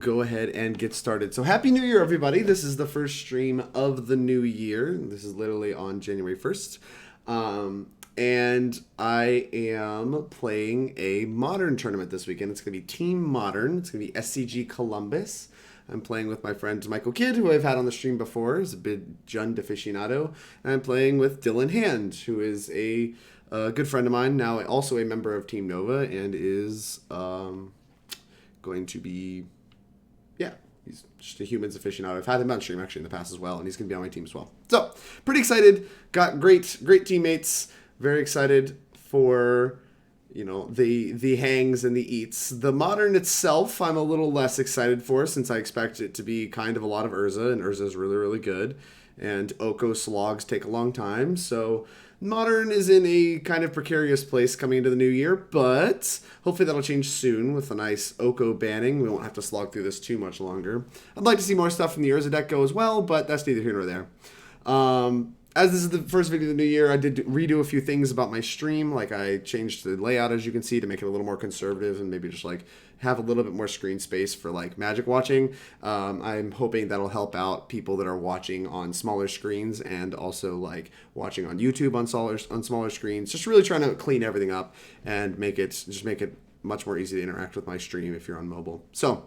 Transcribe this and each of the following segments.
Go ahead and get started. So happy new year, everybody. This is the first stream of the new year. This is literally on January 1st. And I am playing a modern tournament this weekend. It's going to be Team Modern. It's going to be SCG Columbus. I'm playing with my friend Michael Kidd, who I've had on the stream before. He's a big Jund aficionado. And I'm playing with Dylan Hand, who is a good friend of mine, now also a member of Team Nova, and is going to be... Yeah, he's just a humans aficionado. I've had him on stream actually in the past as well, and he's going to be on my team as well. So, pretty excited. Got great teammates. Very excited for, you know, the hangs and the eats. The modern itself, I'm a little less excited for, since I expect it to be kind of a lot of Urza, and Urza is really, really good. And Oko slogs take a long time, so... Modern is in a kind of precarious place coming into the new year, but hopefully that'll change soon with a nice Oko banning. We won't have to slog through this too much longer. I'd like to see more stuff from the Urza deck go as well, but that's neither here nor there. As this is the first video of the new year, I did redo a few things about my stream. Like I changed the layout, as you can see, to make it a little more conservative and maybe just like have a little bit more screen space for like Magic watching. I'm hoping that'll help out people that are watching on smaller screens and also like watching on YouTube on smaller screens. Just really trying to clean everything up and make it much more easy to interact with my stream if you're on mobile. So,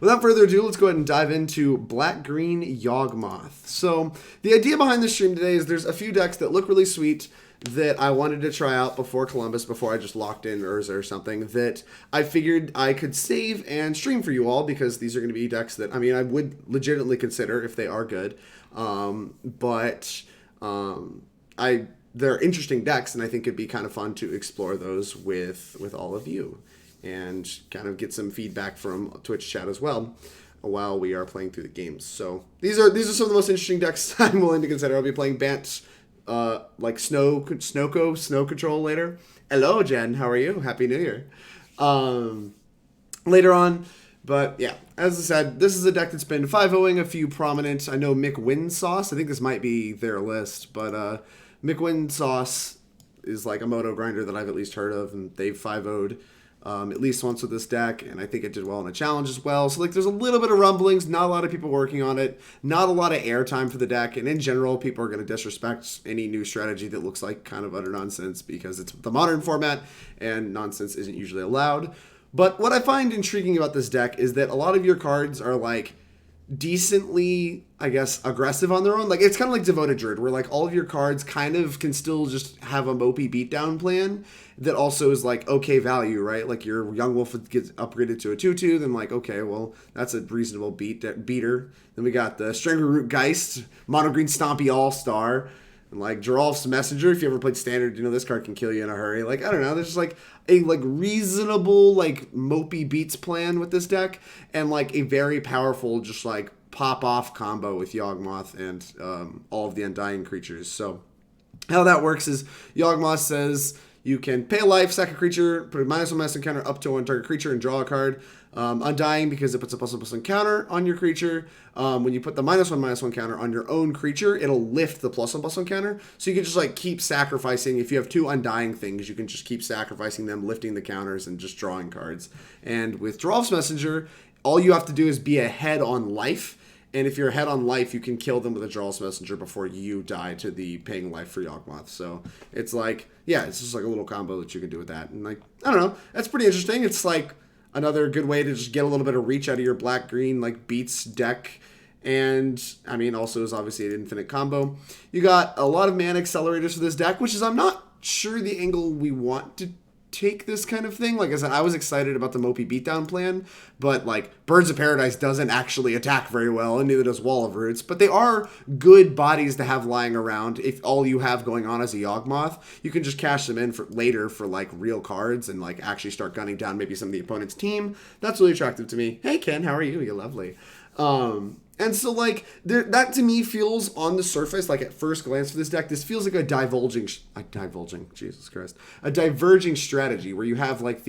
without further ado, let's go ahead and dive into Black-Green Yawgmoth. So, the idea behind this stream today is there's a few decks that look really sweet that I wanted to try out before Columbus, before I just locked in Urza or something, that I figured I could save and stream for you all, because these are going to be decks that, I mean, I would legitimately consider if they are good. They're interesting decks, and I think it'd be kind of fun to explore those with all of you and kind of get some feedback from Twitch chat as well while we are playing through the games. So these are some of the most interesting decks I'm willing to consider. I'll be playing Bant, like Snow Control later. Hello, Jen. How are you? Happy New Year. Later on. But yeah, as I said, this is a deck that's been 5-0ing a few prominent. I know Mick Windsauce. I think this might be their list, but Mick Windsauce is like a moto grinder that I've at least heard of, and they've 5-0'd at least once with this deck, and I think it did well in a challenge as well. So like, there's a little bit of rumblings, not a lot of people working on it, not a lot of airtime for the deck, and in general, people are going to disrespect any new strategy that looks like kind of utter nonsense because it's the modern format, and nonsense isn't usually allowed. But what I find intriguing about this deck is that a lot of your cards are like decently, I guess, aggressive on their own. Like, it's kind of like Devoted Druid, where like all of your cards kind of can still just have a mopey beatdown plan that also is like okay value, right? Like your Yawgmoth gets upgraded to a 2/2, then like, okay, well, that's a reasonable beater. Then we got the Strangleroot Geist, mono green stompy all-star, and like Geralf's Messenger. If you ever played Standard, you know this card can kill you in a hurry. Like, I don't know, there's just like a like reasonable like mopey beats plan with this deck, and like a very powerful just like pop off combo with Yawgmoth and all of the Undying creatures. So how that works is Yawgmoth says you can pay a life, sack a creature, put a -1/-1 counter up to one target creature, and draw a card. Undying, because it puts a +1/+1 counter on your creature. When you put the -1/-1 counter on your own creature, it'll lift the +1/+1 counter. So you can just like keep sacrificing. If you have 2 Undying things, you can just keep sacrificing them, lifting the counters, and just drawing cards. And with Geralf's Messenger, all you have to do is be ahead on life. And if you're ahead on life, you can kill them with a Geralf's Messenger before you die to the paying life for Yawgmoth. So it's like, yeah, it's just like a little combo that you can do with that. And like, I don't know, that's pretty interesting. It's like another good way to just get a little bit of reach out of your black-green like beats deck. And I mean, also is obviously an infinite combo. You got a lot of mana accelerators for this deck, which is, I'm not sure the angle we want to take this kind of thing. Like I said, I was excited about the mopey beatdown plan, but like Birds of Paradise doesn't actually attack very well, and neither does Wall of Roots, but they are good bodies to have lying around. If all you have going on is a Yawgmoth, you can just cash them in for later for like real cards and like actually start gunning down maybe some of the opponent's team. That's really attractive to me. Hey Ken, how are you? You're lovely. And so, like, that to me feels on the surface, like at first glance for this deck, this feels like a diverging strategy where you have like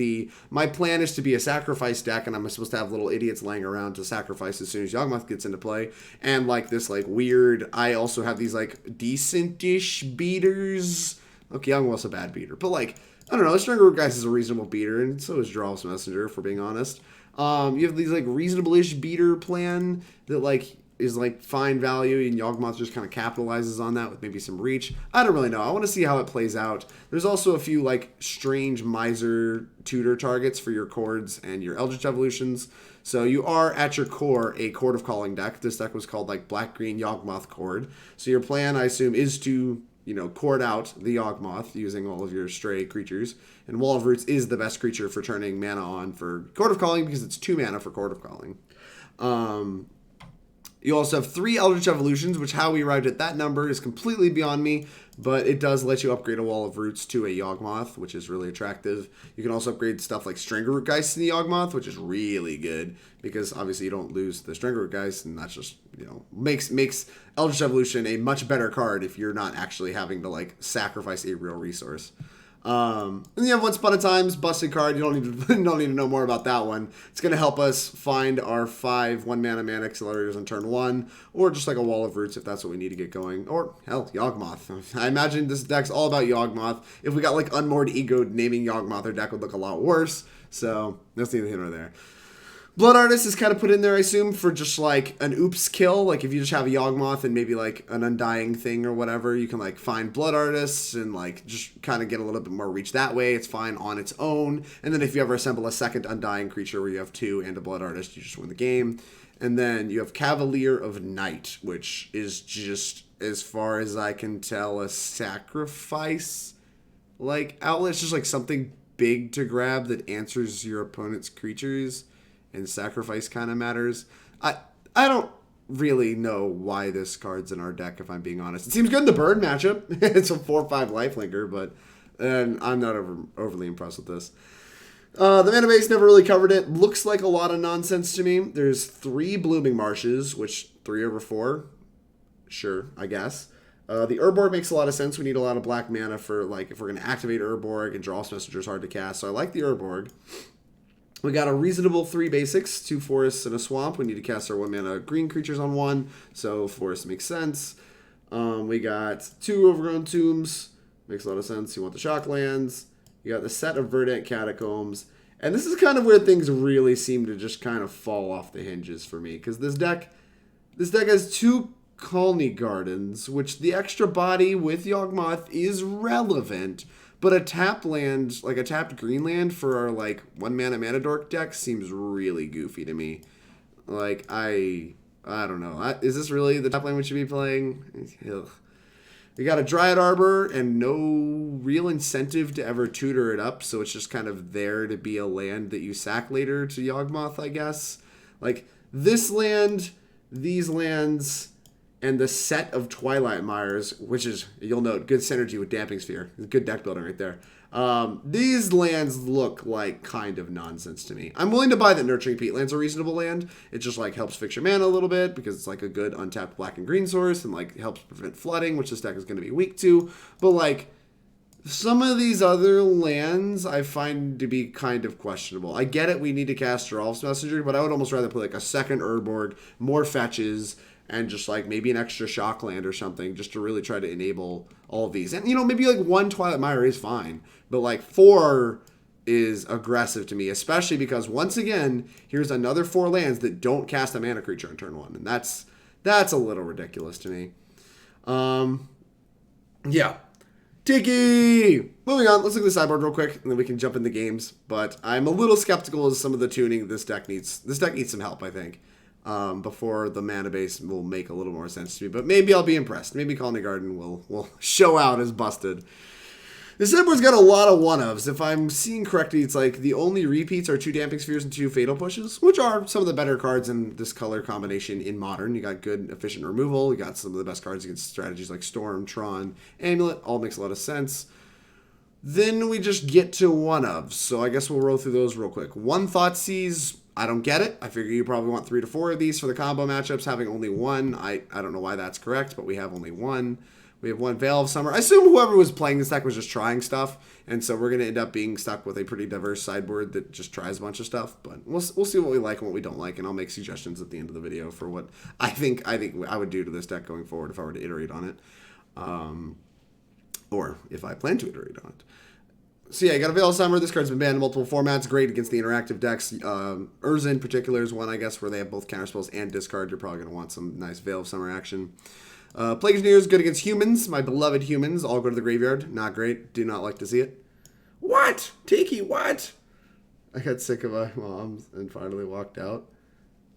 my plan is to be a sacrifice deck, and I'm supposed to have little idiots laying around to sacrifice as soon as Yawgmoth gets into play, and like this like weird, I also have these like decent-ish beaters. Okay, Yawgmoth's a bad beater, but like, I don't know, Strangleroot Geist is a reasonable beater, and so is Geralf's Messenger, if we're being honest. You have these like reasonable-ish beater plan that like is like fine value, and Yawgmoth just kind of capitalizes on that with maybe some reach. I don't really know. I want to see how it plays out. There's also a few like strange miser tutor targets for your chords and your Eldritch Evolutions. So you are at your core a Chord of Calling deck. This deck was called like Black-Green Yawgmoth Chord. So your plan, I assume, is to, you know, chord out the Yawgmoth using all of your stray creatures. And Wall of Roots is the best creature for turning mana on for Chord of Calling because it's 2 mana for Chord of Calling. You also have 3 Eldritch Evolutions, which how we arrived at that number is completely beyond me, but it does let you upgrade a Wall of Roots to a Yawgmoth, which is really attractive. You can also upgrade stuff like Strangleroot Geist in the Yawgmoth, which is really good, because obviously you don't lose the Strangleroot Geist, and that's just, you know, makes Eldritch Evolution a much better card if you're not actually having to, like, sacrifice a real resource. And you have Once Upon a Time's busted card. You don't need to know more about that one. It's going to help us find our 5 1-mana mana accelerators on turn 1, or just like a Wall of Roots if that's what we need to get going. Or, hell, Yawgmoth. I imagine this deck's all about Yawgmoth. If we got like Unmoored Ego naming Yawgmoth, our deck would look a lot worse. So, that's neither here nor there. Blood Artist is kind of put in there, I assume, for just like an oops kill. Like if you just have a Yawgmoth and maybe like an Undying thing or whatever, you can like find Blood Artists and like just kind of get a little bit more reach that way. It's fine on its own. And then if you ever assemble a second Undying creature where you have 2 and a Blood Artist, you just win the game. And then you have Cavalier of Night, which is just, as far as I can tell, a sacrifice like outlet. It's just like something big to grab that answers your opponent's creatures. And sacrifice kind of matters. I don't really know why this card's in our deck, if I'm being honest. It seems good in the bird matchup. It's a 4/5 lifelinker, but I'm not overly impressed with this. The mana base never really covered it. Looks like a lot of nonsense to me. There's 3 Blooming Marshes, which 3/4. Sure, I guess. The Urborg makes a lot of sense. We need a lot of black mana for, like, if we're going to activate Urborg, and Geralf's Messenger is hard to cast. So I like the Urborg. We got a reasonable 3 basics, 2 forests and a swamp. We need to cast our 1-mana green creatures on 1, so forest makes sense. We got 2 Overgrown Tombs, makes a lot of sense. You want the Shocklands. You got the set of Verdant Catacombs. And this is kind of where things really seem to just kind of fall off the hinges for me, because this deck has 2 Khalni Gardens, which the extra body with Yawgmoth is relevant. But a tap land, like a tapped green land for our, like, 1-mana Mana Dork deck seems really goofy to me. Like, I don't know. Is this really the tap land we should be playing? Ugh. We got a Dryad Arbor and no real incentive to ever tutor it up, so it's just kind of there to be a land that you sack later to Yawgmoth, I guess. Like, this land, these lands, and the set of Twilight Mires, which is, you'll note, good synergy with Damping Sphere. Good deck building right there. These lands look like kind of nonsense to me. I'm willing to buy that Nurturing Peatland's a reasonable land. It just like helps fix your mana a little bit because it's like a good untapped black and green source and like helps prevent flooding, which this deck is going to be weak to. But like, some of these other lands I find to be kind of questionable. I get it, we need to cast Geralf's Messenger, but I would almost rather play like a second Urborg, more fetches, and just like maybe an extra Shockland or something just to really try to enable all of these. And, you know, maybe like 1 Twilight Mire is fine, but like 4 is aggressive to me, especially because once again, here's another 4 lands that don't cast a mana creature on turn 1. And that's a little ridiculous to me. Yeah. Tiki! Moving on, let's look at the sideboard real quick, and then we can jump into games. But I'm a little skeptical of some of the tuning this deck needs. This deck needs some help, I think. Before the mana base will make a little more sense to me. But maybe I'll be impressed. Maybe Khalni Garden will show out as busted. The sideboard's got a lot of one-ofs. If I'm seeing correctly, it's like the only repeats are 2 Damping Spheres and 2 Fatal Pushes, which are some of the better cards in this color combination in Modern. You got good, efficient removal. You got some of the best cards against strategies like Storm, Tron, Amulet. All makes a lot of sense. Then we just get to one-ofs. So I guess we'll roll through those real quick. 1 Thoughtseize. I don't get it. I figure you probably want 3 to 4 of these for the combo matchups. Having only 1, I don't know why that's correct, but we have only 1. We have 1 Veil of Summer. I assume whoever was playing this deck was just trying stuff, and so we're going to end up being stuck with a pretty diverse sideboard that just tries a bunch of stuff. But we'll see what we like and what we don't like, and I'll make suggestions at the end of the video for what I think I would do to this deck going forward if I were to iterate on it, or if I plan to iterate on it. So yeah, you got a Veil Summer. This card's been banned in multiple formats. Great against the interactive decks. Urza in particular is one, I guess, where they have both counterspells and discard. You're probably going to want some nice Veil of Summer action. Plague Engineer is good against humans. My beloved humans all go to the graveyard. Not great. Do not like to see it. What? Tiki, what? I got sick of my mom's and finally walked out.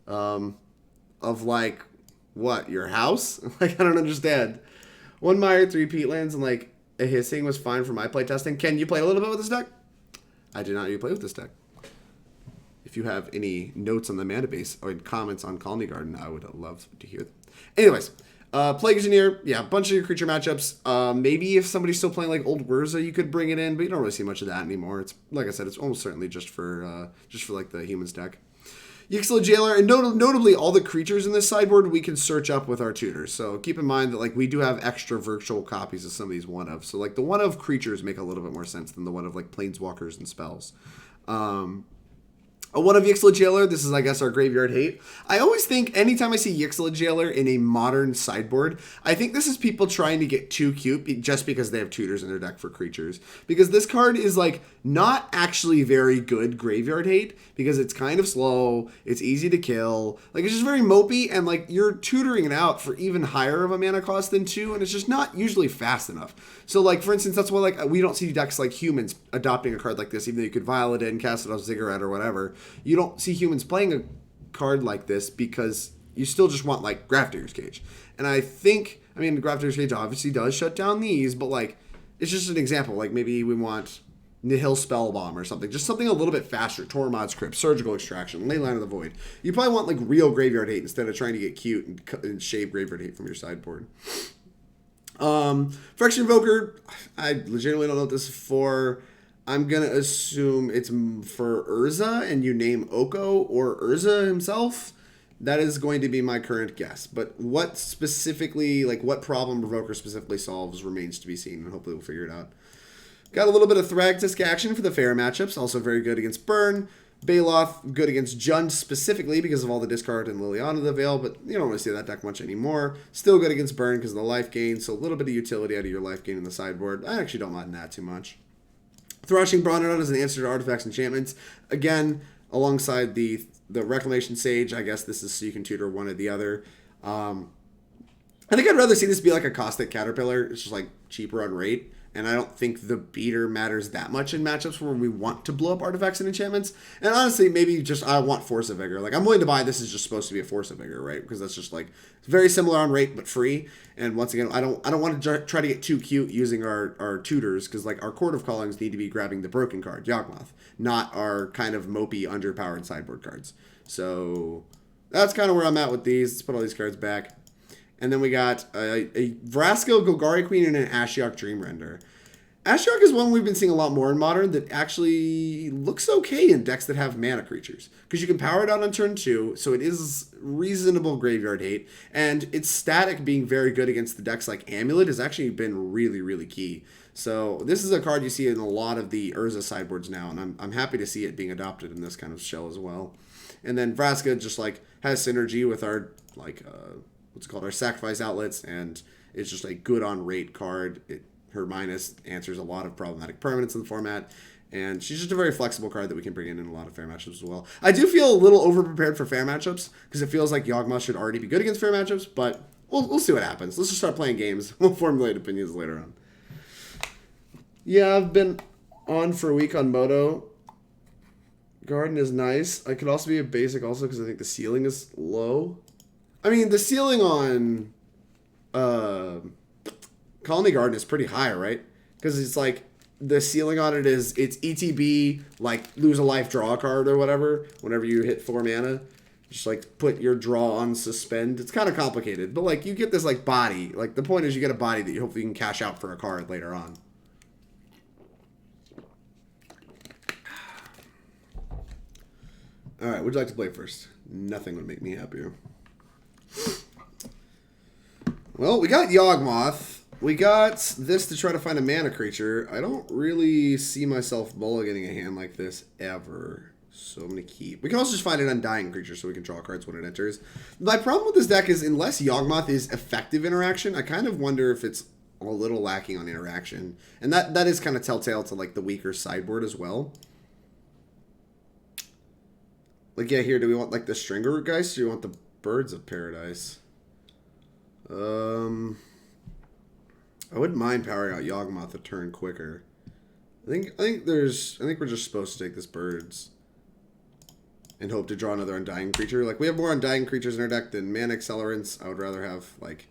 Of like, what? Your house? Like, I don't understand. 1 Mire, 3 Peatlands, and like, a Hissing was fine for my playtesting. Ken, you play a little bit with this deck? I do not. You play with this deck. If you have any notes on the mana base or comments on Khalni Garden, I would love to hear them. Anyways, Plague Engineer, yeah, a bunch of your creature matchups. Maybe if somebody's still playing like old Urza, you could bring it in, but you don't really see much of that anymore. It's like I said, it's almost certainly just for like the humans deck. Yixlid Jailer, and notably all the creatures in this sideboard we can search up with our tutors. So keep in mind that like we do have extra virtual copies of some of these one-of. So like the one-of creatures make a little bit more sense than the one of like planeswalkers and spells. A one of Yixlid Jailer, this is, I guess, our graveyard hate. I always think, anytime I see Yixlid Jailer in a modern sideboard, I think this is people trying to get too cute just because they have tutors in their deck for creatures. Because this card is, like, not actually very good graveyard hate, because it's kind of slow, it's easy to kill, like, it's just very mopey, and, like, you're tutoring it out for even higher of a mana cost than 2, and it's just not usually fast enough. So, like, for instance, that's why, like, we don't see decks like humans adopting a card like this, even though you could Violet it and cast it off Ziggurat or whatever. You don't see humans playing a card like this because you still just want, like, Grafdigger's Cage. And I think, I mean, Grafdigger's Cage obviously does shut down these, but, like, it's just an example. Like, maybe we want Nihil Spellbomb or something. Just something a little bit faster. Tormod's Crypt, Surgical Extraction, Leyline of the Void. You probably want, like, real graveyard hate instead of trying to get cute and shave graveyard hate from your sideboard. Phyrexian Revoker, I legitimately don't know what this is for. I'm going to assume it's for Urza, and you name Oko or Urza himself. That is going to be my current guess. But what specifically, like what problem Revoker specifically solves remains to be seen, and hopefully we'll figure it out. Got a little bit of Thragtusk action for the fair matchups. Also very good against Burn. Baloth, good against Jund specifically because of all the discard and Liliana the Veil, but you don't really see that deck much anymore. Still good against Burn because of the life gain, so a little bit of utility out of your life gain in the sideboard. I actually don't mind that too much. Thrashing Brontodon is an answer to artifacts and enchantments. Again, alongside the Reclamation Sage, I guess this is so you can tutor one or the other. I think I'd rather see this be like a Caustic Caterpillar. It's just like cheaper on rate. And I don't think the beater matters that much in matchups where we want to blow up artifacts and enchantments. And honestly, maybe just I want Force of Vigor. Like, I'm willing to buy this is just supposed to be a Force of Vigor, right? Because that's just like very similar on rate but free. And once again, I don't want to try to get too cute using our tutors, because like our Chord of Callings need to be grabbing the broken card, Yawgmoth, not our kind of mopey underpowered sideboard cards. So that's kind of where I'm at with these. Let's put all these cards back. And then we got a Vraska, Golgari Queen, and an Ashiok Dreamrender. Ashiok is one we've been seeing a lot more in Modern that actually looks okay in decks that have mana creatures. Because you can power it out on turn 2, so it is reasonable graveyard hate. And its static being very good against the decks like Amulet has actually been really, really key. So this is a card you see in a lot of the Urza sideboards now, and I'm happy to see it being adopted in this kind of shell as well. And then Vraska just like has synergy with our like what's it called, our sacrifice outlets, and it's just a good on rate card. Her minus answers a lot of problematic permanents in the format, and she's just a very flexible card that we can bring in a lot of fair matchups as well. I do feel a little over-prepared for fair matchups, because it feels like Yawgmoth should already be good against fair matchups, but we'll see what happens. Let's just start playing games. We'll formulate opinions later on. Yeah, I've been on for a week on Moto. Garden is nice. I could also be a basic also, because I think the ceiling is low. I mean, the ceiling on Khalni Garden is pretty high, right? Because it's like the ceiling on it is it's ETB, like lose a life, draw a card or whatever. Whenever you hit 4 mana, just like put your draw on suspend. It's kind of complicated, but like you get this like body. Like the point is you get a body that you hopefully can cash out for a card later on. All right, would you like to play first? Nothing would make me happier. Well, we got Yawgmoth. We got this to try to find a mana creature. I don't really see myself mulliganing a hand like this ever. So I'm going to keep. We can also just find an Undying creature so we can draw cards when it enters. My problem with this deck is unless Yawgmoth is effective interaction, I kind of wonder if it's a little lacking on interaction. And that is kind of telltale to, like, the weaker sideboard as well. Like, yeah, here, do we want, like, the Strangleroot Geist, or do we want the Birds of Paradise? I wouldn't mind powering out Yawgmoth a turn quicker. I think we're just supposed to take this Birds and hope to draw another Undying creature. Like, we have more Undying creatures in our deck than Mana Accelerants. I would rather have, like,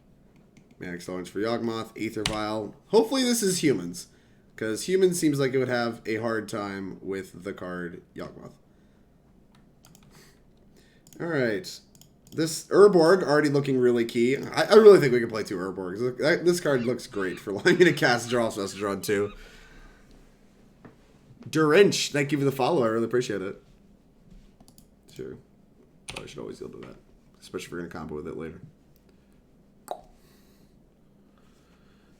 Mana Accelerants for Yawgmoth, Aether Vial. Hopefully this is Humans, because Humans seems like it would have a hard time with the card Yawgmoth. Alright. This Urborg already looking really key. I really think we can play 2 Urborgs. This card looks great for allowing me to cast Geralf's Message on 2. Durinch, thank you for the follow. I really appreciate it. Sure. Probably should always yield to that. Especially if we're going to combo with it later.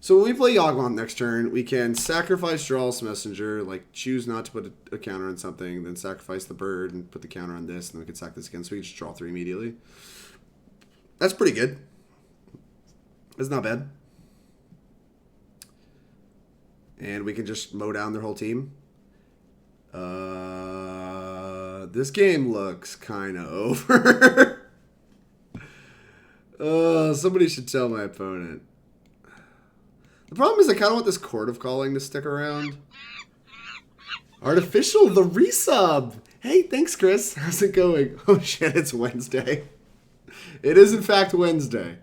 So when we play Yawgmoth next turn, we can sacrifice Geralf's Messenger, like choose not to put a counter on something, then sacrifice the bird and put the counter on this, and then we can sack this again, so we can just draw 3 immediately. That's pretty good. That's not bad. And we can just mow down their whole team. This game looks kind of over. Somebody should tell my opponent. The problem is I kind of want this Chord of Calling to stick around. Artificial, the resub. Hey, thanks, Chris. How's it going? Oh, shit, it's Wednesday. It is, in fact, Wednesday.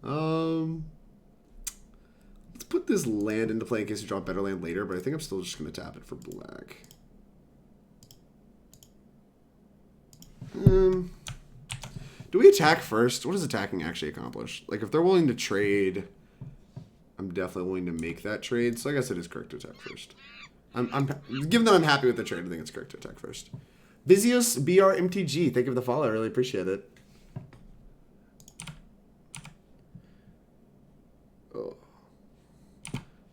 Let's put this land into play in case we draw a better land later, but I think I'm still just going to tap it for black. Do we attack first? What does attacking actually accomplish? Like, if they're willing to trade, I'm definitely willing to make that trade. So I guess it is correct to attack first. Given that I'm happy with the trade, I think it's correct to attack first. Vizios BRMTG, thank you for the follow. I really appreciate it. Oh.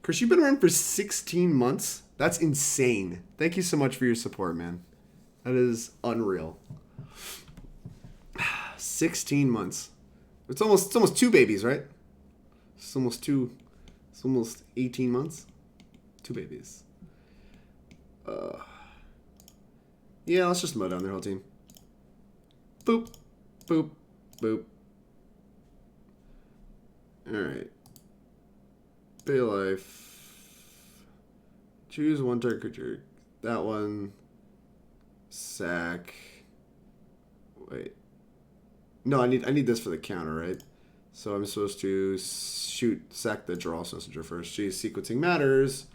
Chris, you've been around for 16 months? That's insane. Thank you so much for your support, man. That is unreal. 16 months. It's almost 2 babies, right? It's almost 18 months. 2 babies. Yeah, let's just mow down their whole team. Boop, boop, boop. Alright. Bay life. Choose 1 target creature. That one. Sack. Wait. No, I need this for the counter, right? So I'm supposed to sack the Geralf's Messenger first. Geez, sequencing matters.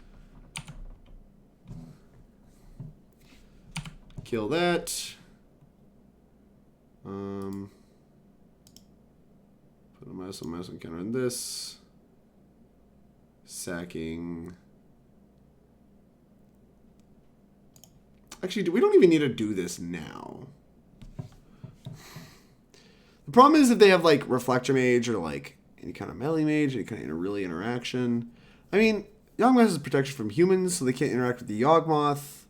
Kill that. Put a mouse on counter on this. Sacking. Actually, we don't even need to do this now. The problem is if they have, like, Reflector Mage or, like, any kind of melee mage, any kind of really interaction. I mean, Yawgmoth has protection from humans, so they can't interact with the Yawgmoth.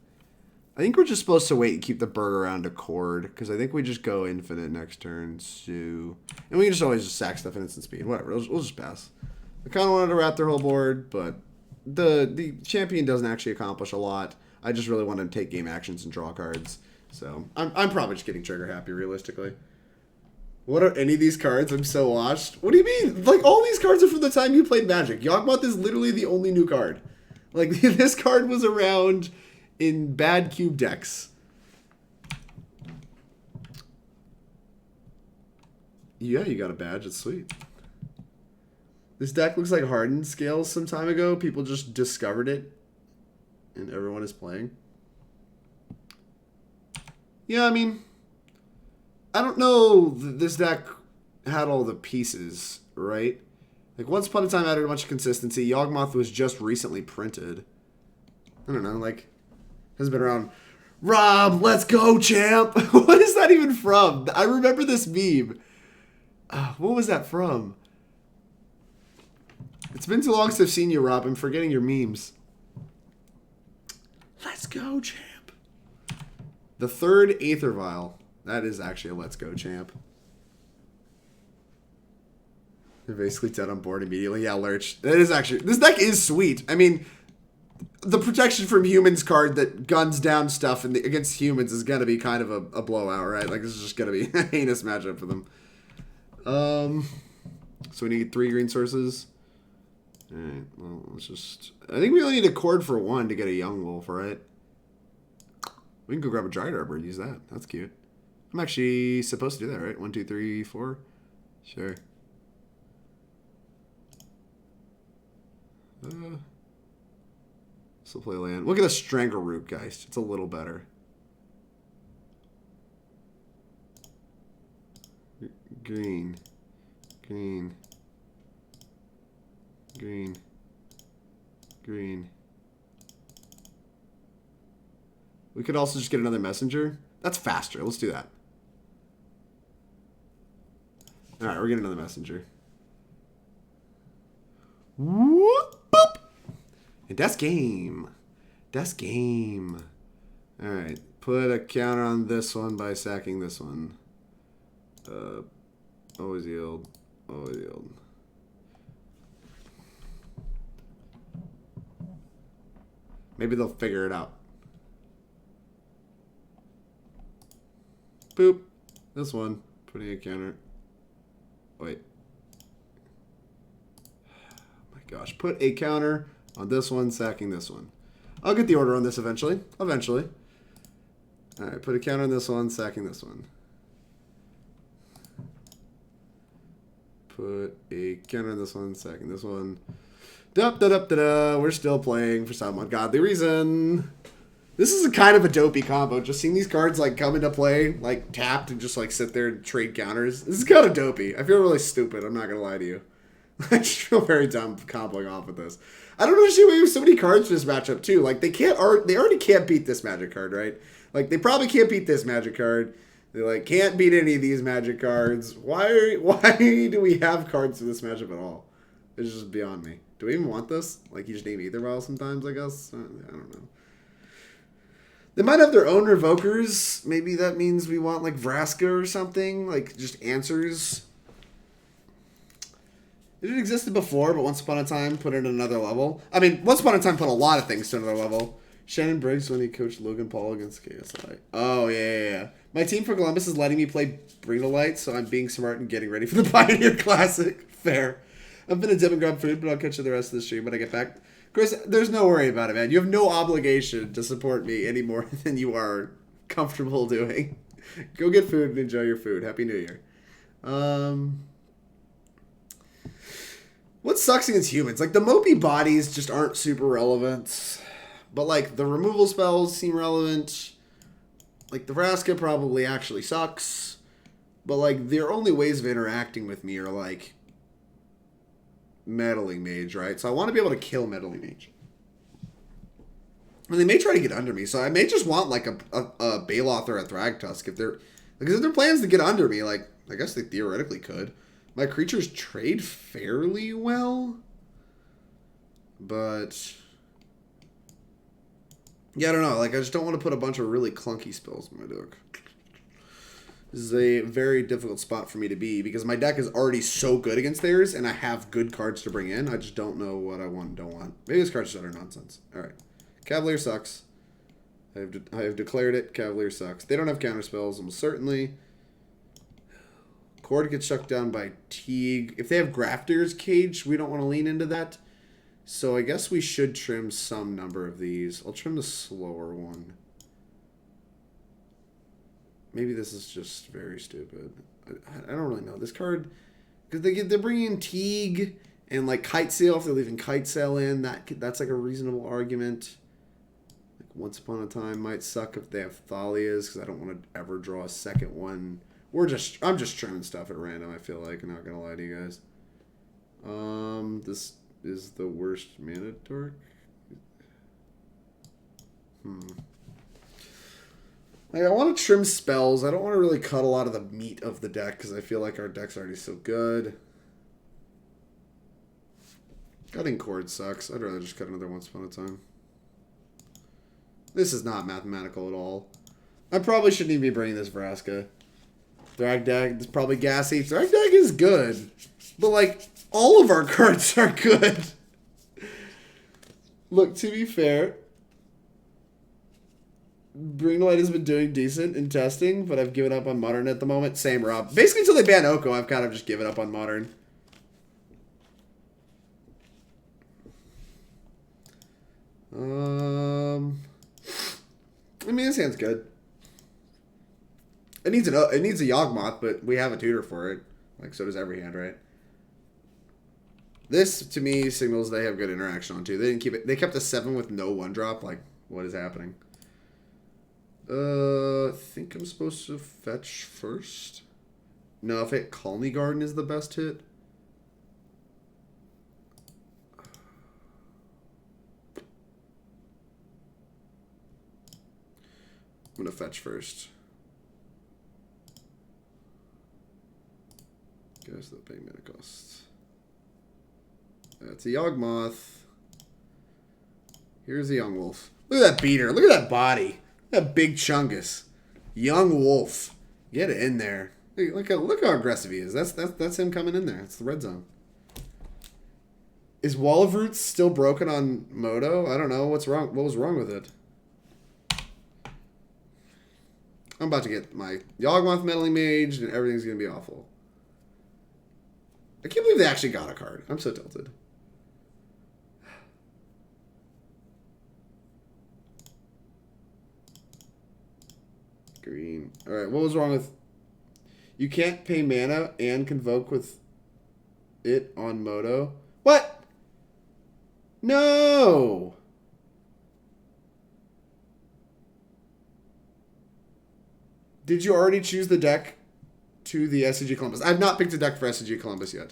I think we're just supposed to wait and keep the bird around a Chord, because I think we just go infinite next turn, so... And we can just always just sack stuff in instant speed. Whatever, we'll just pass. I kind of wanted to wrap their whole board, but the champion doesn't actually accomplish a lot. I just really want to take game actions and draw cards. So, I'm probably just getting trigger happy, realistically. What are any of these cards? I'm so washed. What do you mean? Like, all these cards are from the time you played Magic. Yawgmoth is literally the only new card. Like, this card was around in bad cube decks. Yeah, you got a badge. It's sweet. This deck looks like Hardened Scales some time ago. People just discovered it. And everyone is playing. Yeah, I mean... I don't know this deck had all the pieces, right? Like, once upon a time, I added a bunch of consistency. Yawgmoth was just recently printed. I don't know, like, has been around. Rob, let's go, champ! What is that even from? I remember this meme. What was that from? It's been too long since I've seen you, Rob. I'm forgetting your memes. Let's go, champ. The 3rd Aether Vial. That is actually a Let's Go, champ. They're basically dead on board immediately. Yeah, Lurch. That is actually... This deck is sweet. I mean, the protection from humans card that guns down stuff against humans is going to be kind of a blowout, right? Like, this is just going to be a heinous matchup for them. So we need 3 green sources. Alright, well, let's just... I think we only need a Chord for 1 to get a Yawgmoth, right? We can go grab a Dryad Arbor and use that. That's cute. I'm actually supposed to do that, right? 1, 2, 3, 4? Sure. So play land. Look at the Strangleroot Geist. It's a little better. Green. Green. Green. Green. We could also just get another messenger. That's faster. Let's do that. Alright, we're getting another messenger. Whoop, boop. And that's game. That's game. Alright, put a counter on this one by sacking this one. Always yield. Always yield. Maybe they'll figure it out. Boop. This one. Putting a counter. Wait. Oh my gosh. Put a counter on this one, sacking this one. I'll get the order on this eventually. Eventually. Alright, put a counter on this one, sacking this one. Put a counter on this one, sacking this one. Da-da-da-da-da. We're still playing for some ungodly reason. This is a kind of a dopey combo. Just seeing these cards like come into play, like tapped and just like sit there and trade counters. This is kind of dopey. I feel really stupid. I'm not gonna lie to you. I just feel very dumb comboing off with this. I don't understand why you have so many cards for this matchup too. Like they already can't beat this magic card, right? Like they probably can't beat this magic card. They like can't beat any of these magic cards. Why do we have cards for this matchup at all? It's just beyond me. Do we even want this? Like, you just name Ether Vial sometimes, I guess? I don't know. They might have their own Revokers. Maybe that means we want, like, Vraska or something. Like, just answers. It had existed before, but once upon a time, put it at another level. I mean, once upon a time, put a lot of things to another level. Shannon Briggs when he coached Logan Paul against KSI. Oh, yeah. My team for Columbus is letting me play Brinolite, so I'm being smart and getting ready for the Pioneer Classic. Fair. I've been a dip and grab food, but I'll catch you the rest of the stream when I get back. Chris, there's no worry about it, man. You have no obligation to support me any more than you are comfortable doing. Go get food and enjoy your food. Happy New Year. What sucks against humans? Like, the mopey bodies just aren't super relevant. But, like, the removal spells seem relevant. Like, the Vraska probably actually sucks. But, like, their only ways of interacting with me are, like, Meddling Mage, right? So I want to be able to kill Meddling Mage. And they may try to get under me, so I may just want like a Baloth or a Thragtusk if they're plans to get under me. Like, I guess they theoretically could. My creatures trade fairly well, but yeah, I don't know. Like, I just don't want to put a bunch of really clunky spells in my deck. This is a very difficult spot for me to be because my deck is already so good against theirs and I have good cards to bring in. I just don't know what I want and don't want. Maybe this card's just utter nonsense. Alright. Cavalier sucks. I have declared it. Cavalier sucks. They don't have counter spells, almost certainly. Chord gets shut down by Teague. If they have Grafter's Cage, we don't want to lean into that. So I guess we should trim some number of these. I'll trim the slower one. Maybe this is just very stupid. I don't really know. This card, because they're bringing in Teague and like Kite Sail. If they're leaving Kite Sail in, that's like a reasonable argument. Like Once Upon a Time might suck if they have Thalias, because I don't want to ever draw a second one. I'm just trimming stuff at random. I feel like I'm not gonna lie to you guys. This is the worst mana dork. Like, I want to trim spells. I don't want to really cut a lot of the meat of the deck because I feel like our deck's already so good. Cutting Chord sucks. I'd rather just cut another Once Upon a Time. This is not mathematical at all. I probably shouldn't even be bringing this Vraska. Thragtusk is probably gassy. Thragtusk is good. But, like, All of our cards are good. Look, to be fair, Bring to Light has been doing decent in testing, but I've given up on Modern at the moment. Same, Rob. Basically, until they ban Oko, I've kind of just given up on Modern. I mean, this hand's good. It needs a Yawgmoth, but we have a tutor for it. Like, so does every hand, right? This, to me, signals they have good interaction on, too. They didn't keep it. They kept a 7 with no 1-drop. Like, what is happening? I think I'm supposed to fetch first. No, if it Khalni Garden is the best hit. I'm going to fetch first. Guess the pay mana costs. That's a Yawgmoth. Here's a young wolf. Look at that beater. Look at that body. That big chungus. Young wolf. Get it in there. Look how aggressive he is. That's him coming in there. It's the red zone. Is Wall of Roots still broken on Moto? I don't know. What's wrong? What was wrong with it? I'm about to get my Yawgmoth Meddling Mage and everything's going to be awful. I can't believe they actually got a card. I'm so tilted. Green. Alright, what was wrong with... You can't pay mana and convoke with it on Moto. What? No! Did you already choose the deck to the SCG Columbus? I've not picked a deck for SCG Columbus yet.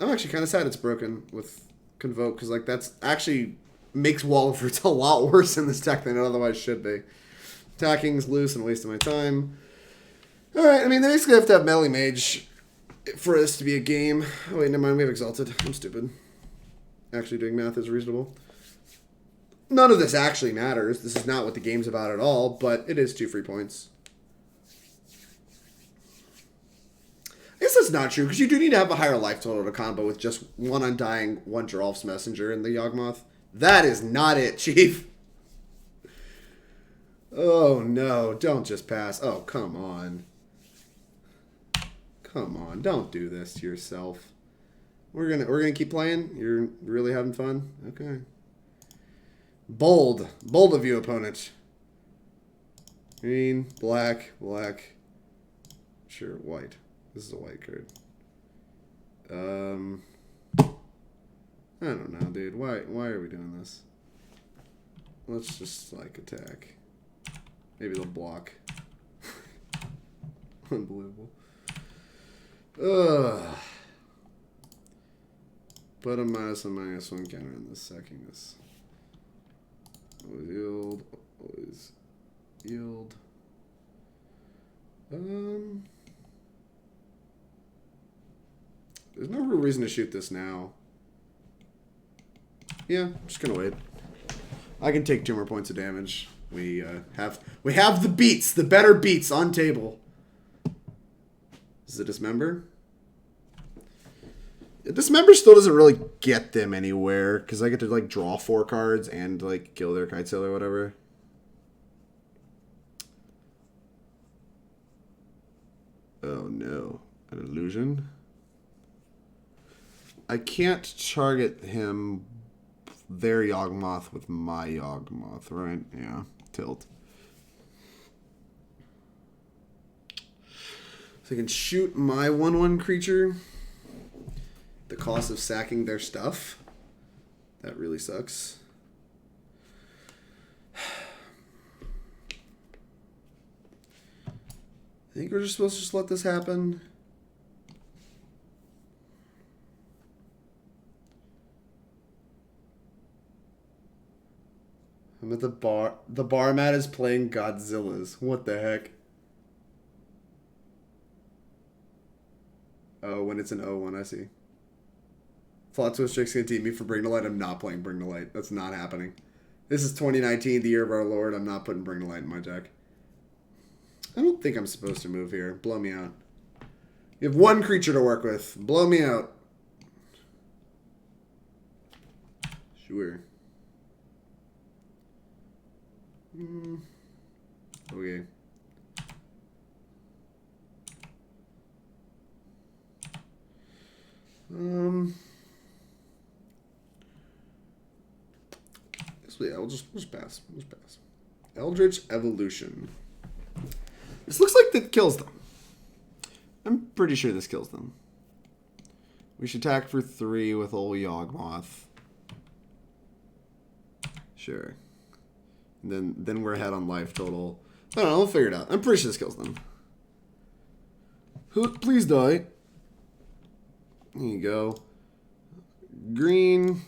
I'm actually kind of sad it's broken with Convoke, because like that's actually makes Wall of Roots a lot worse in this deck than it otherwise should be. Attacking's loose and wasting my time. Alright, I mean, they basically have to have Melee Mage for this to be a game. Oh wait, never mind, we have Exalted. I'm stupid. Actually doing math is reasonable. None of this actually matters. This is not what the game's about at all, but it is 2 free points. I guess that's not true, because you do need to have a higher life total to combo with just 1 Undying, 1 Geralf's Messenger, and the Yawgmoth. That is not it, Chief. Oh, no. Don't just pass. Oh, come on. Come on. Don't do this to yourself. We're gonna keep playing? You're really having fun? Okay. Bold. Bold of you, opponent. Green, black, black. Sure, white. This is a white card. I don't know, dude. Why are we doing this? Let's just, like, attack. Maybe they'll block. Unbelievable. Ugh. Put a -1/-1 counter on this, sacking this. Always yield. Always yield. There's no real reason to shoot this now. Yeah, I'm just gonna wait. I can take 2 more points of damage. We have the beats, the better beats on table. Is it Dismember? Dismember still doesn't really get them anywhere, because I get to, like, draw 4 cards and, like, kill their Kitesail or whatever. Oh, no. An illusion? I can't target him, their Yawgmoth, with my Yawgmoth, right? Yeah. Tilt. So I can shoot my 1/1 creature. The cost of sacking their stuff. That really sucks. I think we're just supposed to just let this happen. I'm at the bar. The bar mat is playing Godzilla's. What the heck? Oh, when it's an 0-1, I see. Thoughtseize gonna team me for Bring to Light. I'm not playing Bring to Light. That's not happening. This is 2019, the year of our Lord. I'm not putting Bring to Light in my deck. I don't think I'm supposed to move here. Blow me out. You have one creature to work with. Blow me out. Sure. Okay. So yeah, we'll just pass. We'll just pass. Eldritch Evolution. This looks like that kills them. I'm pretty sure this kills them. We should attack for 3 with old Yawgmoth. Sure. And then we're ahead on life total. I don't know, we'll figure it out. I'm pretty sure this kills them. Please die. There you go. Green.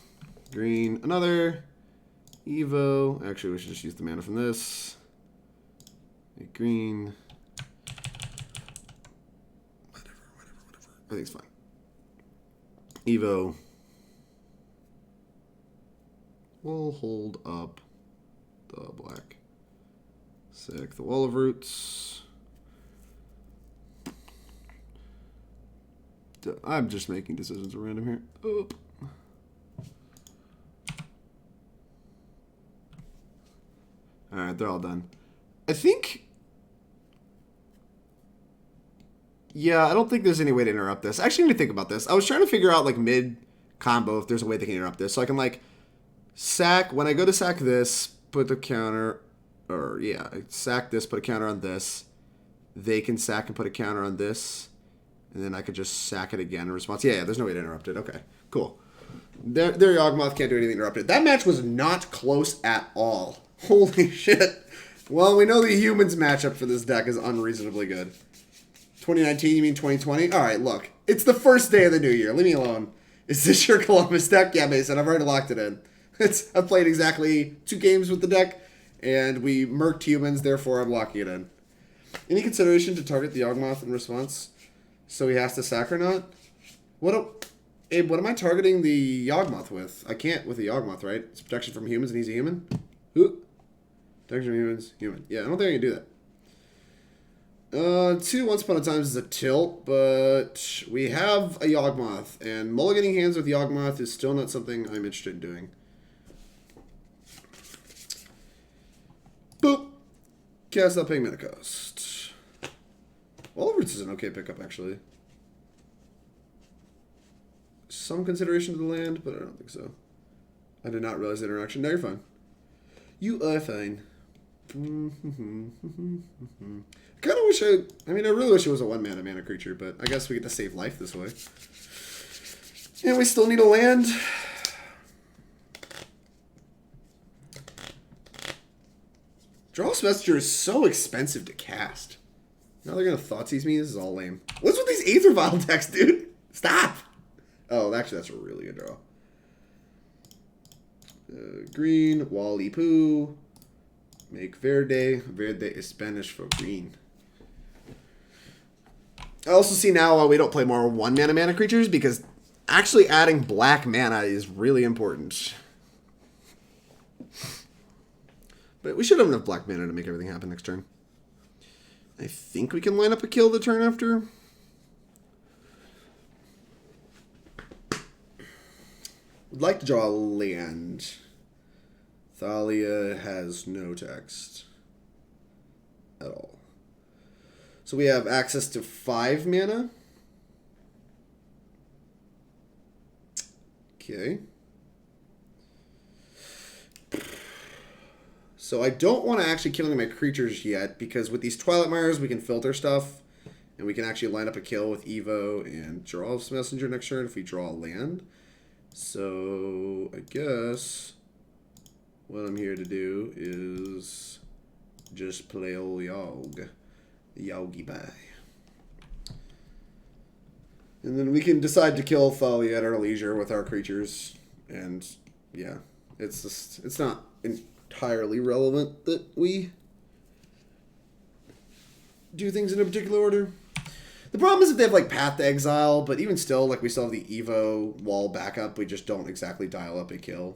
Green. Another. Evo. Actually, we should just use the mana from this. Green. Whatever. I think it's fine. Evo. We'll hold up the black. Sick. The Wall of Roots. I'm just making decisions at random here. Oh. Alright, they're all done. I think... Yeah, I don't think there's any way to interrupt this. I actually need to think about this. I was trying to figure out, like, mid-combo if there's a way they can interrupt this. So I can, like, sack... When I go to sack this, put the counter... Or, yeah, I sack this, put a counter on this. They can sack and put a counter on this. And then I could just sack it again in response. Yeah, there's no way to interrupt it. Okay, cool. Their Yawgmoth can't do anything interrupted. That match was not close at all. Holy shit. Well, we know the humans matchup for this deck is unreasonably good. 2019, you mean 2020? Alright, look. It's the first day of the new year. Leave me alone. Is this your Columbus deck? Yeah, Mason, I've already locked it in. I've played exactly 2 games with the deck, and we murked humans, therefore I'm locking it in. Any consideration to target the Yawgmoth in response? So he has to sack or not? Abe, what am I targeting the Yawgmoth with? I can't with the Yawgmoth, right? It's protection from humans and he's a human? Ooh. Protection from humans, human. Yeah, I don't think I can do that. 2 Once Upon a Time is a tilt, but we have a Yawgmoth, and mulliganing hands with Yawgmoth is still not something I'm interested in doing. Boop. Cast that paying mana cost. Wall of Roots is an okay pickup, actually. Some consideration to the land, but I don't think so. I did not realize the interaction. No, you're fine. You are fine. I kind of wish I really wish it was a 1-mana creature, but I guess we get to save life this way. And we still need a land. Geralf's Messenger is so expensive to cast. Now they're going to Thoughtseize me? This is all lame. What's with these Aether Vial decks, dude? Stop! Oh, actually, that's a really good draw. Green, Wally Poo. Make Verde. Verde is Spanish for green. I also see now why we don't play more 1-mana creatures, because actually adding black mana is really important. But we should have enough black mana to make everything happen next turn. I think we can line up a kill the turn after. Would like to draw a land. Thalia has no text at all. So we have access to 5 mana. Okay. So I don't want to actually kill any of my creatures yet, because with these Twilight Mires we can filter stuff, and we can actually line up a kill with Evo and Geralf's Messenger next turn if we draw a land. So I guess what I'm here to do is just play old Yawgy Bye. And then we can decide to kill Thalia at our leisure with our creatures. And yeah, it's not entirely relevant that we do things in a particular order. The problem is if they have like Path to Exile, but even still, like we still have the Evo wall backup, we just don't exactly dial up a kill.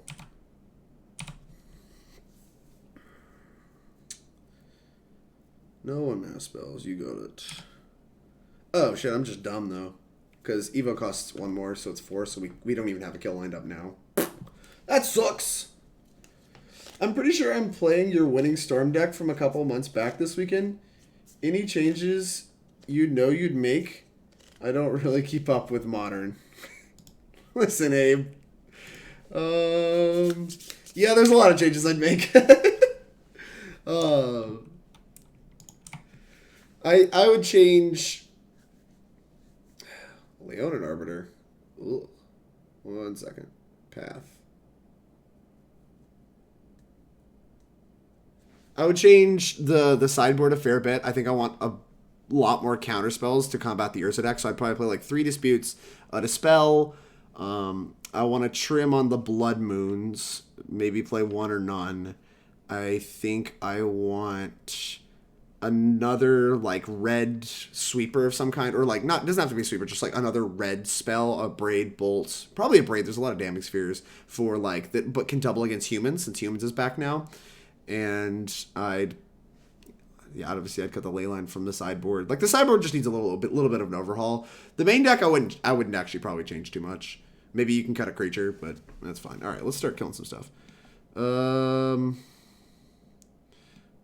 No 1-mana spells, you got it. Oh, shit, I'm just dumb, though. Because Evo costs 1 more, so it's 4, so we don't even have a kill lined up now. That sucks! I'm pretty sure I'm playing your winning Storm deck from a couple months back this weekend. Any changes you know you'd make? I don't really keep up with Modern. Listen, Abe. Yeah, there's a lot of changes I'd make. I would change Leonin Arbiter. Ooh. 1 second. Path. I would change the sideboard a fair bit. I think I want a lot more counter spells to combat the Urza deck, so I'd probably play like 3 Disputes, a Dispel. I want to trim on the Blood Moons, maybe play 1 or none. I think I want another like red sweeper of some kind, or like not, doesn't have to be a sweeper, just like another red spell, a Braid Bolt, probably a Braid. There's a lot of damning spheres for like that, but can double against humans since humans is back now. And obviously I'd cut the Leyline from the sideboard. Like the sideboard just needs a little bit of an overhaul. The main deck I wouldn't actually probably change too much. Maybe you can cut a creature, but that's fine. All right, let's start killing some stuff.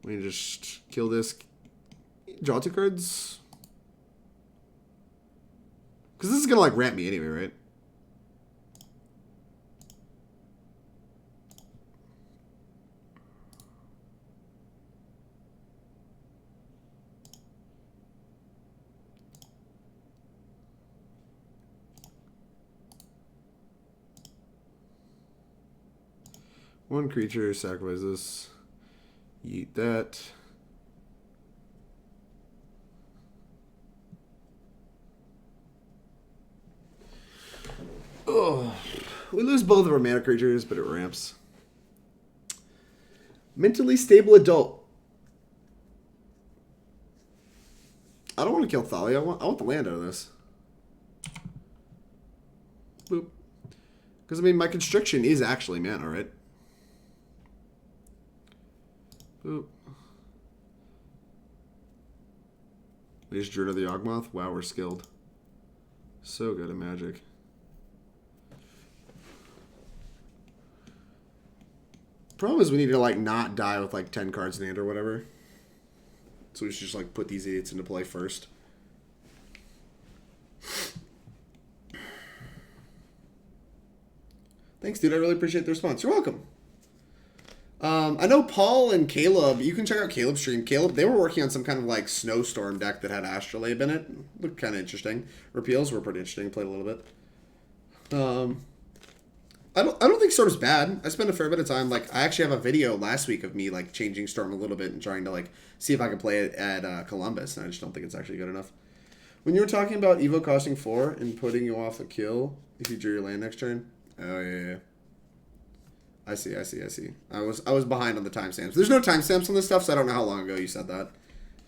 We just kill this. Draw 2 cards. Because this is gonna like ramp me anyway, right? One creature, sacrifice this. Eat that. Oh, we lose both of our mana creatures, but it ramps. Mentally stable adult. I don't want to kill Thalia. I want the land out of this. Boop. Because, I mean, my constriction is actually mana, right? Boop. We just drew to the Yawgmoth. Wow, we're skilled. So good at Magic. Problem is we need to like not die with like 10 cards in hand or whatever. So we should just like put these idiots into play first. Thanks, dude. I really appreciate the response. You're welcome. I know Paul and Caleb, you can check out Caleb's stream. Caleb, they were working on some kind of like snowstorm deck that had Astrolabe in it. Looked kind of interesting. Repeals were pretty interesting. Played a little bit. I don't think Storm's bad. I spent a fair bit of time. Like, I actually have a video last week of me like changing Storm a little bit and trying to like see if I can play it at Columbus, and I just don't think it's actually good enough. When you were talking about Evo costing 4 and putting you off a kill if you drew your land next turn. Oh yeah. I see. I was behind on the timestamps. There's no timestamps on this stuff, so I don't know how long ago you said that.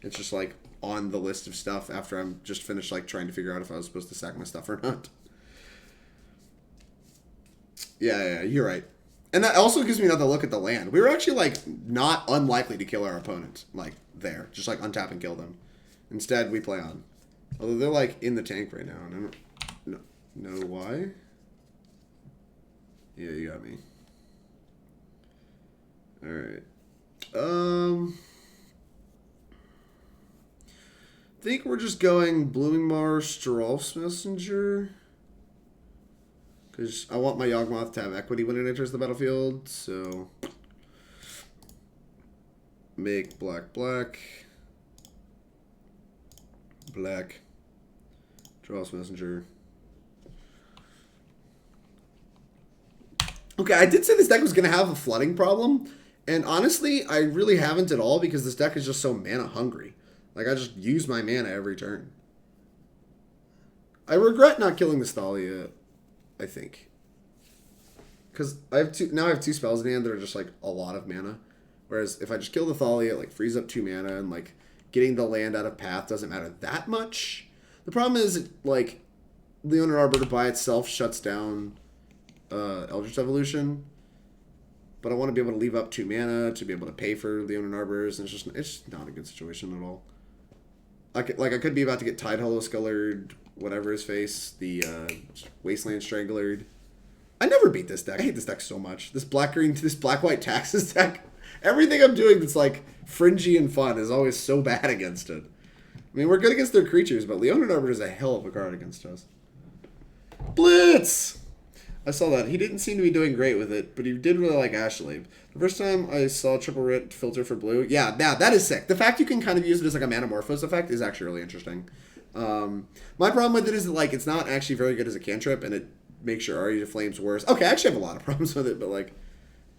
It's just like on the list of stuff after I'm just finished like trying to figure out if I was supposed to sack my stuff or not. Yeah, you're right. And that also gives me another look at the land. We were actually like not unlikely to kill our opponent like there, just like untap and kill them. Instead, we play on. Although they're like in the tank right now, and I don't know why. Yeah, you got me. Alright. I think we're just going Blooming Marsh, Geralf's Messenger. Because I want my Yawgmoth to have equity when it enters the battlefield, so... Make black. Geralf's Messenger. Okay, I did say this deck was going to have a flooding problem. And honestly, I really haven't at all because this deck is just so mana hungry. Like, I just use my mana every turn. I regret not killing this Thalia, I think. Because I have two spells in hand that are just, like, a lot of mana. Whereas if I just kill the Thalia, it, like, frees up 2 mana and, like, getting the land out of path doesn't matter that much. The problem is, like, Leonin Arbor by itself shuts down Eldritch Evolution. But I want to be able to leave up 2 mana to be able to pay for Leonin Arbors, and it's just not a good situation at all. I could be about to get Tidehollow Scullered, whatever his face, the Wasteland Strangler. I never beat this deck. I hate this deck so much. This black-white Taxes deck. Everything I'm doing that's like fringy and fun is always so bad against it. I mean, we're good against their creatures, but Leonin Arbiter is a hell of a card against us. Blitz! I saw that. He didn't seem to be doing great with it, but he did really like Ashley. The first time I saw Triple Rit filter for blue, yeah, that is sick. The fact you can kind of use it as like a Manamorphose effect is actually really interesting. My problem with it is that like it's not actually very good as a cantrip, and it makes your Aria Flames worse. Okay, I actually have a lot of problems with it, but like,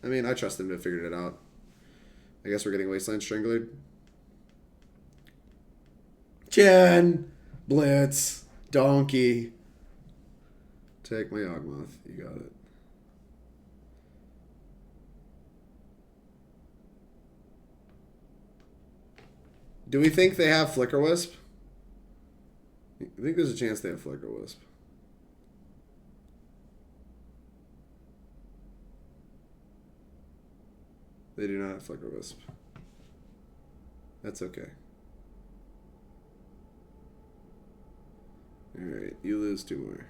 I mean, I trust them to have figured it out. I guess we're getting Wasteland Strangler. Chen, Blitz, Donkey. Take my Yawgmoth. You got it. Do we think they have Flicker Wisp? I think there's a chance they have Flicker Wisp. They do not have Flicker Wisp. That's okay. Alright, you lose 2 more.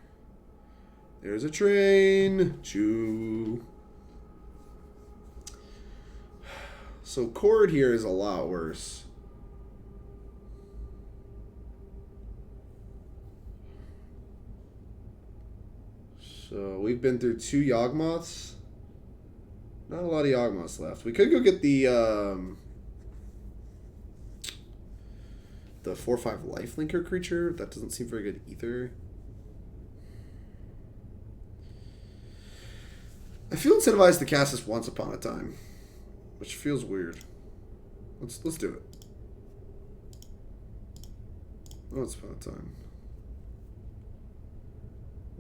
There's a train. Choo. So Chord here is a lot worse. So we've been through 2 Yawgmoths. Not a lot of Yawgmoths left. We could go get the 4/5 lifelinker creature. That doesn't seem very good either. I feel incentivized to cast this Once Upon a Time, which feels weird. Let's do it. Once Upon a Time.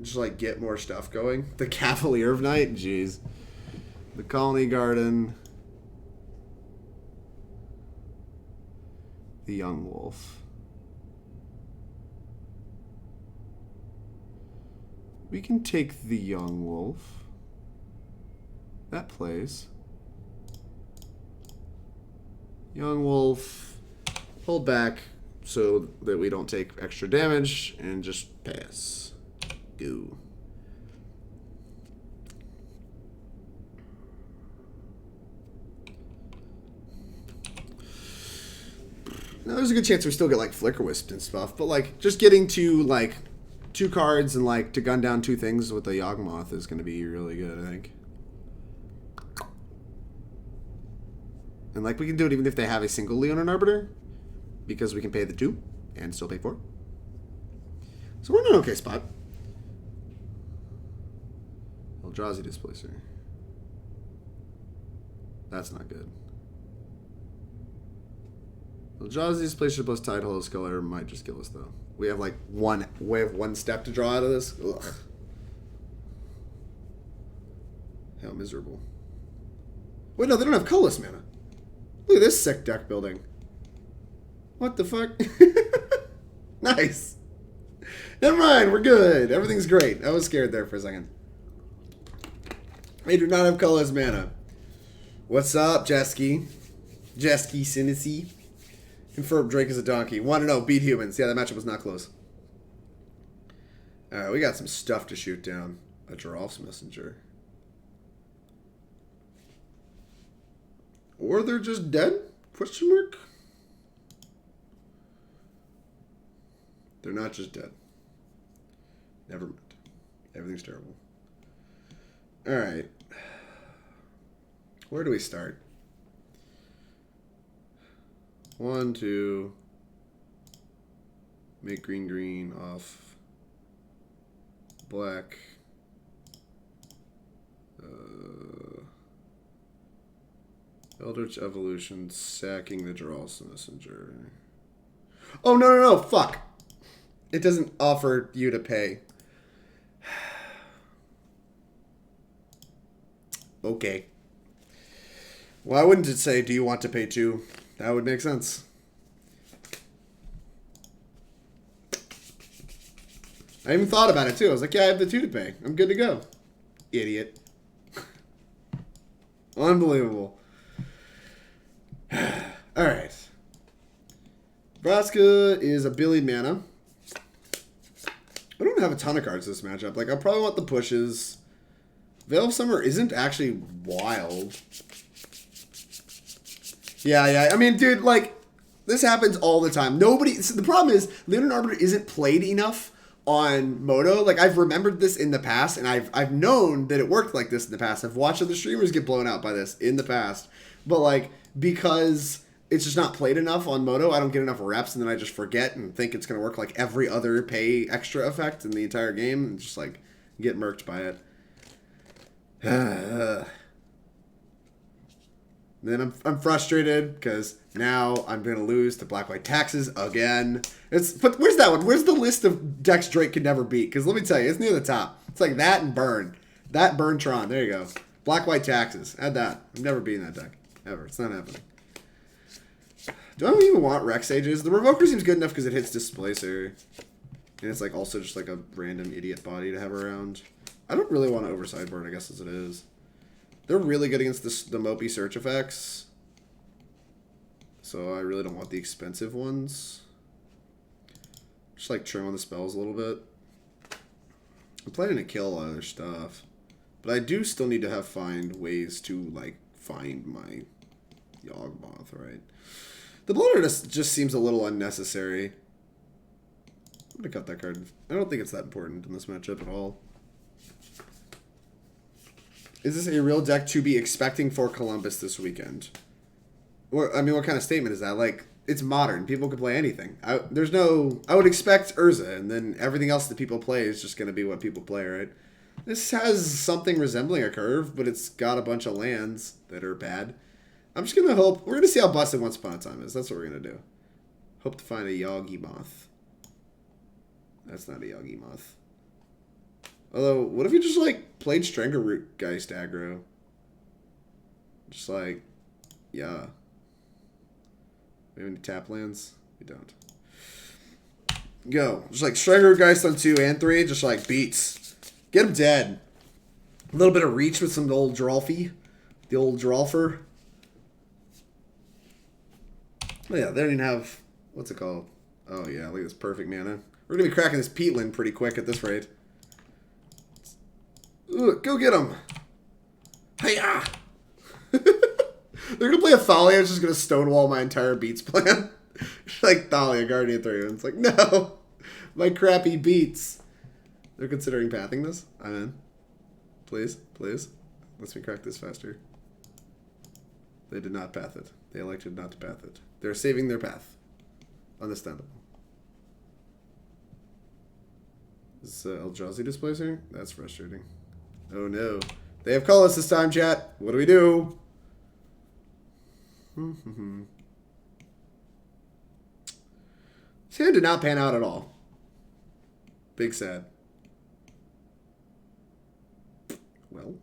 Just like get more stuff going. The Cavalier of Night, jeez. The Khalni Garden. The Young Wolf. We can take the Young Wolf. That plays. Young Wolf. Hold back so that we don't take extra damage and just pass. Go. Now, there's a good chance we still get like Flicker Wisp and stuff, but like just getting to like 2 cards and like to gun down 2 things with the Yawgmoth is going to be really good, I think. And like we can do it even if they have a single Leonin Arbiter, because we can pay the 2 and still pay 4. So we're in an okay spot. Eldrazi Displacer. That's not good. Eldrazi Displacer plus Tidehollow Scullerer might just kill us though. We have like one step to draw out of this. Ugh. How miserable. Wait, no, they don't have colorless mana. Look at this sick deck building. What the fuck? Nice. Never mind, we're good. Everything's great. I was scared there for a second. They do not have colorless mana. What's up, Jesky? Jesky Sinisi. Confirm Drake is a donkey. Want to know, beat humans. Yeah, that matchup was not close. Alright, we got some stuff to shoot down. A Geralf's Messenger. Or they're just dead? Question mark? They're not just dead. Never mind. Everything's terrible. Alright. Where do we start? 1, 2. Make green off black. Eldritch Evolution, sacking the Geralf's Messenger. Oh, no, fuck. It doesn't offer you to pay. Okay. Why wouldn't it say, do you want to pay 2? That would make sense. I even thought about it too. I was like, yeah, I have the 2 to pay. I'm good to go. Idiot. Unbelievable. Alright. Vraska is a Billy mana. I don't have a ton of cards this matchup. Like, I probably want the pushes. Veil of Summer isn't actually wild. Yeah. I mean, dude, like, this happens all the time. The problem is, Leonin Arbiter isn't played enough on Moto. Like, I've remembered this in the past, and I've known that it worked like this in the past. I've watched other streamers get blown out by this in the past. But, like, because it's just not played enough on Moto, I don't get enough reps, and then I just forget and think it's going to work like every other pay extra effect in the entire game, and just, like, get murked by it. Then I'm frustrated because now I'm going to lose to Black-White Taxes again. But where's that one? Where's the list of decks Drake can never beat? Because let me tell you, it's near the top. It's like that and Burn. That, Burn, Tron. There you go. Black-White Taxes. Add that. I'm never beating that deck. Ever. It's not happening. Do I even want Rex Sages? The Revoker seems good enough because it hits Displacer. And it's like also just like a random idiot body to have around. I don't really want to oversideboard, I guess, as it is. They're really good against the Mopey search effects. So I really don't want the expensive ones. Just like trim on the spells a little bit. I'm planning to kill a lot of other stuff. But I do still need to find ways to like find my Yawgmoth, right? The Bloater just seems a little unnecessary. I'm going to cut that card. I don't think it's that important in this matchup at all. Is this a real deck to be expecting for Columbus this weekend? Or, I mean, what kind of statement is that? Like, it's modern. People can play anything. I would expect Urza, and then everything else that people play is just going to be what people play, right? This has something resembling a curve, but it's got a bunch of lands that are bad. I'm just going to hope... We're going to see how busted Once Upon a Time is. That's what we're going to do. Hope to find a Yawgmoth. That's not a Yawgmoth. Although, what if you just, like, played Strangleroot Geist aggro? Just like, yeah. We have any tap lands? We don't. Go. Just like Strangleroot Geist on 2 and 3, just like beats. Get him dead. A little bit of reach with some old Geralfy. The old Geralfer. Oh yeah, they don't even have, what's it called? Oh yeah, look at this perfect mana. We're going to be cracking this Peatland pretty quick at this rate. Ooh, go get him. Hiya! They're going to play a Thalia, it's just going to stonewall my entire beats plan. Like Thalia, Guardian 3. And it's like, no! My crappy beats. They're considering pathing this? I'm in. Please, please. Let's me crack this faster. They did not path it. They elected not to path it. They're saving their path. Understandable. Is Eldrazi Displacer? That's frustrating. Oh no. They have call us this time, chat. What do we do? This hand did not pan out at all. Big sad. Well.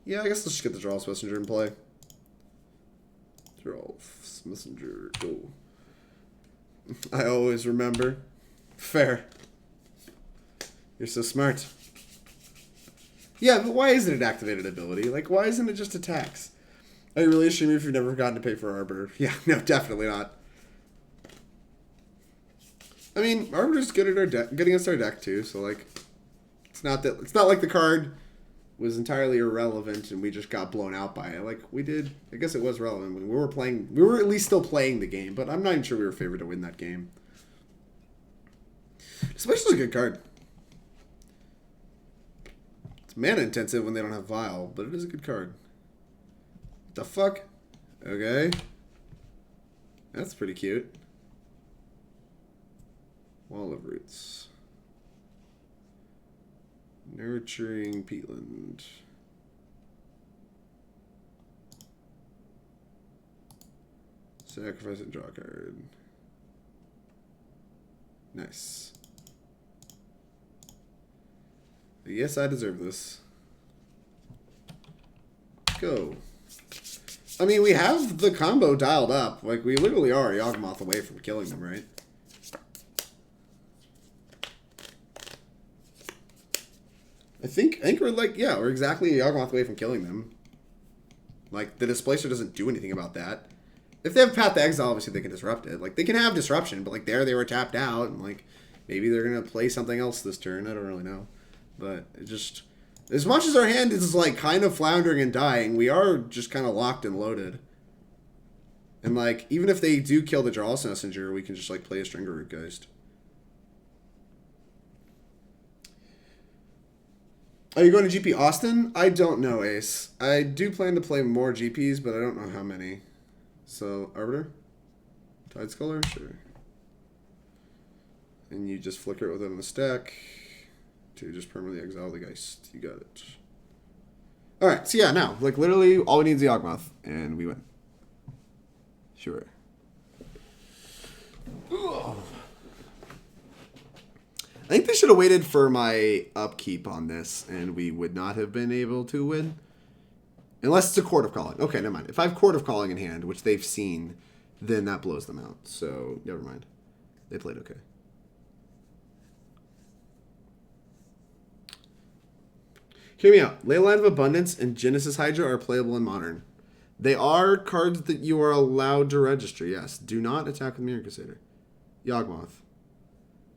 Yeah, I guess let's just get the Geralf's Messenger in play. Geralf's Messenger, go. I always remember. Fair. You're so smart. Yeah, but why isn't it activated ability? Like, why isn't it just attacks? Are you really assuming if you've never gotten to pay for Arbiter? Yeah, no, definitely not. I mean, Arbiter's good at our deck, good against our deck too. So like, it's not like the card was entirely irrelevant and we just got blown out by it. Like we did. I guess it was relevant when we were playing. We were at least still playing the game, but I'm not even sure we were favored to win that game. Especially a good card. It's mana intensive when they don't have Vial, but it is a good card. What the fuck? Okay. That's pretty cute. Wall of Roots. Nurturing Peatland. Sacrifice and draw a card. Nice. Yes, I deserve this. Go. I mean, we have the combo dialed up. Like, we literally are a Yawgmoth away from killing them, right? I think we're like, yeah, we're exactly a Yawgmoth away from killing them. Like, the Displacer doesn't do anything about that. If they have Path to Exile, obviously they can disrupt it. Like, they can have Disruption, but, like, they were tapped out, and, like, maybe they're going to play something else this turn. I don't really know. But it just... As much as our hand is, like, kind of floundering and dying, we are just kind of locked and loaded. And, like, even if they do kill the Geralf Messenger, we can just, like, play a Strangleroot Geist. Are you going to GP Austin? I don't know, Ace. I do plan to play more GPs, but I don't know how many. So, Arbiter? Tidescaller? Sure. And you just flicker it with it on the stack to just permanently exile the Geist. You got it. Alright, so yeah, now, like, literally, all we need is the Yawgmoth, and we win. Sure. Ugh. I think they should have waited for my upkeep on this, and we would not have been able to win. Unless it's a Chord of Calling. Okay, never mind. If I have Chord of Calling in hand, which they've seen, then that blows them out. So, never mind. They played okay. Hear me out. Leyline of Abundance and Genesis Hydra are playable in Modern. They are cards that you are allowed to register, yes. Do not attack with Mirror Crusader. Yawgmoth.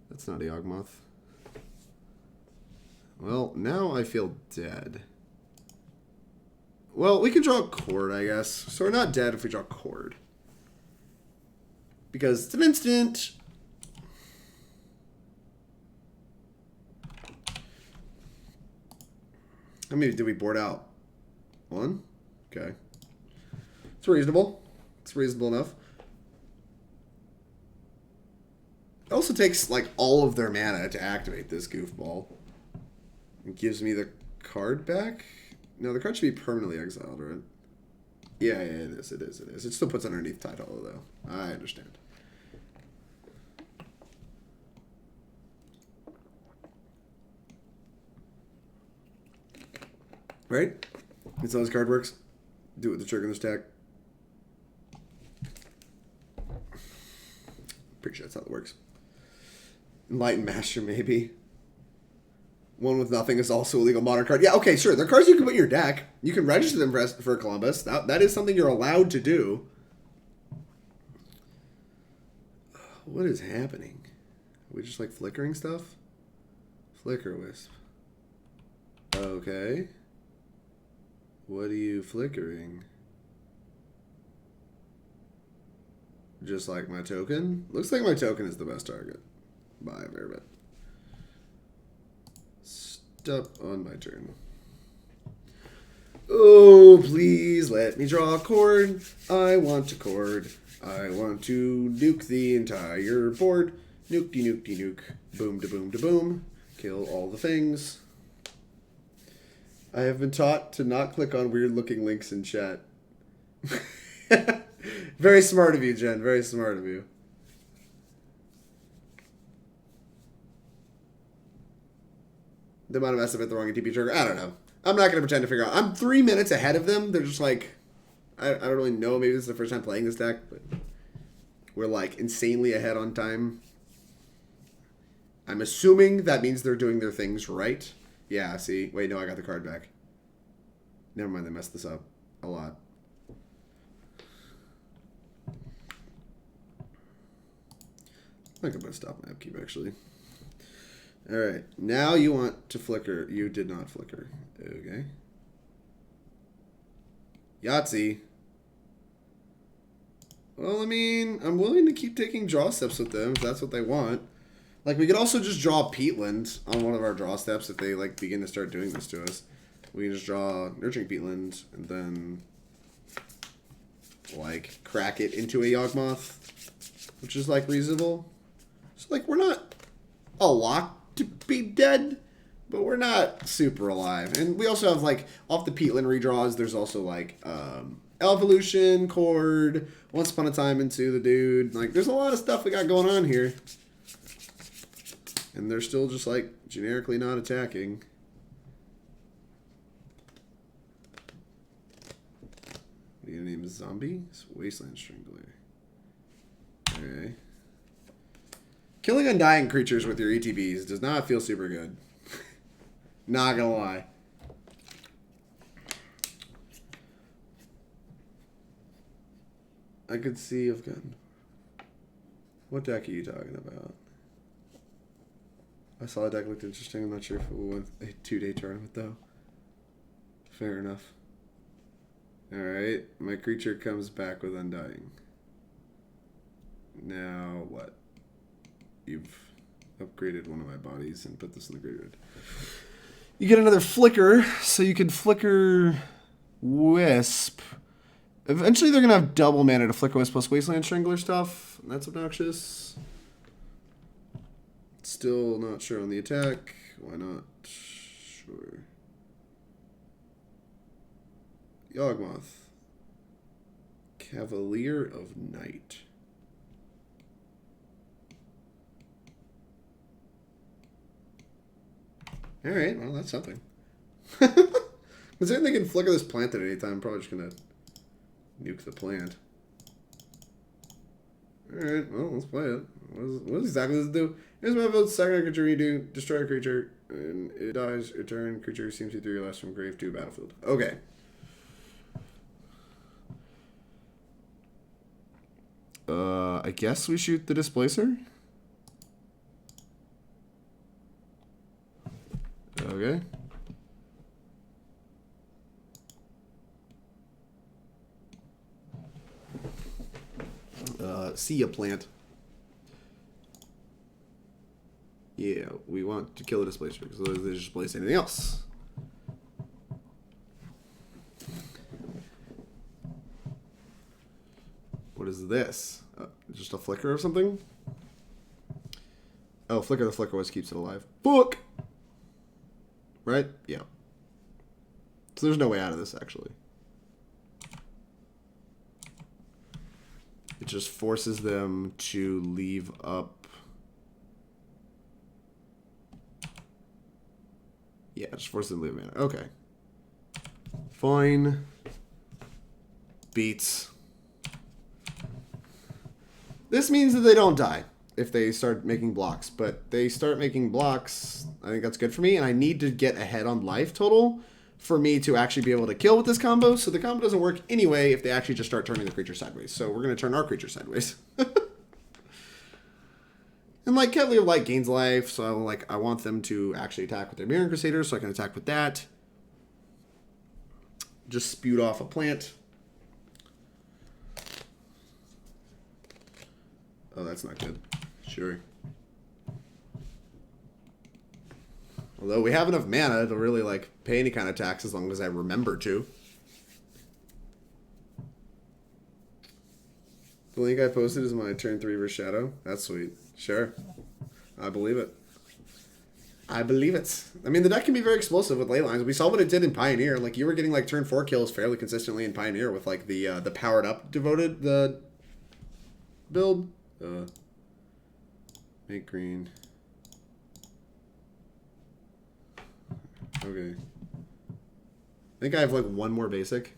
That's not a Yawgmoth. Well, now I feel dead. Well, we can draw a Chord, I guess. So we're not dead if we draw a Chord. Because it's an instant. How many did we board out? One? Okay. It's reasonable. It's reasonable enough. It also takes, like, all of their mana to activate this goofball. It gives me the card back? No, the card should be permanently exiled, right? Yeah, it is. It is. It is. It still puts underneath Tide Hollow, though. I understand. Right? That's how this card works. Do it with the trigger in the stack. Pretty sure that's how it works. Enlightened Master, maybe. One with nothing is also a legal modern card. Yeah, okay, sure. They're cards you can put in your deck. You can register them for Columbus. That is something you're allowed to do. What is happening? Are we just, like, flickering stuff? Flicker Wisp. Okay. What are you flickering? Just like my token? Looks like my token is the best target. By a fair bit. Step on my turn. Oh, please let me draw a chord. I want a chord. I want to nuke the entire board. Nuke-de-nuke-de-nuke. Boom-de-boom-de-boom. Kill all the things. I have been taught to not click on weird-looking links in chat. Very smart of you, Jen. Very smart of you. They might have messed up at the wrong TP trigger. I don't know. I'm not going to pretend to figure out. I'm 3 minutes ahead of them. They're just like... I don't really know. Maybe this is the first time playing this deck, but... We're, like, insanely ahead on time. I'm assuming that means they're doing their things right. Yeah, see? Wait, no, I got the card back. Never mind, they messed this up. A lot. I think I'm going to stop my upkeep, actually. Alright, now you want to flicker. You did not flicker. Okay. Yahtzee. Well, I mean, I'm willing to keep taking draw steps with them if that's what they want. Like, we could also just draw Peatland on one of our draw steps if they, like, begin to start doing this to us. We can just draw Nurturing Peatland and then, like, crack it into a Yawgmoth, which is, like, reasonable. So, like, we're not a lock to be dead, but we're not super alive. And we also have, like, off the Peatland redraws, there's also, like, Evolution, Chord, Once Upon a Time into the Dude. Like, there's a lot of stuff we got going on here. And they're still just, like, generically not attacking. Your name is Zombie? It's Wasteland Strangler. Okay. Killing undying creatures with your ETBs does not feel super good. Not gonna lie. I could see I've gotten... What deck are you talking about? I saw a deck looked interesting. I'm not sure if it will win a 2-day tournament, though. Fair enough. Alright, my creature comes back with Undying. Now what? You've upgraded one of my bodies and put this in the graveyard. You get another Flicker, so you can Flicker Wisp. Eventually they're going to have double mana to Flicker Wisp plus Wasteland Strangler stuff. That's obnoxious. Still not sure on the attack. Why not? Sure. Yawgmoth. Cavalier of Night. Alright, well, that's something. Considering they can flicker this plant at any time, I'm probably just going to nuke the plant. Alright, well, let's play it. What exactly does it do? Here's my vote. Second creature you do. Destroy a creature, and it dies. Return creature seems to 3 or less from grave to battlefield. Okay. I guess we shoot the Displacer. Okay. See ya, plant. Yeah, we want to kill the Displacer because otherwise they just displace anything else. What is this? Just a flicker of something? Oh, flicker the flicker always keeps it alive. Book! Right? Yeah. So there's no way out of this, actually. It just forces them to leave up... Yeah, it just forces them to leave mana. Okay. Fine. Beats. This means that they don't die if they start making blocks. But they start making blocks, I think that's good for me. And I need to get ahead on life total for me to actually be able to kill with this combo. So the combo doesn't work anyway if they actually just start turning the creature sideways. So we're going to turn our creature sideways. And like Cavalier of Night gains life, so like I want them to actually attack with their Mirror Crusader, so I can attack with that. Just spewed off a plant. Oh, that's not good. Sure. Although we have enough mana to really like pay any kind of tax as long as I remember to. The link I posted is my turn 3 Reverse Shadow. That's sweet. Sure. I believe it. I believe it. I mean, the deck can be very explosive with ley lines. We saw what it did in Pioneer. Like, you were getting, like, turn 4 kills fairly consistently in Pioneer with, like, the powered up devoted build. Make green. Okay. I think I have, like, one more basic.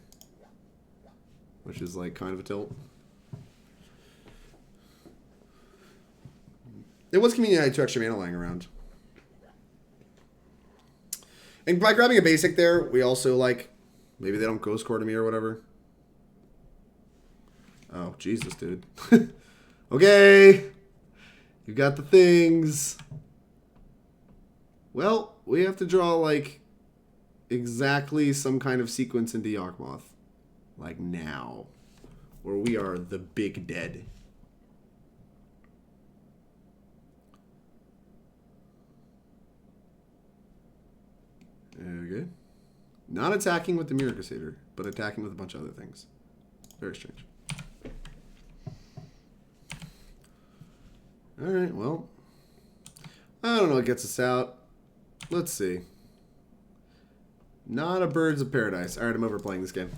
Which is, like, kind of a tilt. It was convenient I had 2 extra mana lying around. And by grabbing a basic there, we also, like, maybe they don't Ghost Core to me or whatever. Oh, Jesus, dude. Okay. You got the things. Well, we have to draw, like, exactly some kind of sequence into Yawgmoth. Like, now. Where we are the big dead. Okay. Not attacking with the Mirror Crusader, but attacking with a bunch of other things. Very strange. Alright, well. I don't know what gets us out. Let's see. Not a Birds of Paradise. Alright, I'm overplaying this game.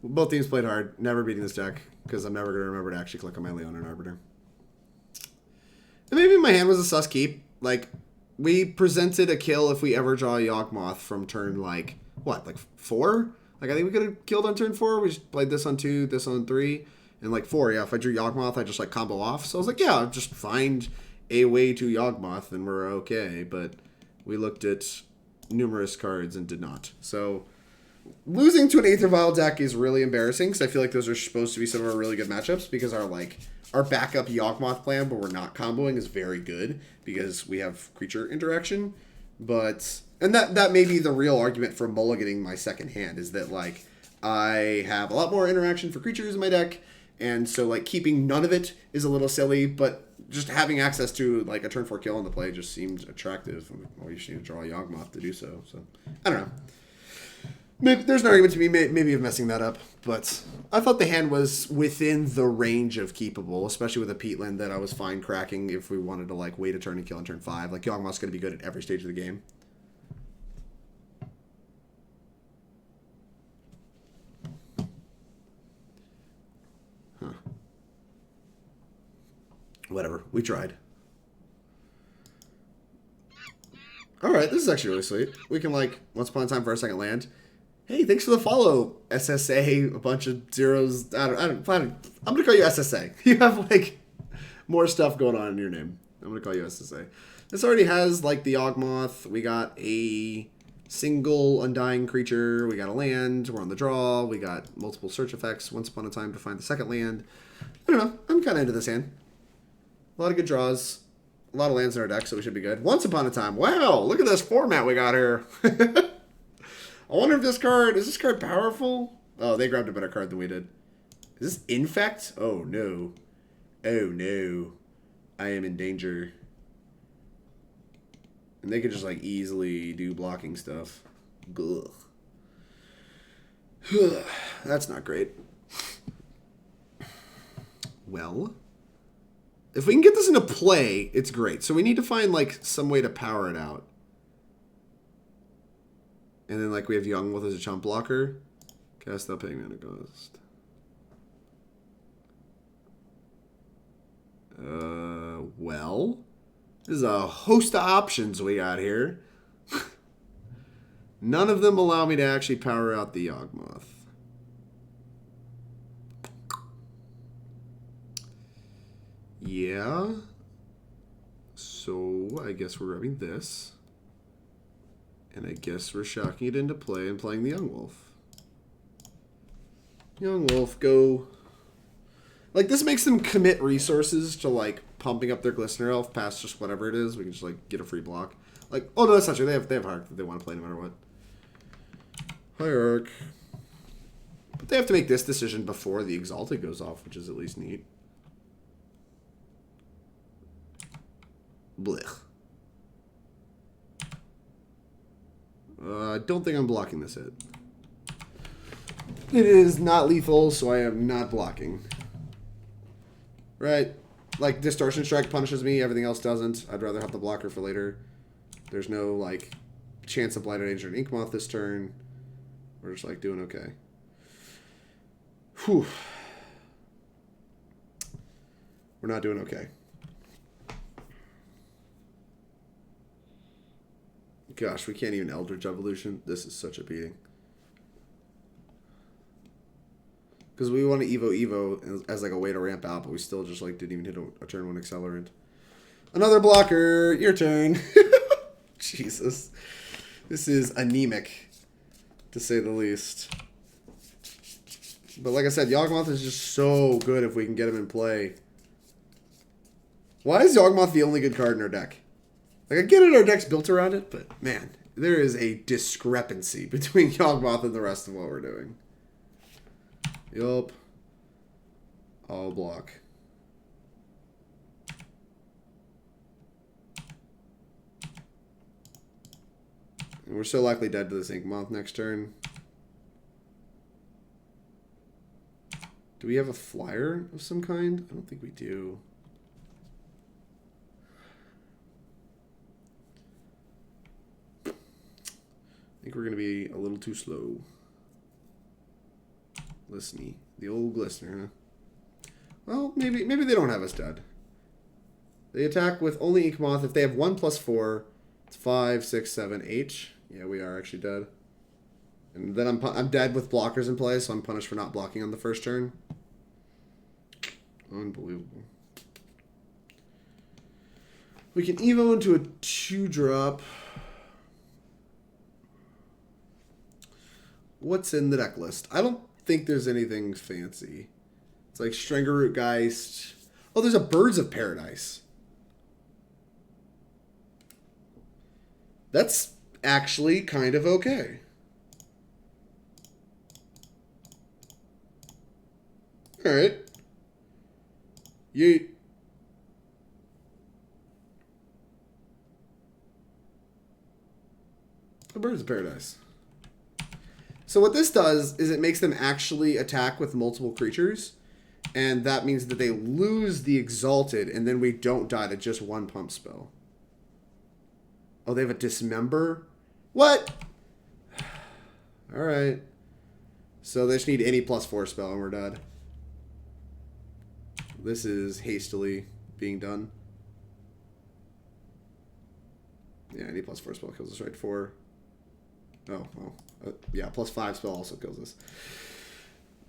Both teams played hard. Never beating this deck, because I'm never going to remember to actually click on my Leonin Arbiter. And maybe my hand was a sus keep. Like, we presented a kill if we ever draw a Yawgmoth from turn, like, what, like 4? Like, I think we could have killed on turn 4. We just played this on 2, this on 3. And, like, 4, yeah, if I drew Yawgmoth, I just, like, combo off. So I was like, yeah, I'll just find a way to Yawgmoth and we're okay. But we looked at numerous cards and did not. So losing to an Aether Vial deck is really embarrassing because I feel like those are supposed to be some of our really good matchups because our backup Yawgmoth plan where we're not comboing is very good because we have creature interaction. But and that may be the real argument for mulliganing my second hand is that like I have a lot more interaction for creatures in my deck, and so like keeping none of it is a little silly, but just having access to like a turn 4 kill on the play just seems attractive. Well, you just need to draw a Yawgmoth to do so. So I don't know. Maybe there's an argument to be made maybe of messing that up, but I thought the hand was within the range of keepable, especially with a Peatland that I was fine cracking if we wanted to like wait a turn and kill on turn 5. Like Yawgmoth's going to be good at every stage of the game. Huh. Whatever. We tried. Alright, this is actually really sweet. We can like, once upon a time for our second land. Hey, thanks for the follow, SSA, a bunch of zeros. I'm going to call you SSA. You have, like, more stuff going on in your name. I'm going to call you SSA. This already has, like, the Yawgmoth. We got a single undying creature. We got a land. We're on the draw. We got multiple search effects once upon a time to find the second land. I don't know. I'm kind of into this hand. A lot of good draws. A lot of lands in our deck, so we should be good. Once upon a time. Wow, look at this format we got here. I wonder if is this card powerful? Oh, they grabbed a better card than we did. Is this Infect? Oh, no. Oh, no. I am in danger. And they could just, like, easily do blocking stuff. Ugh. That's not great. Well, if we can get this into play, it's great. So we need to find, like, some way to power it out. And then, like, we have Yawgmoth as a chump blocker. Cast out paying mana cost. Well, there's a host of options we got here. None of them allow me to actually power out the Yawgmoth. Yeah. So, I guess we're grabbing this. And I guess we're shocking it into play and playing the Young Wolf. Young Wolf, go. Like, this makes them commit resources to, like, pumping up their Glistener Elf past just whatever it is. We can just, like, get a free block. Like, oh, no, that's not true. They have Hierarch that they want to play no matter what. Hierarch. But they have to make this decision before the Exalted goes off, which is at least neat. Blech. I don't think I'm blocking this hit. It is not lethal, so I am not blocking. Right? Like, Distortion Strike punishes me, everything else doesn't. I'd rather have the blocker for later. There's no, like, chance of Blighted Angel and Inkmoth this turn. We're just, like, doing okay. Whew. We're not doing okay. Gosh, we can't even Eldritch Evolution. This is such a beating. Because we want to Evo as like a way to ramp out, but we still just like didn't even hit a turn 1 accelerant. Another blocker. Your turn. Jesus. This is anemic, to say the least. But like I said, Yawgmoth is just so good if we can get him in play. Why is Yawgmoth the only good card in our deck? Like, I get it, our deck's built around it, but, man, there is a discrepancy between Yawgmoth and the rest of what we're doing. Yup. I'll block. And we're so likely dead to this Inkmoth next turn. Do we have a flyer of some kind? I don't think we do. I think we're going to be a little too slow. Listeny. The old Glistener, huh? Well, maybe they don't have us dead. They attack with only Inkmoth. If they have 1/4, it's 5, 6, 7, 8. Yeah, we are actually dead. And then I'm dead with blockers in play, so I'm punished for not blocking on the first turn. Unbelievable. We can Evo into a 2-drop. what's in the deck list? I don't think there's anything fancy. It's like Strangleroot Geist. Oh, there's a Birds of Paradise. That's actually kind of okay. Alright. You... The Birds of Paradise. So what this does is it makes them actually attack with multiple creatures. And that means that they lose the Exalted, and then we don't die to just one pump spell. Oh, they have a Dismember? What? Alright. So they just need any +4 spell and we're dead. This is hastily being done. Yeah, any +4 spell kills us, right? 4. Oh, well. Yeah, +5 spell also kills us.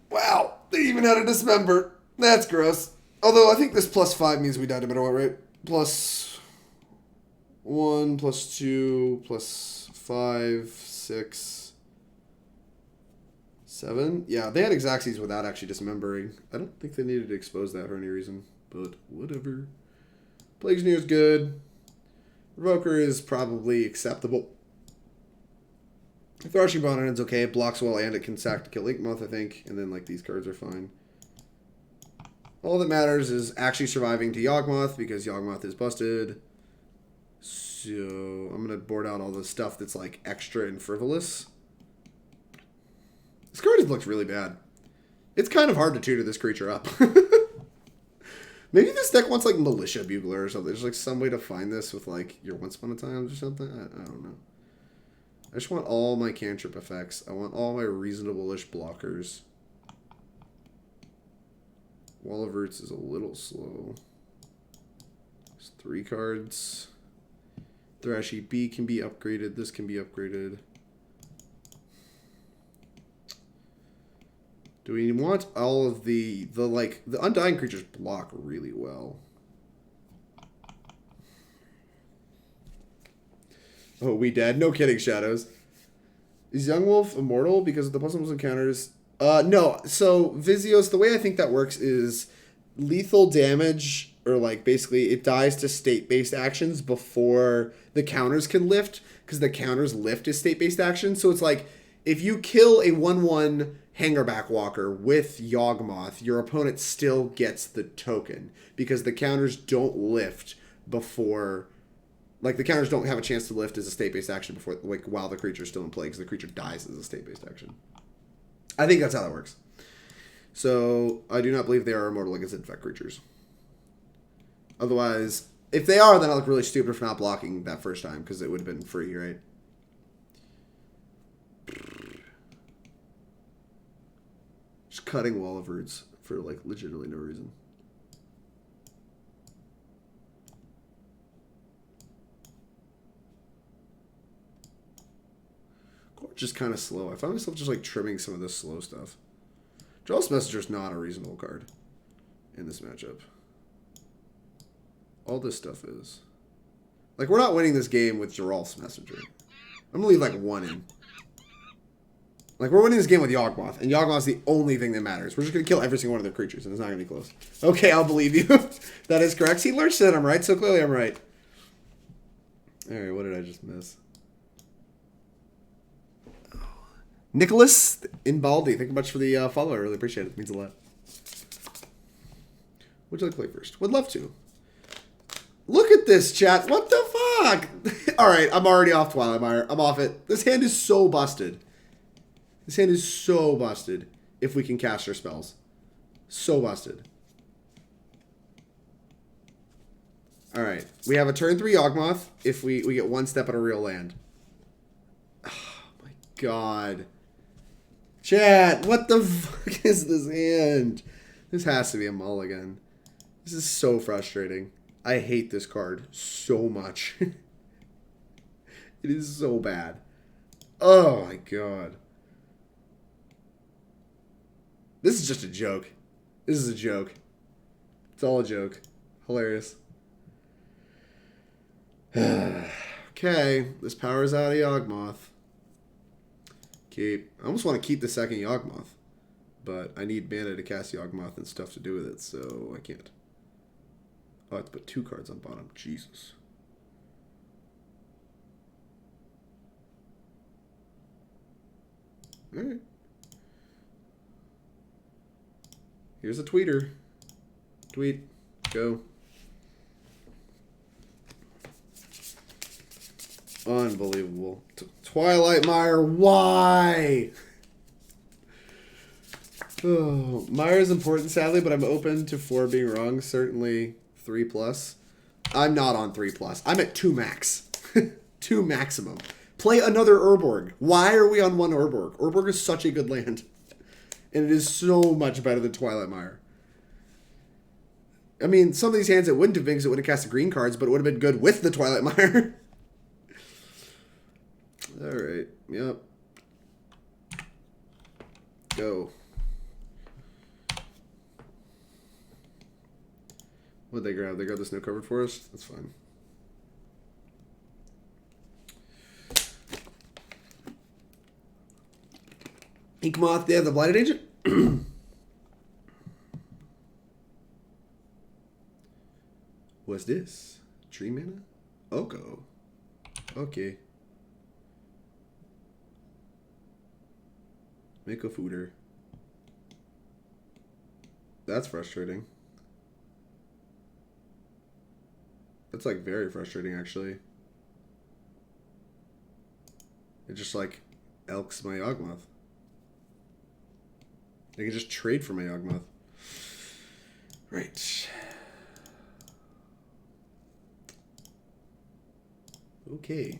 Wow! They even had a Dismember. That's gross. Although I think this +5 means we died no matter what, right? +1, +2, +5, 6, 7. Yeah, they had Xaxes without actually dismembering. I don't think they needed to expose that for any reason, but whatever. Plague's Near is good. Revoker is probably acceptable. Thrashing Brontodon's okay. It blocks well and it can sack to kill Yawgmoth, I think. And then, like, these cards are fine. All that matters is actually surviving to Yawgmoth because Yawgmoth is busted. So, I'm going to board out all the stuff that's, like, extra and frivolous. This card looks really bad. It's kind of hard to tutor this creature up. Maybe this deck wants, like, Militia Bugler or something. There's, like, some way to find this with, like, your Once Upon a Times or something. I don't know. I just want all my cantrip effects. I want all my reasonable-ish blockers. Wall of Roots is a little slow. There's 3 cards. Thrashy B can be upgraded. This can be upgraded. Do we want all of the Undying creatures block really well? Oh, we dead? No kidding, Shadows. Is Yawgmoth immortal because of the +1 encounters? No. So, Vizios, the way I think that works is lethal damage, or like basically it dies to state-based actions before the counters can lift, because the counters lift as state-based actions. So it's like, if you kill a 1/1 Hangerback Walker with Yawgmoth, your opponent still gets the token, because the counters don't lift before... Like, the counters don't have a chance to lift as a state-based action before, like, while the creature's still in play, because the creature dies as a state-based action. I think that's how that works. So, I do not believe they are immortal against infect creatures. Otherwise, if they are, then I look really stupid for not blocking that first time, because it would have been free, right? Just cutting Wall of Roots for, like, legitimately no reason. Just kind of slow. I find myself just like trimming some of this slow stuff. Geralf's Messenger is not a reasonable card in this matchup. All this stuff is. Like, we're not winning this game with Geralf's Messenger. I'm going to leave like 1 in. Like, we're winning this game with Yawgmoth, and Yawgmoth's the only thing that matters. We're just going to kill every single one of their creatures, and it's not going to be close. Okay, I'll believe you. That is correct. See, Lurch said I'm right, so clearly I'm right. Alright, what did I just miss? Nicholas in Baldy, thank you much for the follow. I really appreciate it. It means a lot. Would you like to play first? Would love to. Look at this, chat. What the fuck? Alright, I'm already off Twilight Mire. I'm off it. This hand is so busted. This hand is so busted if we can cast our spells. So busted. Alright, we have a turn 3 Yawgmoth if we get 1 step on a real land. Oh my god. Chat, what the fuck is this hand? This has to be a mulligan. This is so frustrating. I hate this card so much. It is so bad. Oh my god. This is just a joke. This is a joke. It's all a joke. Hilarious. Okay, this powers out of Yawgmoth. Keep. I almost want to keep the second Yawgmoth. But I need mana to cast Yawgmoth and stuff to do with it, so I can't. Oh, I have to put 2 cards on bottom. Jesus. Alright. Here's a tweeter. Tweet. Go. Unbelievable. Twilight Mire, why? Oh, Mire is important, sadly, but I'm open to 4 being wrong. Certainly 3+. I'm not on 3+. I'm at 2 max. 2 maximum. Play another Urborg. Why are we on 1 Urborg? Urborg is such a good land. And it is so much better than Twilight Mire. I mean, some of these hands it wouldn't have been because it would have cast the green cards, but it would have been good with the Twilight Mire. Alright, yep. Go. What'd they grab? They grabbed the Snow-Covered Forest? That's fine. Yawgmoth, they have the Blighted Agent? What's this? Tree mana? Oko. Okay. Make a fooder. That's frustrating. That's like very frustrating actually. It just like elks my Yawgmoth. I can just trade for my Yawgmoth. Right. Okay.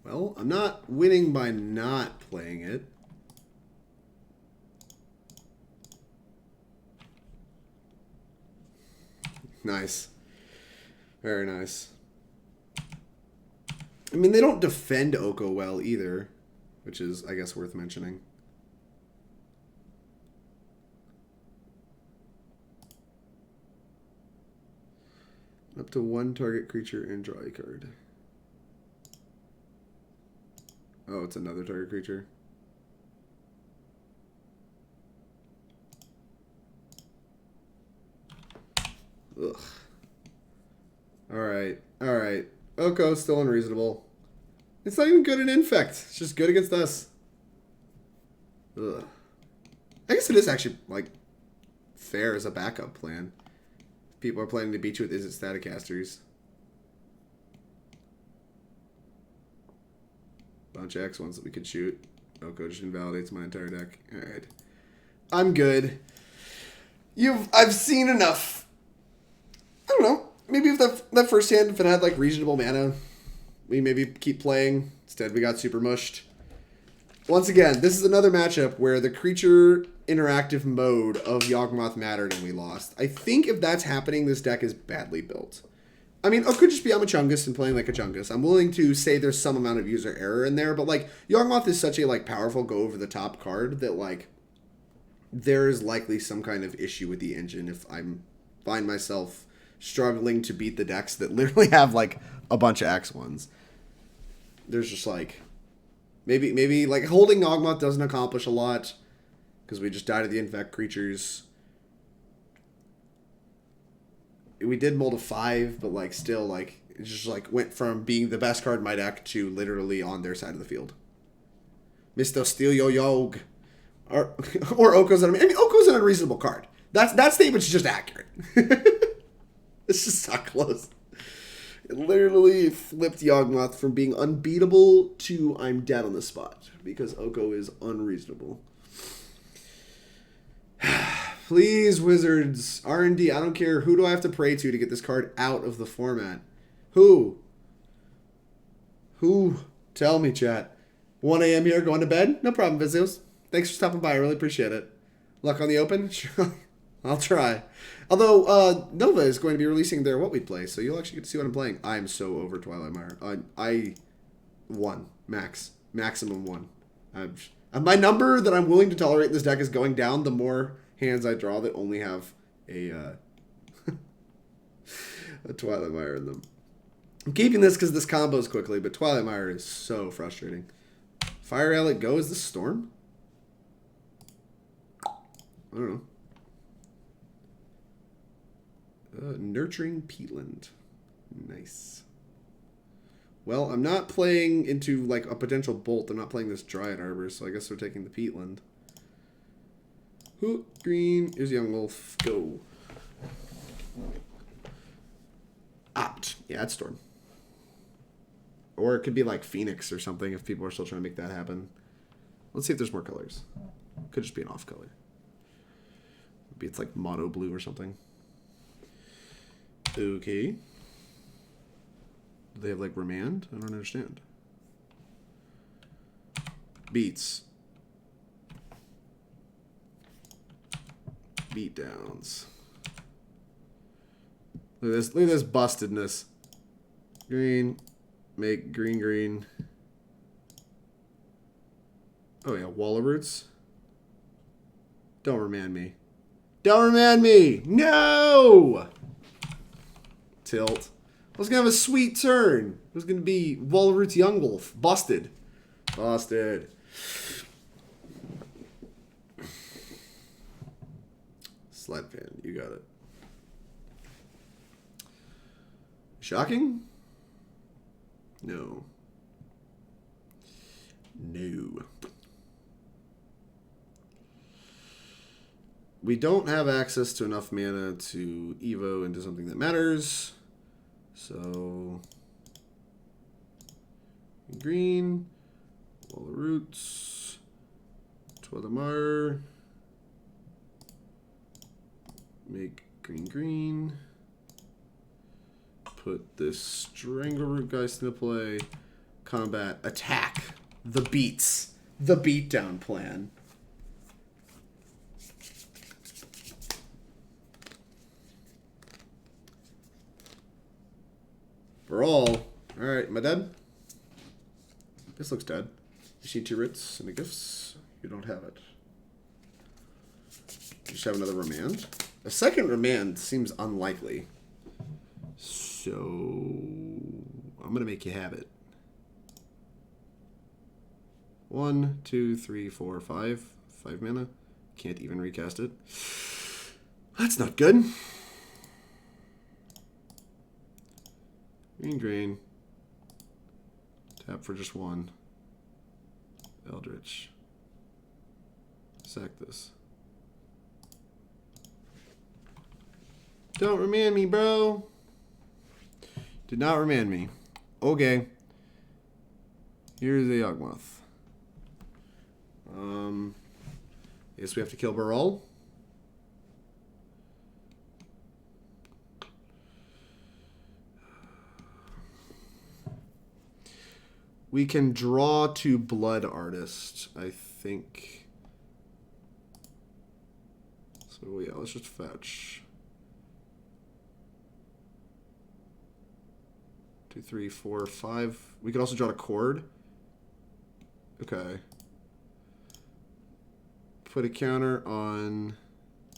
Well, I'm not winning by not playing it. Nice. Very nice. I mean, they don't defend Oko well either, which is, I guess, worth mentioning. Up to 1 target creature and draw a card. Oh, it's another target creature. Ugh. Alright. Alright. Oko's still unreasonable. It's not even good in Infect. It's just good against us. Ugh. I guess it is actually, like, fair as a backup plan. People are planning to beat you with Izzet Staticasters. Bunch of X ones that we could shoot. Oko just invalidates my entire deck. Alright. I'm good. I've seen enough. I don't know. Maybe if that first hand, if it had like reasonable mana, we maybe keep playing. Instead, we got super mushed. Once again, this is another matchup where the creature interactive mode of Yawgmoth mattered and we lost. I think if that's happening, this deck is badly built. I mean, it could just be I'm a Chungus and playing like a Chungus. I'm willing to say there's some amount of user error in there, but like Yawgmoth is such a like powerful go over the top card that like there's likely some kind of issue with the engine if I'm find myself struggling to beat the decks that literally have like a bunch of X1s. There's just like maybe like holding Yawgmoth doesn't accomplish a lot because we just died to the infect creatures. We did mold a 5, but like still like it just like went from being the best card in my deck to literally on their side of the field. Mr. Steal Yo Yog. Or Oko's I mean Oko's an unreasonable card. That statement's just accurate. It's just not close. It literally flipped Yawgmoth from being unbeatable to I'm dead on the spot because Oko is unreasonable. Please, Wizards. R&D, I don't care. Who do I have to pray to get this card out of the format? Who? Tell me, chat. 1 a.m. here, going to bed? No problem, Vizios. Thanks for stopping by. I really appreciate it. Luck on the open? Sure. I'll try. Although, Nova is going to be releasing their What We'd Play, so you'll actually get to see what I'm playing. I'm so over Twilight Mire. I won. Maximum 1. My number that I'm willing to tolerate in this deck is going down the more hands I draw that only have a Twilight Mire in them. I'm keeping this because this combos quickly, but Twilight Mire is so frustrating. Fire Relic go as the Storm? I don't know. Nurturing Peatland. Nice. Well, I'm not playing into like a potential bolt. I'm not playing this Dryad Arbor, so I guess we're taking the Peatland. Who green is Yawgmoth? Go. Opt. Yeah, it's Storm. Or it could be like Phoenix or something if people are still trying to make that happen. Let's see if there's more colors. Could just be an off color. Maybe it's like mono blue or something. Okay. Do they have like Remand? I don't understand. Beats. Beatdowns. Look at this bustedness. Green. Make green green. Oh yeah, Wall of Roots. Don't remand me. Don't remand me! No! Tilt. I was gonna have a sweet turn. It was gonna be Wall of Roots Yawgmoth. Busted. Busted. Sled fan, you got it. Shocking? No. No. We don't have access to enough mana to Evo into something that matters. So green, Wall of Roots, Twilight Mire, make green green, put this Strangleroot Geist into play, combat, attack, the beats, the beatdown plan. Brawl. Alright, am I dead? This looks dead. You see 2 writs and the gifts. You don't have it. You just have another remand. A second remand seems unlikely. So I'm gonna make you have it. 1, 2, 3, 4, 5. 5 mana. Can't even recast it. That's not good. Green, green. Tap for just 1. Eldritch. Sack this. Don't remand me, bro. Did not remand me. Okay. Here's the Yawgmoth. I guess we have to kill Baral. We can draw to Blood Artist, I think. So yeah, let's just fetch. 2, 3, 4, 5. We could also draw a Chord. Okay. Put a counter on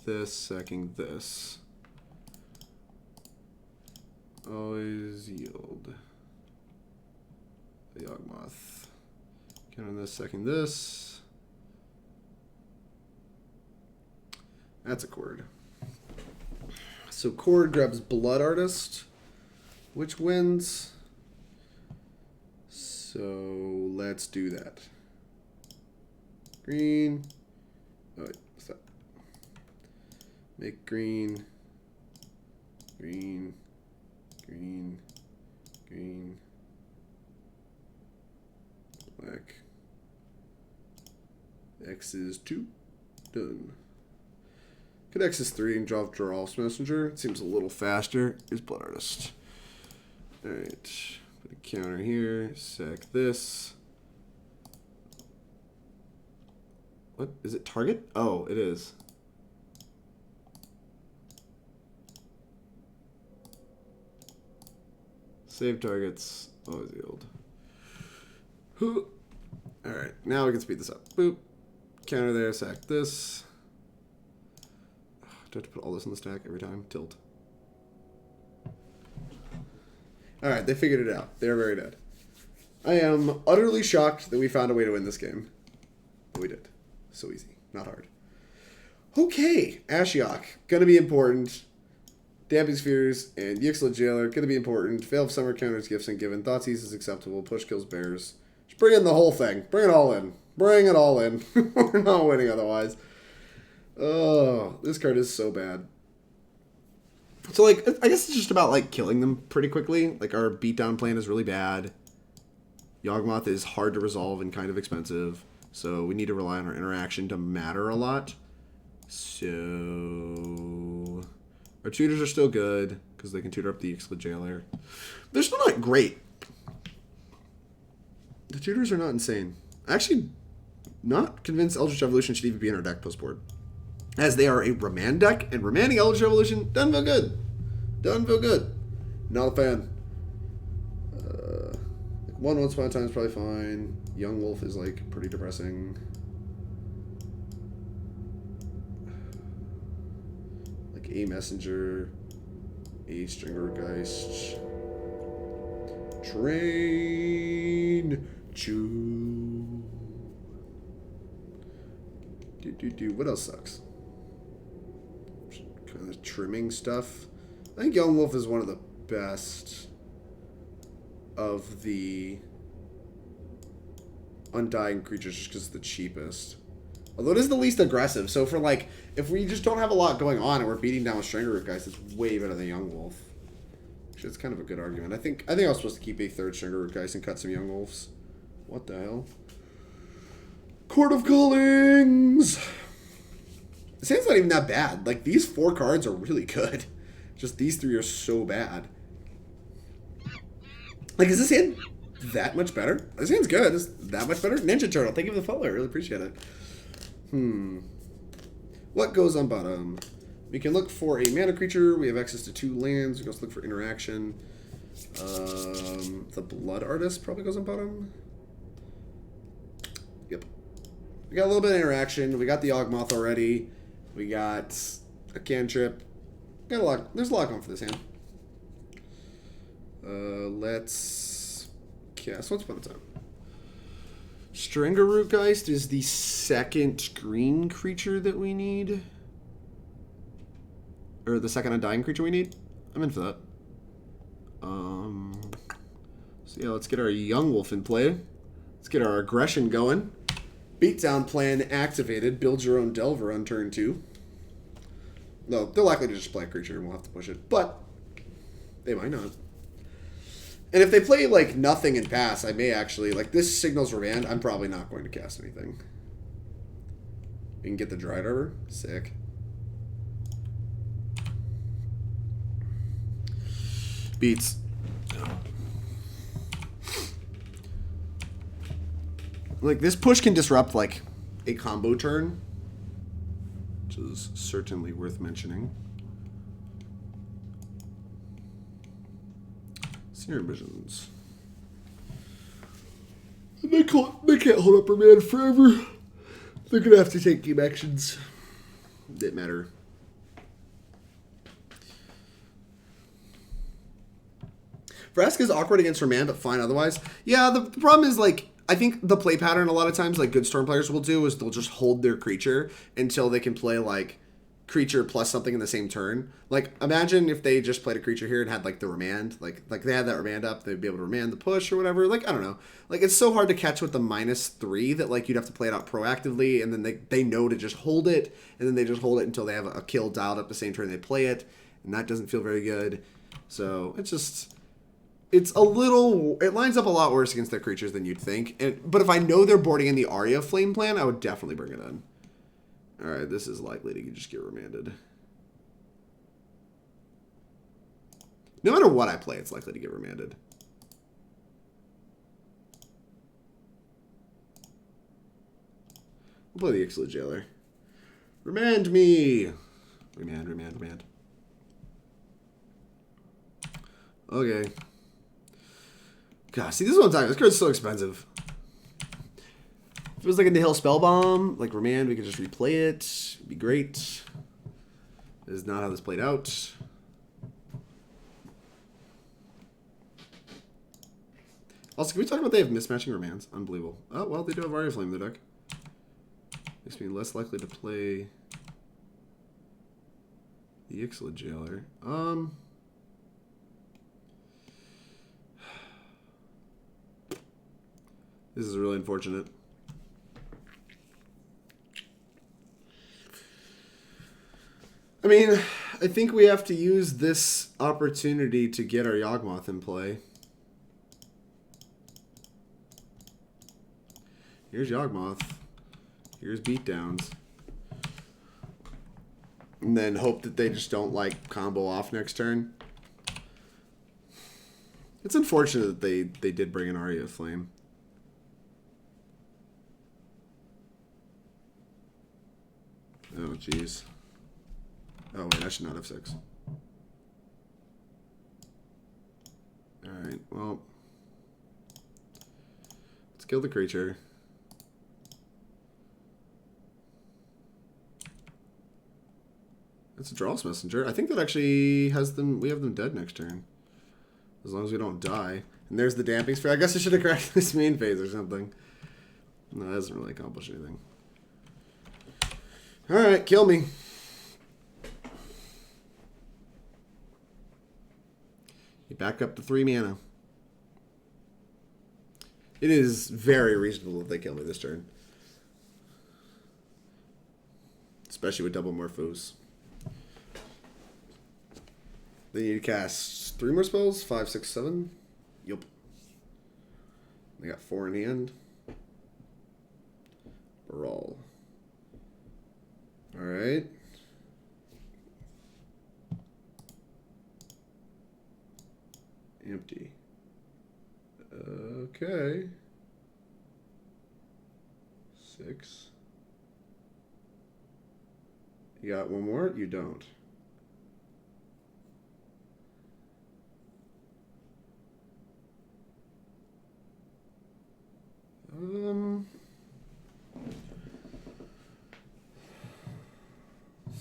this, sacking this. Always yield. The Yawgmoth. Counter on this, sacking this. That's a Chord. So Chord grabs Blood Artist, which wins. So let's do that. Green. Oh, wait, what's that? Make green. Green. Green. Green. Black. X is 2. Done. Could X is 3 and draw Geralf's Messenger. It seems a little faster. Here's Blood Artist. Alright. Put a counter here. Sack this. What? Is it target? Oh, it is. Save targets. Always yield. Alright, now we can speed this up. Boop. Counter there, sack this. Do I have to put all this in the stack every time? Tilt. Alright, they figured it out. They're very dead. I am utterly shocked that we found a way to win this game. But we did. So easy. Not hard. Okay. Ashiok. Gonna be important. Damping Spheres and Yixlid Jailer. Gonna be important. Fail of Summer counters gifts and given. Thoughtseize is acceptable. Push kills bears. Just bring in the whole thing. Bring it all in. Bring it all in. We're not winning otherwise. Oh, this card is so bad. So, like, I guess it's just about, like, killing them pretty quickly. Like, our beatdown plan is really bad. Yawgmoth is hard to resolve and kind of expensive. So, we need to rely on our interaction to matter a lot. So, our tutors are still good, because they can tutor up the Yixlid Jailer. They're still not great. The tutors are not insane. Actually, not convinced Eldritch Evolution should even be in our deck post-board. As they are a remand deck, and remanding Eldritch Evolution doesn't feel good. Doesn't feel good. Not a fan. One once upon a time is probably fine. Young Wolf is, like, pretty depressing. Like, a Messenger, a Strangleroot Geist. Train Chew. What else sucks? Kind of trimming stuff. I think Young Wolf is one of the best of the undying creatures just because it's the cheapest. Although it is the least aggressive. So for like, if we just don't have a lot going on and we're beating down with Strangleroot Geist, it's way better than Young Wolf. Actually, it's kind of a good argument. I think I was supposed to keep a third Strangleroot Geist and cut some Young Wolves. What the hell? Chord of Callings! This hand's not even that bad. Like, these 4 cards are really good. Just these 3 are so bad. Like, is this hand that much better? This hand's good. Is that much better? Ninja Turtle, thank you for the follow. I really appreciate it. What goes on bottom? We can look for a mana creature. We have access to 2 lands. We can also look for interaction. The Blood Artist probably goes on bottom. Yep. We got a little bit of interaction. We got the Yawgmoth already. We got a cantrip. Got a lot. There's a lot going for this hand. Let's cast Once Upon a Time. Strangleroot Geist is the second green creature that we need. Or the second undying creature we need. I'm in for that. So yeah, let's get our Young Wolf in play. Let's get our aggression going. Beatdown plan activated. Build your own Delver on turn 2. No, they're likely to just play a creature and we'll have to push it. But they might not. And if they play, like, nothing and pass, I may actually... Like, this signals remand. I'm probably not going to cast anything. We can get the Dryad Arbor. Sick. Beats. Like, this push can disrupt, like, a combo turn. Which is certainly worth mentioning. Seer Visions. They can't hold up remand forever. They're going to have to take game actions that matter. Vraska's awkward against remand, but fine otherwise. Yeah, the problem is, like, I think the play pattern a lot of times, like, good Storm players will do is they'll just hold their creature until they can play, like, creature plus something in the same turn. Like, imagine if they just played a creature here and had, like, the remand. Like they had that remand up, they'd be able to remand the push or whatever. Like, I don't know. Like, it's so hard to catch with the -3 that, like, you'd have to play it out proactively, and then they know to just hold it, and then they just hold it until they have a kill dialed up the same turn they play it, and that doesn't feel very good. So, it's just... It's a little... It lines up a lot worse against their creatures than you'd think. But if I know they're boarding in the Aria Flame plan, I would definitely bring it in. Alright, this is likely to just get remanded. No matter what I play, it's likely to get remanded. We'll play the Yixlid Jailer. Remand me! Remand. Okay. God, see, this is what I'm talking about. This card's so expensive. If it was like a Nihil Spellbomb, like Remand, we could just replay it. It'd be great. That is not how this played out. Also, can we talk about they have mismatching Remands? Unbelievable. Oh, well, they do have Aria Flame in their deck. Makes me less likely to play the Yixlid Jailer. This is really unfortunate. I mean, I think we have to use this opportunity to get our Yawgmoth in play. Here's Yawgmoth. Here's Beatdowns. And then hope that they just don't, like, combo off next turn. It's unfortunate that they did bring an Aria of Flame. Oh, jeez. Oh, wait, I should not have 6. Alright, well. Let's kill the creature. That's a Geralf's Messenger. I think that actually has them. We have them dead next turn. As long as we don't die. And there's the Damping Sphere. I guess I should have cracked this main phase or something. No, that doesn't really accomplish anything. Alright, kill me. You back up to 3 mana. It is very reasonable if they kill me this turn. Especially with double Morphos. They need to cast 3 more spells. 5, 6, 7. Yup. They got 4 in hand. Brawl. Alright. Empty. Okay. 6. You got one more? You don't.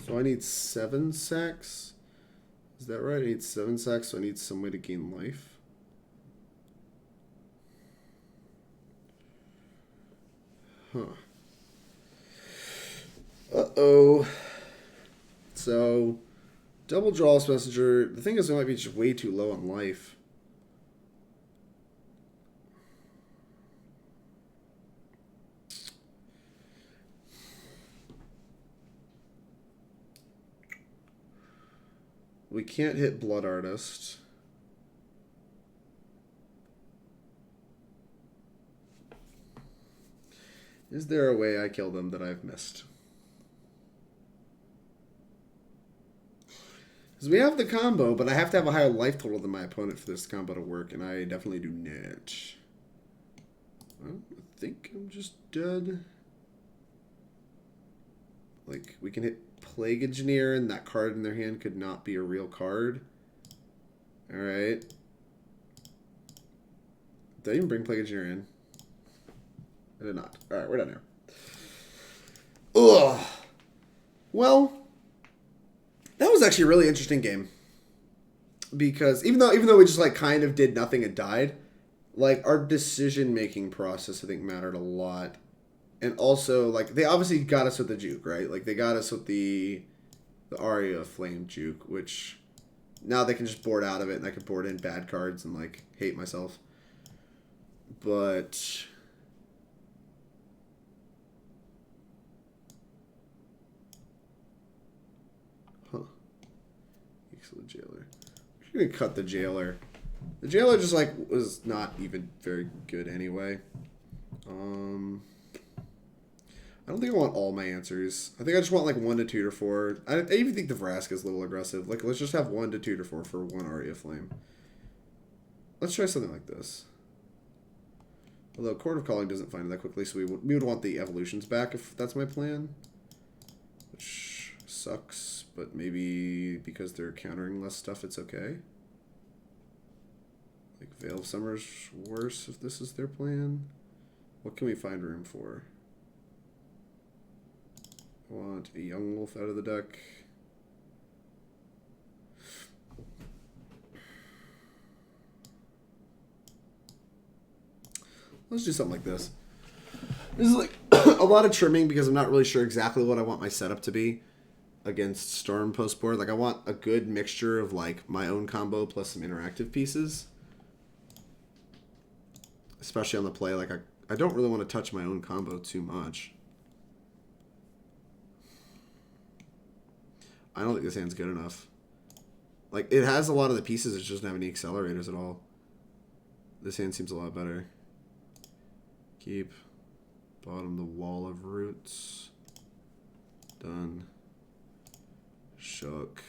So I need 7 sacks. Is that right? I need 7 sacks, so I need some way to gain life. Huh. Uh-oh. So, double Geralf's Messenger. The thing is, it might be just way too low on life. We can't hit Blood Artist. Is there a way I kill them that I've missed? Because we have the combo, but I have to have a higher life total than my opponent for this combo to work, and I definitely do not. Well, I think I'm just dead. Like, we can hit Plague Engineer, and that card in their hand could not be a real card. Alright. Did I even bring Plague Engineer in? I did not. Alright, we're done here. Ugh. Well, that was actually a really interesting game. Because even though we just like kind of did nothing and died, like our decision-making process I think mattered a lot. And also, like, they obviously got us with the juke, right? Like, they got us with the Aria Flame juke, which now they can just board out of it, and I can board in bad cards and, like, hate myself. But huh. Yixlid Jailer. I'm gonna cut the Jailer. The Jailer just, like, was not even very good anyway. I don't think I want all my answers. I think I just want like 1 to tutor 4. I even think the Vraska is a little aggressive. Like, let's just have 1 to tutor 4 for 1 Aria Flame. Let's try something like this. Although Chord of Calling doesn't find it that quickly, so we would want the evolutions back if that's my plan. Which sucks, but maybe because they're countering less stuff, it's okay. Like, Veil of Summer's worse if this is their plan. What can we find room for? I want a Young Wolf out of the deck. Let's do something like this. This is like a lot of trimming because I'm not really sure exactly what I want my setup to be against Storm post-board. Like, I want a good mixture of, like, my own combo plus some interactive pieces. Especially on the play. Like, I don't really want to touch my own combo too much. I don't think this hand's good enough. Like, it has a lot of the pieces, it just doesn't have any accelerators at all. This hand seems a lot better. Keep. Bottom the Wall of Roots. Done. Shook.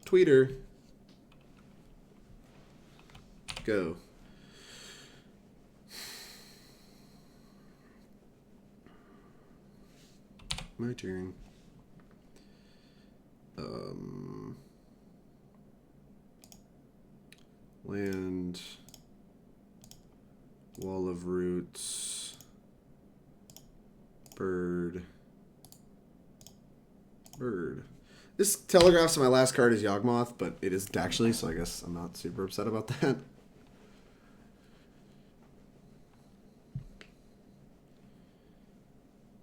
Tweeter. Go. My turn. Land. Wall of Roots. Bird. This telegraphs my last card is Yawgmoth, but it isn't actually, so I guess I'm not super upset about that.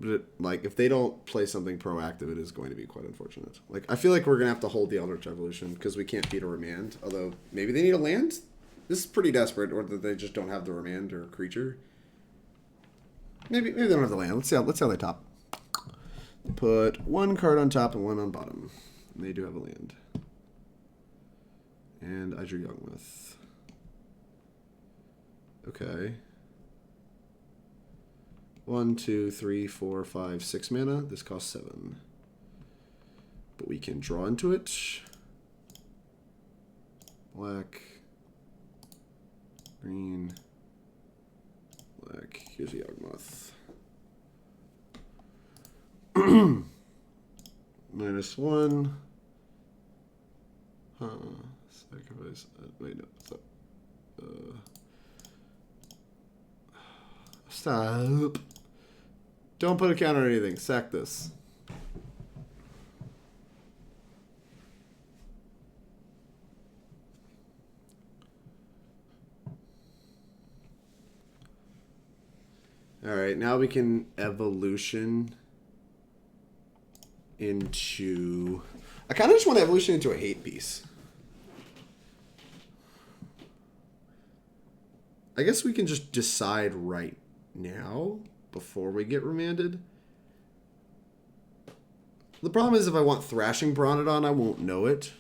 But like, if they don't play something proactive, it is going to be quite unfortunate. Like, I feel like we're going to have to hold the Eldritch Evolution because we can't beat a Remand. Although, maybe they need a land? This is pretty desperate, or that they just don't have the Remand or creature. Maybe they don't have the land. Let's see how they top. Put one card on top and one on bottom. And they do have a land. And I drew Yawgmoth. Okay. 1, 2, 3, 4, 5, 6 mana. This costs 7. But we can draw into it. Black. Green. Black. Here's a Yawgmoth. -1. Huh. Sacrifice. Wait, no. Stop. Stop. Don't put a counter on anything. Sack this. Alright, now we can evolution into... I kind of just want to evolution into a hate piece. I guess we can just decide right now before we get remanded. The problem is if I want Thrashing Brontodon, I won't know it.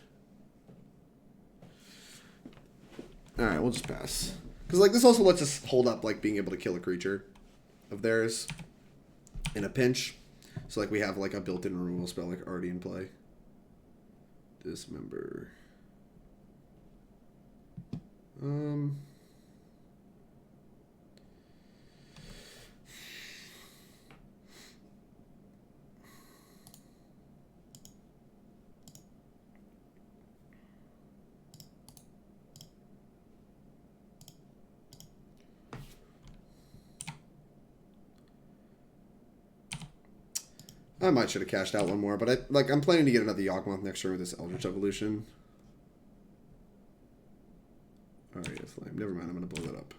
Alright, we'll just pass. Because like this also lets us hold up like being able to kill a creature of theirs in a pinch. So like we have like a built-in removal spell like already in play. Dismember. I might should have cashed out one more, but I'm planning to get another Yawgmoth next turn with this Eldritch Evolution. Alright, yeah, flame. Never mind, I'm gonna blow that up.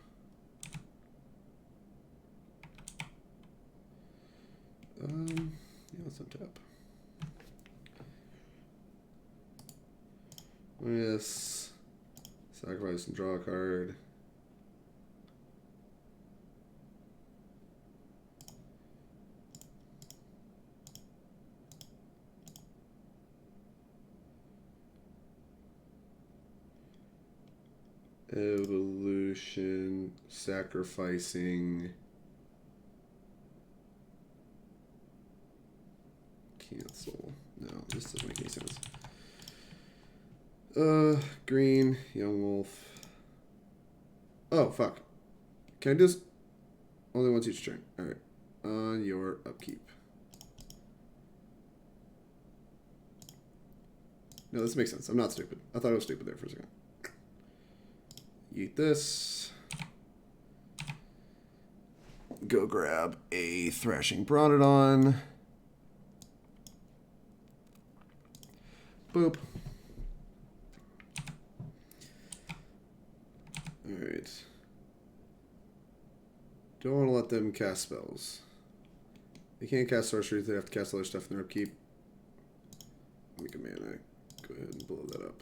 Yeah, let's untap. Yes. Sacrifice and draw a card. Evolution, sacrificing, cancel. No, this doesn't make any sense. Green, Young Wolf. Oh, fuck. Can I do this? Only once each turn. Alright. On your upkeep. No, this makes sense. I'm not stupid. I thought I was stupid there for a second. Eat this. Go grab a Thrashing Brontodon. Boop. Alright. Don't want to let them cast spells. They can't cast sorceries. They have to cast other stuff in their upkeep. Make a mana. Go ahead and blow that up.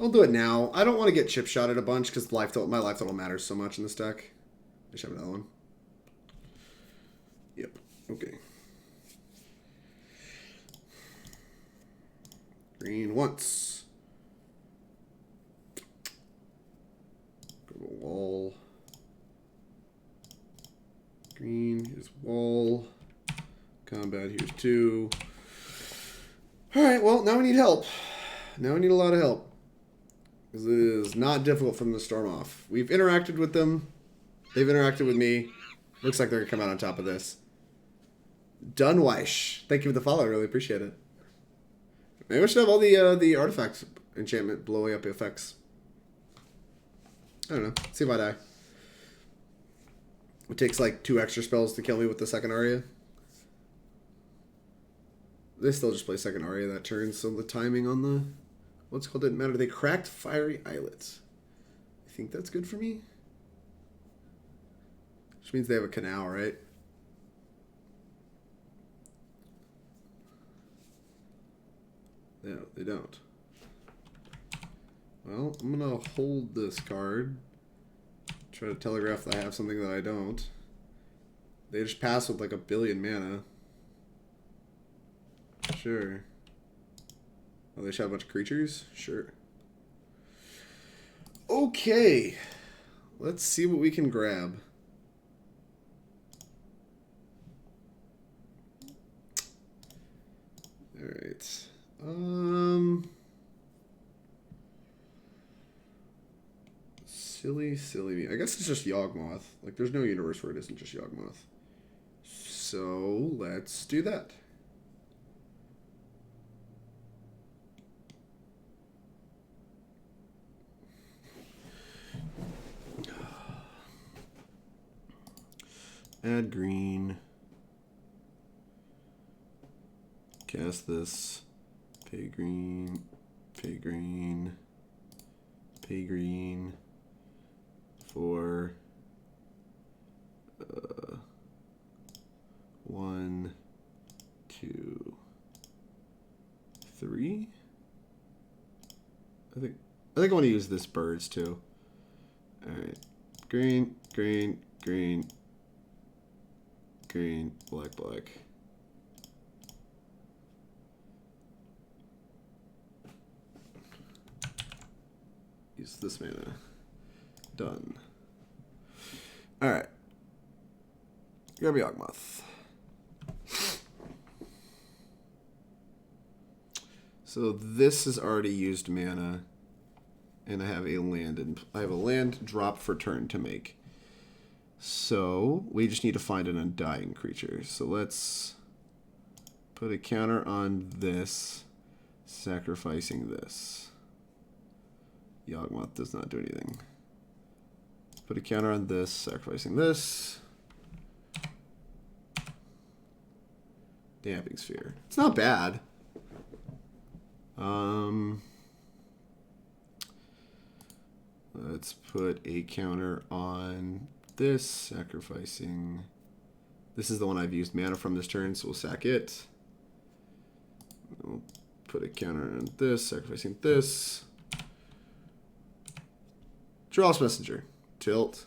I'll do it now. I don't want to get chip shotted a bunch because my life total matters so much in this deck. I should have another one. Yep. Okay. Green once. Go to wall. Green, here's wall. Combat, here's 2. Alright, well, now we need help. Now we need a lot of help. Because it is not difficult for them to storm off. We've interacted with them. They've interacted with me. Looks like they're going to come out on top of this. Dunweish. Thank you for the follow. I really appreciate it. Maybe we should have all the artifact enchantment blowing up effects. I don't know. See if I die. It takes like 2 extra spells to kill me with the second aria. They still just play second aria that turn, so the timing on the what's called didn't matter. They cracked Fiery Islets. I think that's good for me. Which means they have a canal, right? No, they don't. Well, I'm gonna hold this card. Try to telegraph that I have something that I don't. They just pass with like a billion mana. Sure. Oh, they shot a bunch of creatures? Sure. Okay. Let's see what we can grab. Alright. Silly me. I guess it's just Yawgmoth. Like, there's no universe where it isn't just Yawgmoth. So, let's do that. Add green. Cast this. Pay green. Pay green. Pay green. For 1, 2, 3. I think I want to use this birds too. All right, green, green, green, green, black, black. Use this mana. Done. Alright. Grab Yawgmoth. So this has already used mana. And I have a land drop for turn to make. So we just need to find an undying creature. So let's put a counter on this, sacrificing this. Yawgmoth does not do anything. Put a counter on this, sacrificing this. Damping Sphere. It's not bad. Let's put a counter on this, sacrificing. This is the one I've used mana from this turn, so we'll sack it. We'll put a counter on this, sacrificing this. Geralf's Messenger. Tilt.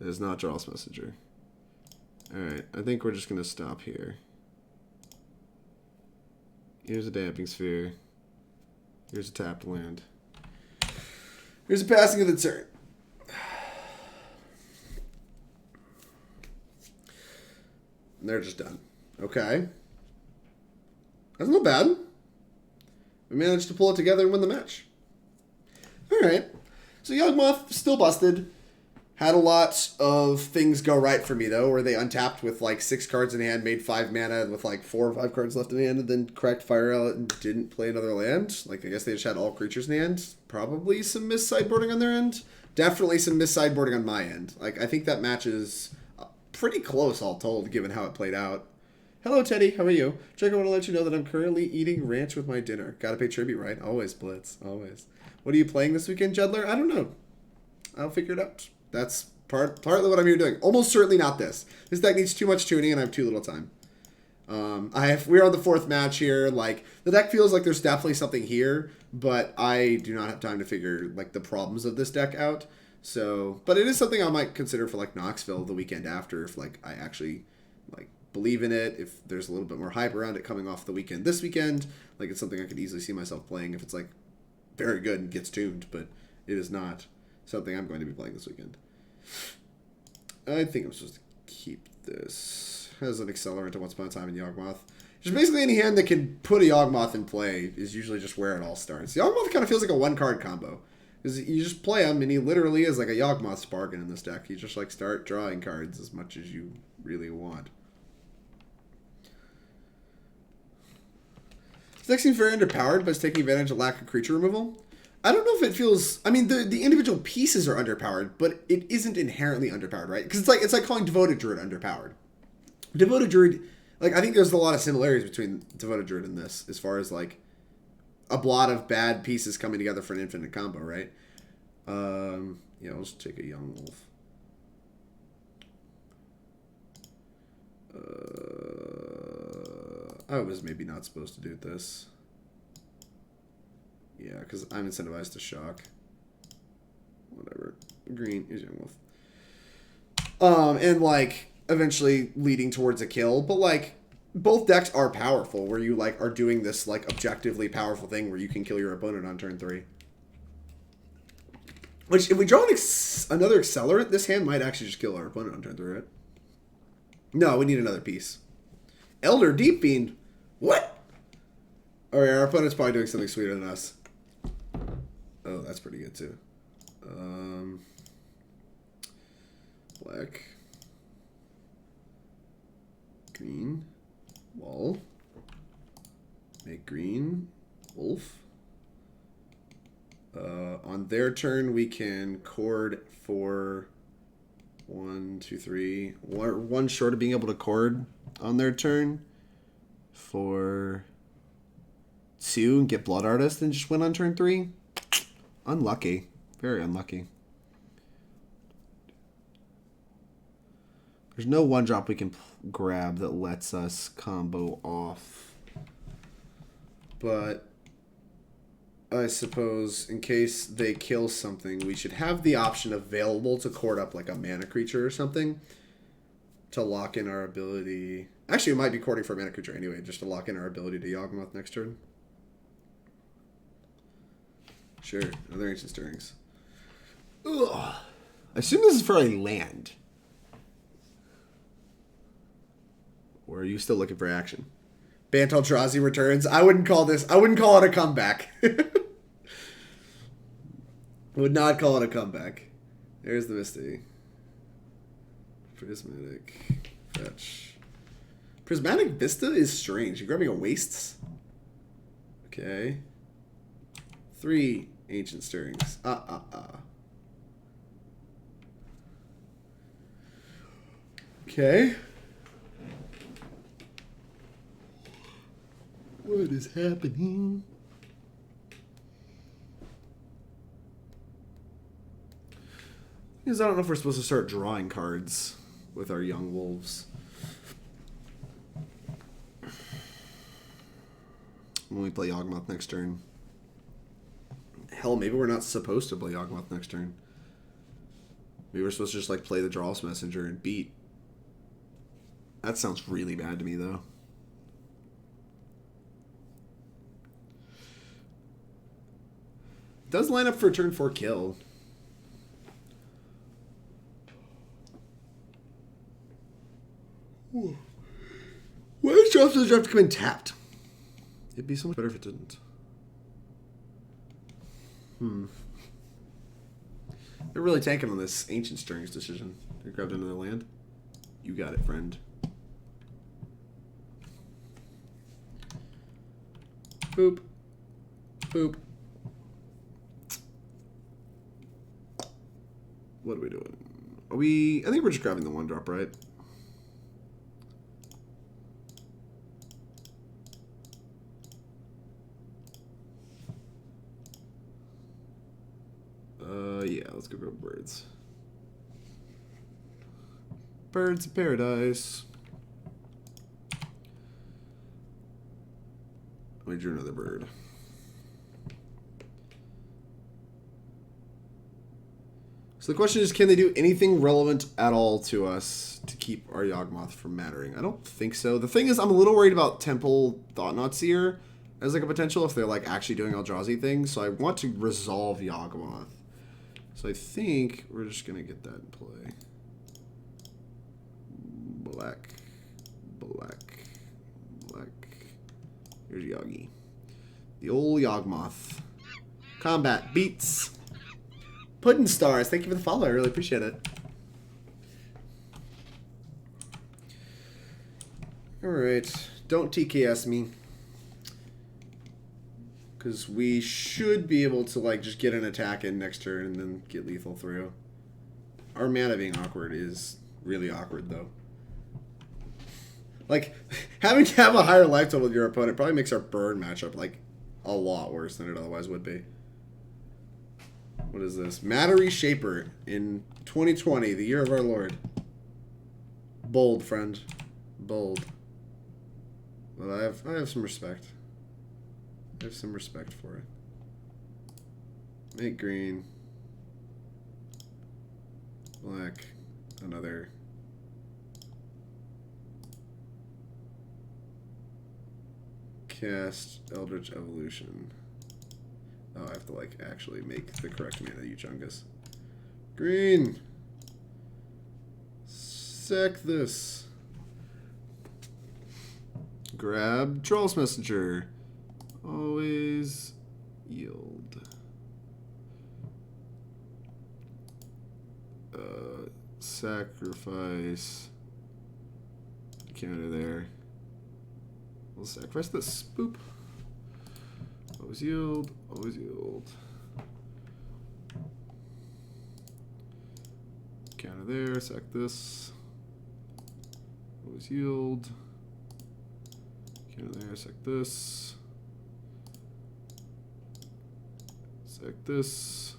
It is not Geralf's Messenger. Alright, I think we're just going to stop here. Here's a Damping Sphere. Here's a tapped land. Here's a passing of the turn. And they're just done. Okay. That's not bad. We managed to pull it together and win the match. Alright. So Yawgmoth still busted. Had a lot of things go right for me, though, where they untapped with like 6 cards in hand, made 5 mana with like 4 or 5 cards left in hand, and then cracked Fire Outlet and didn't play another land. Like, I guess they just had all creatures in hand. Probably some missed sideboarding on their end. Definitely some missed sideboarding on my end. Like, I think that match is pretty close, all told, given how it played out. Hello, Teddy. How are you? Jake, I want to let you know that I'm currently eating ranch with my dinner. Gotta pay tribute, right? Always, Blitz. Always. What are you playing this weekend, Jedler? I don't know. I'll figure it out. That's partly what I'm here doing. Almost certainly not this. This deck needs too much tuning, and I have too little time. We're on the 4th match here. Like, the deck feels like there's definitely something here, but I do not have time to figure, like, the problems of this deck out. So, but it is something I might consider for, like, Knoxville the weekend after, if, like, I actually, like, believe in it, if there's a little bit more hype around it coming off the weekend this weekend. Like, it's something I could easily see myself playing if it's, like, very good and gets tuned, but it is not something I'm going to be playing this weekend. I think I'm supposed to keep this. Has an accelerant to Once Upon a Time in Yawgmoth. Just basically any hand that can put a Yawgmoth in play is usually just where it all starts. Yawgmoth kind of feels like a 1-card combo. Because you just play him, and he literally is like a Yawgmoth's bargain in this deck. You just like start drawing cards as much as you really want. This deck seems very underpowered, but it's taking advantage of lack of creature removal. I don't know if it feels... I mean, the individual pieces are underpowered, but it isn't inherently underpowered, right? Because it's like calling Devoted Druid underpowered. Devoted Druid, like, I think there's a lot of similarities between Devoted Druid and this, as far as, like, a lot of bad pieces coming together for an infinite combo, right? Yeah, let's take a Young Wolf. I was maybe not supposed to do this. Yeah, because I'm incentivized to shock. Whatever. Green is Young Wolf. And, like... eventually leading towards a kill, but like both decks are powerful where you like are doing this like objectively powerful thing where you can kill your opponent on turn 3. Which if we draw another accelerant, this hand might actually just kill our opponent on turn 3, right? No, we need another piece. Elder Deep Fiend. What? Alright, our opponent's probably doing something sweeter than us. Oh, that's pretty good too. Black. Green, wall, make green, wolf. On their turn, we can chord for 1, 2, 3. One short of being able to chord on their turn for 2 and get Blood Artist and just win on turn 3. Unlucky. Very unlucky. There's no 1-drop we can grab that lets us combo off. But I suppose in case they kill something, we should have the option available to chord up like a mana creature or something to lock in our ability. Actually, we might be chording for a mana creature anyway, just to lock in our ability to Yawgmoth next turn. Sure, another Ancient Stirrings. Ugh. I assume this is for a land. Or are you still looking for action? Bant Eldrazi returns. I wouldn't call it a comeback. Would not call it a comeback. There's the Misty. Prismatic. Fetch. Prismatic Vista is strange. You're grabbing a Wastes? Okay. 3 Ancient Stirrings. Okay. What is happening? Because I don't know if we're supposed to start drawing cards with our young wolves. When we play Yawgmoth next turn. Hell, maybe we're not supposed to play Yawgmoth next turn. Maybe we're supposed to just like play the Geralf's Messenger and beat. That sounds really bad to me though. Does line up for a turn 4 kill. Why does Geralf have to come in tapped? It'd be so much better if it didn't. They're really tanking on this Ancient Stirrings decision. They grabbed another land. You got it, friend. Boop. Boop. What are we doing? I think we're just grabbing the 1-drop, right? Yeah, let's go grab birds. Birds of Paradise. We drew another bird. So the question is, can they do anything relevant at all to us to keep our Yawgmoth from mattering? I don't think so. The thing is, I'm a little worried about Temple Thought-Knot as like a potential if they're like actually doing Eldrazi things. So I want to resolve Yawgmoth. So I think we're just going to get that in play. Black. Black. Black. Here's Yawgi. The old Yawgmoth. Combat beats. Puddin' Stars, thank you for the follow. I really appreciate it. Alright. Don't TKS me. Because we should be able to, like, just get an attack in next turn and then get lethal through. Our mana being awkward is really awkward, though. Like, having to have a higher life total with your opponent probably makes our burn matchup, like, a lot worse than it otherwise would be. What is this? Mattery Shaper in 2020, the year of our Lord. Bold, friend. Bold. But I have some respect. I have some respect for it. Make green. Black. Another. Cast Eldritch Evolution. Oh, I have to, like, actually make the correct mana Uchungus. Green! Sack this. Grab Troll's Messenger. Always yield. Sacrifice. Counter there. We'll sacrifice this. Boop. Always yield. Always yield. Counter there. Sack this. Always yield. Counter there. Sack this. Sack this.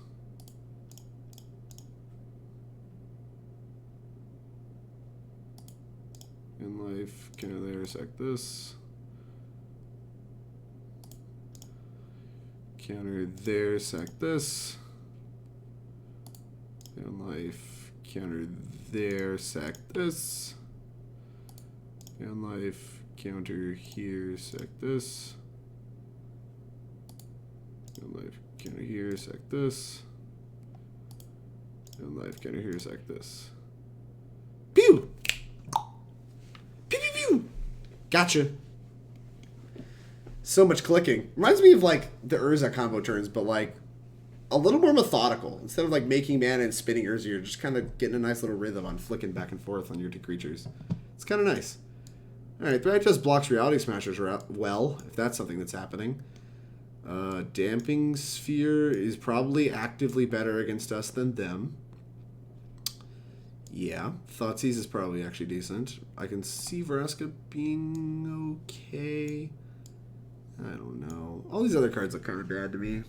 In life. Counter there. Sack this. Counter there, sack this. In life, counter there, sack this. In life, counter here, sack this. In life, counter here, sack this. In life, counter here, sack this. Pew! Pew, pew, pew! Gotcha. So much clicking. Reminds me of, like, the Urza combo turns, but, like, a little more methodical. Instead of, like, making mana and spinning Urza, you're just kind of getting a nice little rhythm on flicking back and forth on your two creatures. It's kind of nice. Alright, Threat just blocks Reality Smashers well, if that's something that's happening. Damping Sphere is probably actively better against us than them. Yeah, Thoughtseize is probably actually decent. I can see Vraska being okay. I don't know. All these other cards look kind of bad to me.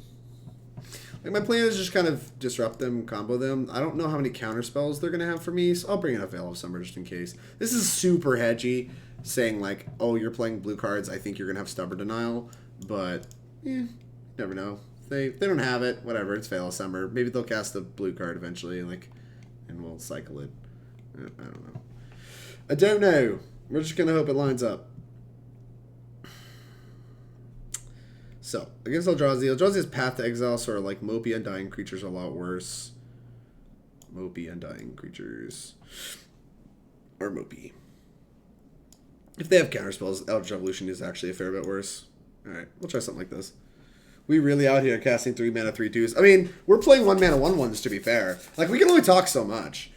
Like, my plan is just kind of disrupt them, combo them. I don't know how many counter spells they're going to have for me, so I'll bring in a Veil of Summer just in case. This is super hedgy, saying like, oh, you're playing blue cards, I think you're going to have Stubborn Denial, but, never know. They don't have it, whatever, it's Veil of Summer. Maybe they'll cast a blue card eventually, like, and we'll cycle it. I don't know. I don't know. We're just going to hope it lines up. So, against Eldrazi's Path to Exile, sort of like Mopey Undying creatures are a lot worse. Mopey Undying creatures. Or Mopey. If they have counterspells, Eldritch Evolution is actually a fair bit worse. Alright, we'll try something like this. We really out here casting 3 mana 3/2s. I mean, we're playing 1 mana 1/1s to be fair. Like, we can only talk so much.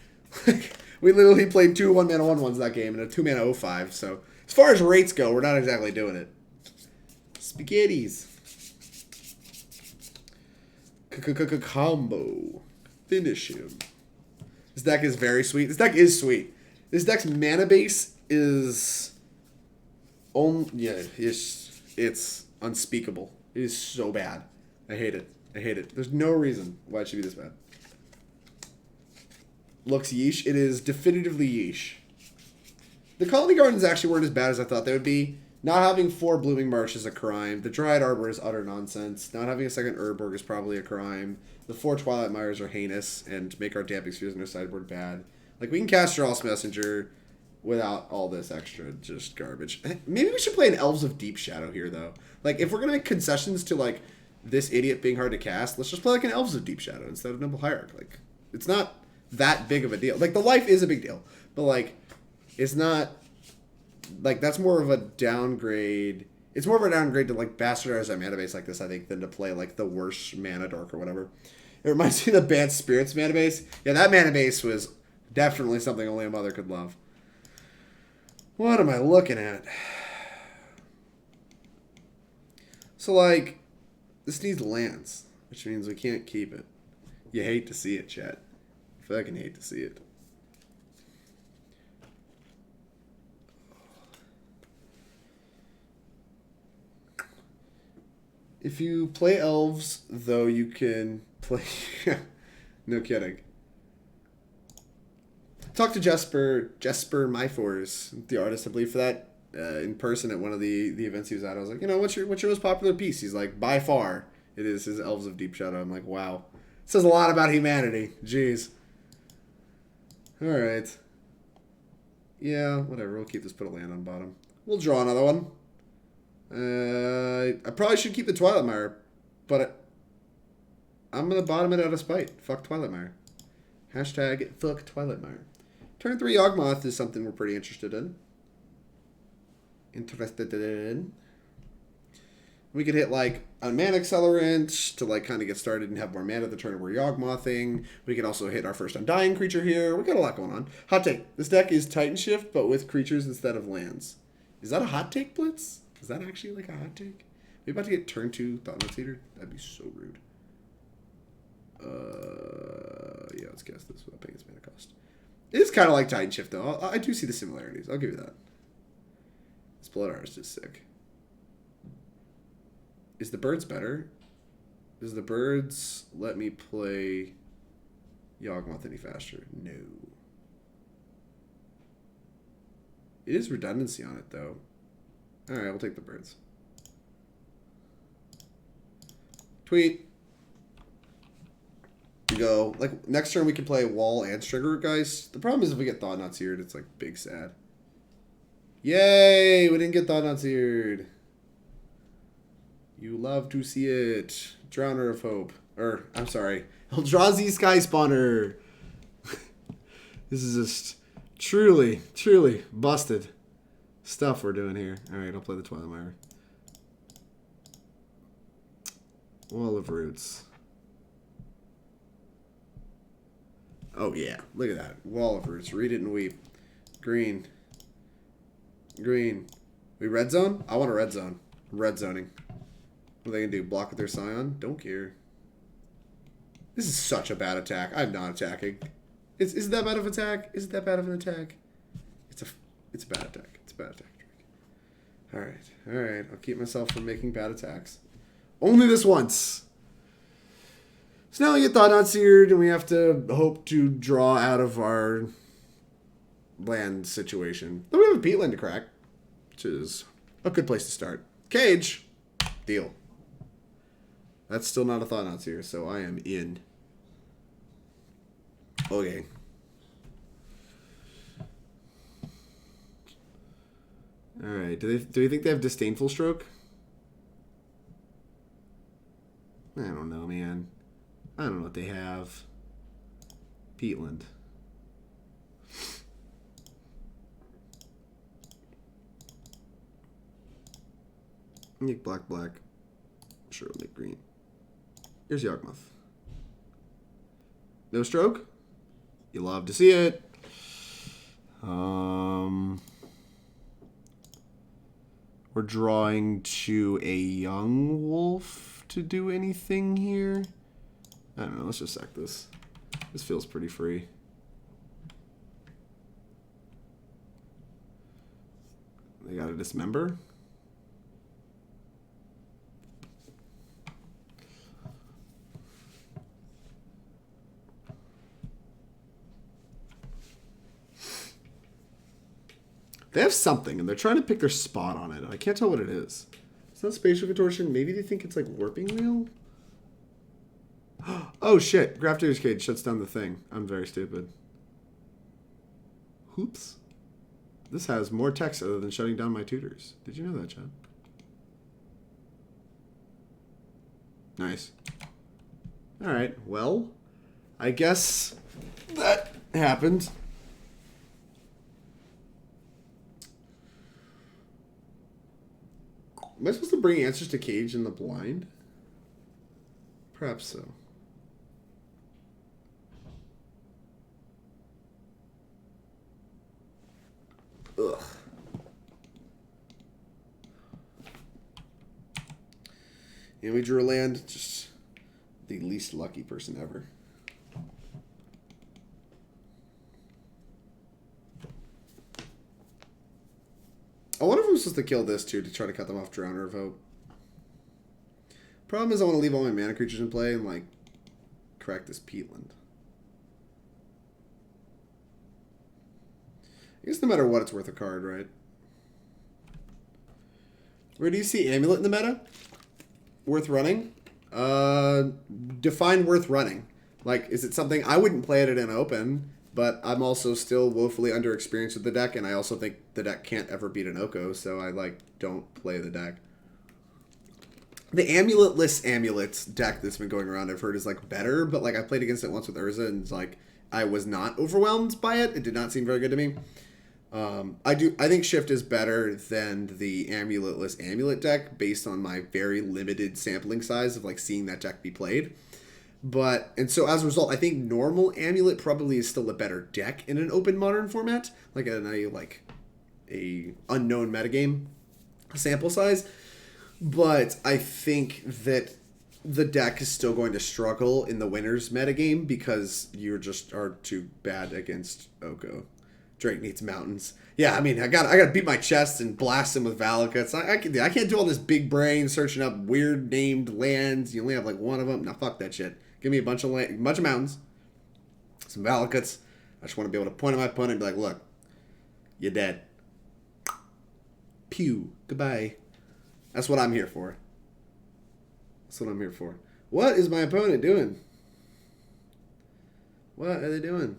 We literally played 2 1 mana 1/1s that game and a 2 mana 0/5, so as far as rates go, we're not exactly doing it. Spaghettis. Combo. Finish him. This deck is very sweet. This deck is sweet. This deck's mana base is... it's unspeakable. It is so bad. I hate it. I hate it. There's no reason why it should be this bad. looks yeesh. It is definitively yeesh. The Khalni Gardens actually weren't as bad as I thought they would be. Not having 4 Blooming Marsh is a crime. The Dryad Arbor is utter nonsense. Not having a second Urborg is probably a crime. The 4 Twilight Mires are heinous and make our Damping Spheres in our sideboard bad. Like, we can cast Geralf's Messenger without all this extra just garbage. Maybe we should play an Elves of Deep Shadow here, though. Like, if we're going to make concessions to, like, this idiot being hard to cast, let's just play, like, an Elves of Deep Shadow instead of Noble Hierarch. Like, it's not that big of a deal. Like, the life is a big deal. But, like, it's not... Like, that's more of a downgrade. It's more of a downgrade to, like, bastardize a mana base like this, I think, than to play, like, the worst mana dork or whatever. It reminds me of the Bad Spirits mana base. Yeah, that mana base was definitely something only a mother could love. What am I looking at? So, like, this needs lands, which means we can't keep it. You hate to see it, chat. Fucking hate to see it. If you play elves, though, you can play... No kidding. Talked to Jesper Myfors, the artist, I believe, for that, in person at one of the events he was at. I was like, you know, what's your most popular piece? He's like, by far, it is his Elves of Deep Shadow. I'm like, wow. It says a lot about humanity. Jeez. All right. Yeah, whatever. We'll keep this, put a land on bottom. We'll draw another one. I probably should keep the Twilight Mire, but I'm going to bottom it out of spite. Fuck Twilight Mire. Hashtag fuck Twilight Mire. Turn 3 Yawgmoth is something we're pretty interested in. We could hit, like, a mana accelerant to, like, kind of get started and have more mana the turn we're Yawgmothing. We could also hit our first Undying creature here. We got a lot going on. Hot take. This deck is Titan Shift, but with creatures instead of lands. Is that a hot take, Blitz? Is that actually, like, a hot take? We about to get turn 2 Thoughtseize Eater? That'd be so rude. Yeah, let's cast this without paying its mana cost. It is kind of like Titan Shift, though. I do see the similarities. I'll give you that. This Blood Artist is sick. Is the Birds better? Does the Birds let me play Yawgmoth any faster? No. It is redundancy on it, though. Alright, we'll take the Birds. Tweet. We go. Like, next turn we can play Wall and Strangleroot Geist. The problem is if we get Thoughtseize, it's, like, big sad. Yay! We didn't get Thoughtseered. You love to see it. Drowner of Hope. I'm sorry. Eldrazi Sky Spawner. This is just truly, truly busted stuff we're doing here. Alright, I'll play the Twilight Mire. Wall of Roots. Oh, yeah. Look at that. Wall of Roots. Read it and weep. Green. Green. We red zone? I want a red zone. Red zoning. What are they going to do? Block with their Scion? Don't care. This is such a bad attack. I'm not attacking. Is it that bad of an attack? Is it that bad of an attack? It's a bad attack. It's a bad attack. Alright. Alright. I'll keep myself from making bad attacks. Only this once. So now we get Thoughtseize, and we have to hope to draw out of our land situation. Then we have a Peatland to crack, which is a good place to start. Cage. Deal. That's still not a Thoughtseize, so I am in. Okay. Alright, do we think they have Disdainful Stroke? I don't know, man. I don't know what they have. Peatland. Make black. Sure, we'll make green. Here's Yawgmoth. No stroke? You love to see it. We're drawing to a young wolf to do anything here. I don't know. Let's just sack this. This feels pretty free. They got to dismember. They have something, and they're trying to pick their spot on it. I can't tell what it is. It's not spatial contortion. Maybe they think it's like warping wheel? Oh, shit. Grafter's Cage shuts down the thing. I'm very stupid. Oops. This has more text other than shutting down my tutors. Did you know that, Chad? Nice. Alright, well, I guess that happened. Am I supposed to bring answers to Cage in the blind? Perhaps so. Ugh. And we drew a land, just the least lucky person ever. I wonder if I'm supposed to kill this too to try to cut them off Drowner of Hope. Problem is I want to leave all my mana creatures in play and like crack this Peatland. I guess no matter what, it's worth a card, right? Where do you see Amulet in the meta? Worth running? Define worth running. Like, is it something... I wouldn't play it in open, but I'm also still woefully underexperienced with the deck, and I also think the deck can't ever beat an Oko, so I, like, don't play the deck. The Amulet-less Amulets deck that's been going around I've heard is, like, better, but, like, I played against it once with Urza, and, like, I was not overwhelmed by it. It did not seem very good to me. I think Shift is better than the Amulet-less Amulet deck based on my very limited sampling size of like seeing that deck be played. And so as a result, I think normal Amulet probably is still a better deck in an open modern format, like in a unknown metagame sample size. But I think that the deck is still going to struggle in the winners metagame because you just are too bad against Oko. Drake needs mountains. Yeah, I mean, I got to beat my chest and blast him with Valakuts. I can't do all this big brain searching up weird named lands. You only have like one of them. Now fuck that shit. Give me a bunch of mountains, some Valakuts. I just want to be able to point at my opponent and be like, look, you're dead. Pew. Goodbye. That's what I'm here for. That's what I'm here for. What is my opponent doing? What are they doing?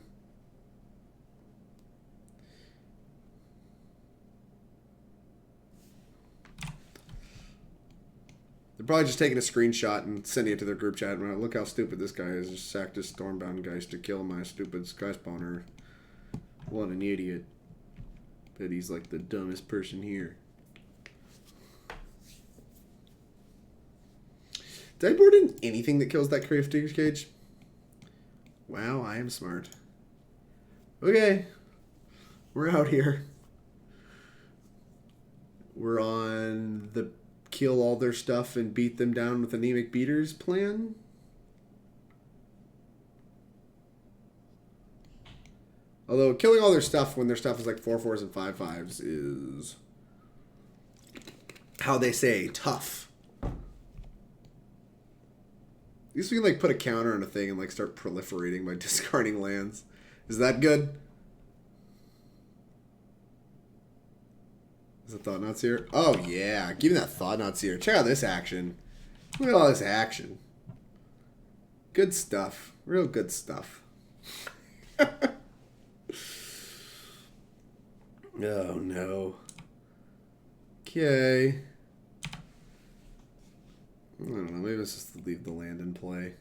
They're probably just taking a screenshot and sending it to their group chat. And look how stupid this guy is. Just sacked his Stormbound Geist to kill my stupid Sky Spawner. What an idiot. Bet he's like the dumbest person here. Did I board in anything that kills that Crafter's Cage? Wow, I am smart. Okay. We're out here. We're on the kill all their stuff and beat them down with anemic beaters plan. Although killing all their stuff when their stuff is like 4/4s and 5/5s is, how they say, tough. At least we can like put a counter on a thing and like start proliferating by discarding lands. Is that good? Is the Thought-Knot Seer? Oh, yeah. Give me that Thought-Knot Seer. Check out this action. Look at all this action. Good stuff. Real good stuff. Oh, no. Okay. I don't know. Maybe it's just to leave the land in play.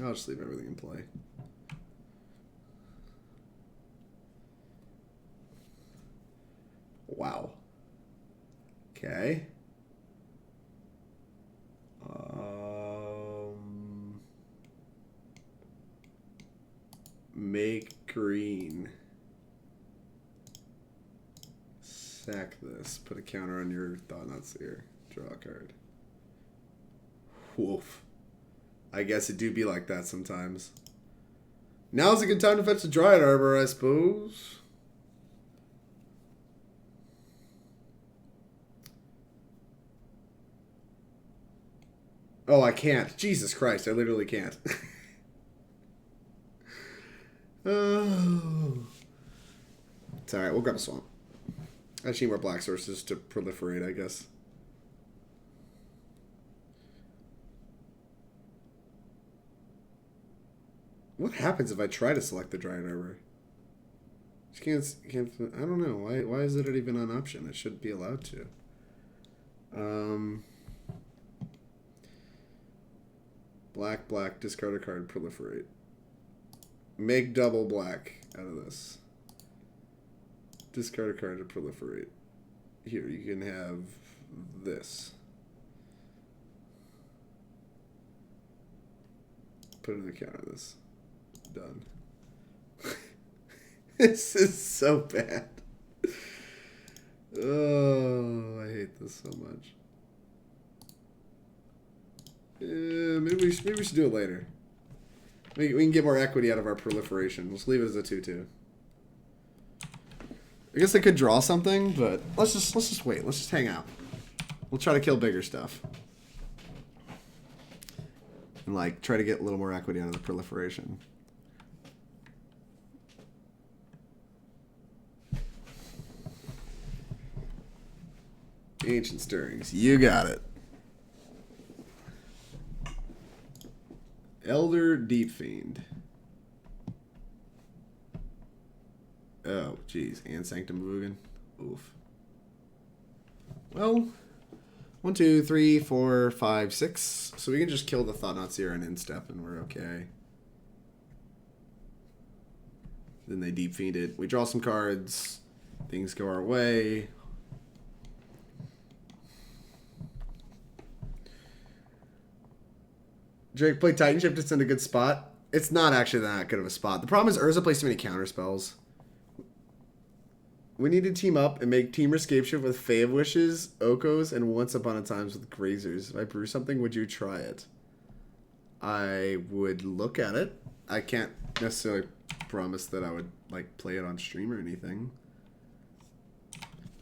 I'll just leave everything in play. Wow. Okay. Make green. Sack this. Put a counter on your Thought-Knot Seer. Draw a card. Woof. I guess it do be like that sometimes. Now's a good time to fetch the Dryad Arbor, I suppose. Oh, I can't. Jesus Christ, I literally can't. Oh. It's alright, we'll grab a swamp. I just need more black sources to proliferate, I guess. What happens if I try to select the Dryad Arbor? Just can't, I don't know. Why is it even an option? It shouldn't be allowed to. Black, discard a card, proliferate. Make double black out of this. Discard a card to proliferate. Here, you can have this. Put an account on this. Done. This is so bad. Oh, I hate this so much. Maybe we should do it later. We can get more equity out of our proliferation. Let's leave it as a 2/2. I guess I could draw something, but let's just wait. Let's just hang out. We'll try to kill bigger stuff. And like try to get a little more equity out of the proliferation. Ancient Stirrings. You got it. Elder Deep Fiend. Oh, jeez. And Sanctum Vugan. Oof. Well, 1, 2, 3, 4, 5, 6. So we can just kill the Thoughtseize and instep and we're okay. Then they Deep Fiend it. We draw some cards. Things go our way. Drake played Titan Shift. It's in a good spot. It's not actually that good of a spot. The problem is Urza plays too many counter spells. We need to team up and make Team Escape Shift with Fae of Wishes, Okos, and Once Upon a Times with Grazers. If I brew something, would you try it? I would look at it. I can't necessarily promise that I would like play it on stream or anything.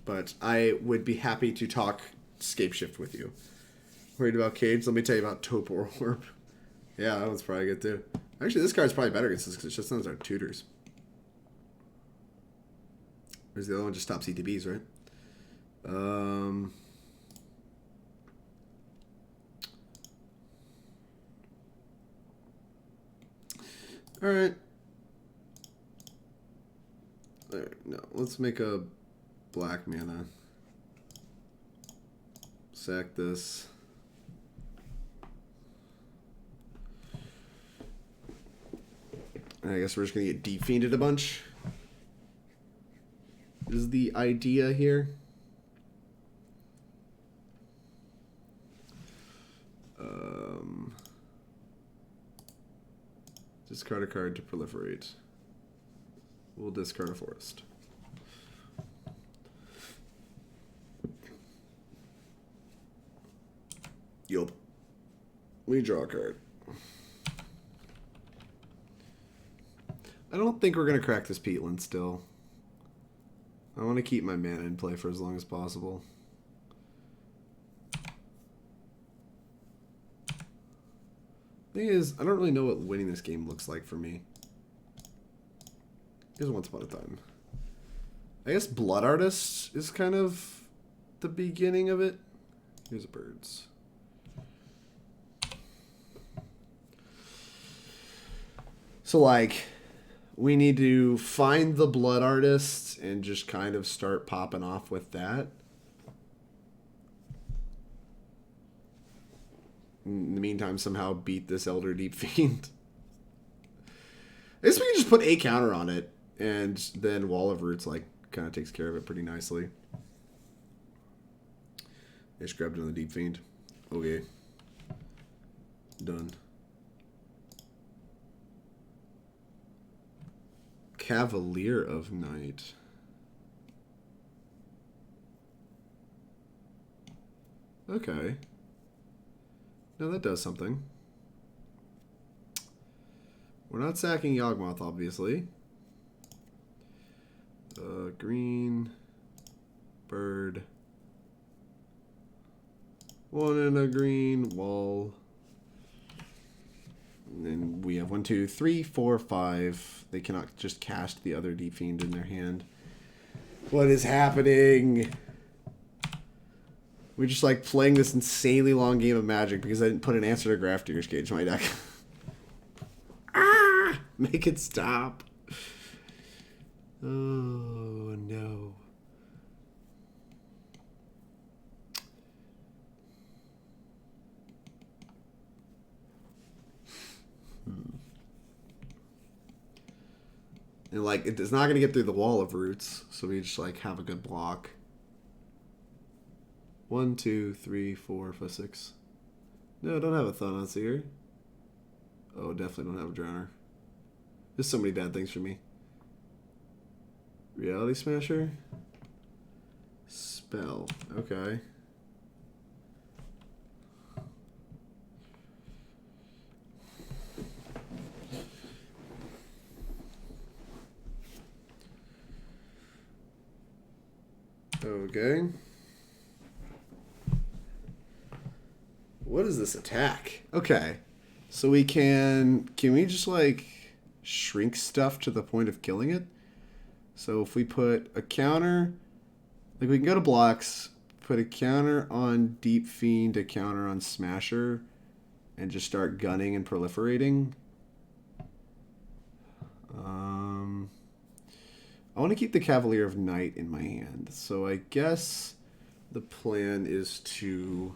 But I would be happy to talk Scape Shift with you. Worried about Cage? Let me tell you about Topor Orb. Yeah, that one's probably good too. Actually, this card's probably better against this because it just sounds our tutors. Where's the other one? Just stops ETBs, right? Alright. Alright, no. Let's make a black mana. Sack this. I guess we're just going to get Deep Fiended a bunch. Is the idea here. Discard a card to proliferate. We'll discard a forest. Yup. We draw a card. I don't think we're going to crack this Peatland still. I want to keep my mana in play for as long as possible. Thing is, I don't really know what winning this game looks like for me. Here's Once Upon a Time. I guess Blood Artist is kind of the beginning of it. Here's birds. So, like, we need to find the Blood Artist and just kind of start popping off with that. In the meantime, somehow beat this Elder Deep Fiend. I guess we can just put a counter on it, and then Wall of Roots, like, kind of takes care of it pretty nicely. I just grabbed another Deep Fiend. Okay. Done. Cavalier of Night. Okay. No, that does something. We're not sacking Yawgmoth, obviously. Green. Bird. One and a green. Wall. And then we have 1, 2, 3, 4, 5. They cannot just cast the other Deep Fiend in their hand. What is happening? We're just like playing this insanely long game of Magic because I didn't put an Answer to Grafdigger's Cage in my deck. Ah! Make it stop. Oh, no. And, like, it's not going to get through the wall of roots, so we just, like, have a good block. 1, 2, 3, 4, 5, 6. No, don't have a Thoughtseize. Oh, definitely don't have a Drowner. There's so many bad things for me. Reality Smasher? Spell. Okay. Okay. What is this attack? Okay. So we can we just like shrink stuff to the point of killing it? So if we put a counter, like we can go to blocks, put a counter on Deep Fiend, a counter on Smasher, and just start gunning and proliferating. I want to keep the Cavalier of Night in my hand. So I guess the plan is to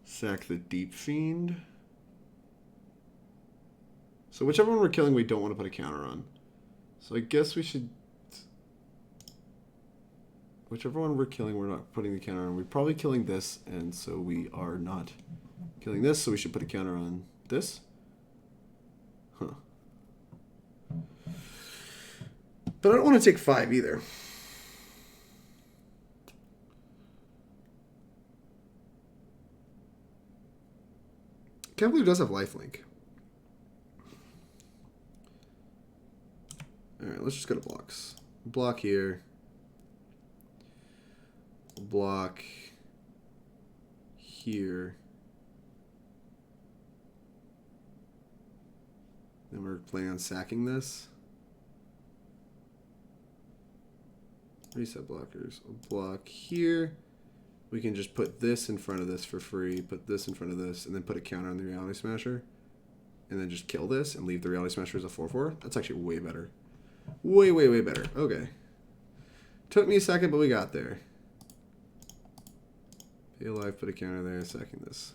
sack the Deep Fiend. So whichever one we're killing, we don't want to put a counter on. So I guess we should... Whichever one we're killing, we're not putting the counter on. We're probably killing this, and so we are not killing this, so we should put a counter on this. Huh. But I don't want to take 5 either. Cavalier does have lifelink. Alright, let's just go to blocks. Block here. Block here. Then we're planning on sacking this. Reset blockers. A block here. We can just put this in front of this for free, put this in front of this, and then put a counter on the Reality Smasher. And then just kill this and leave the Reality Smasher as a 4/4. That's actually way better. Way, way, way better. Okay. Took me a second, but we got there. Pay alive, put a counter there, sacking this.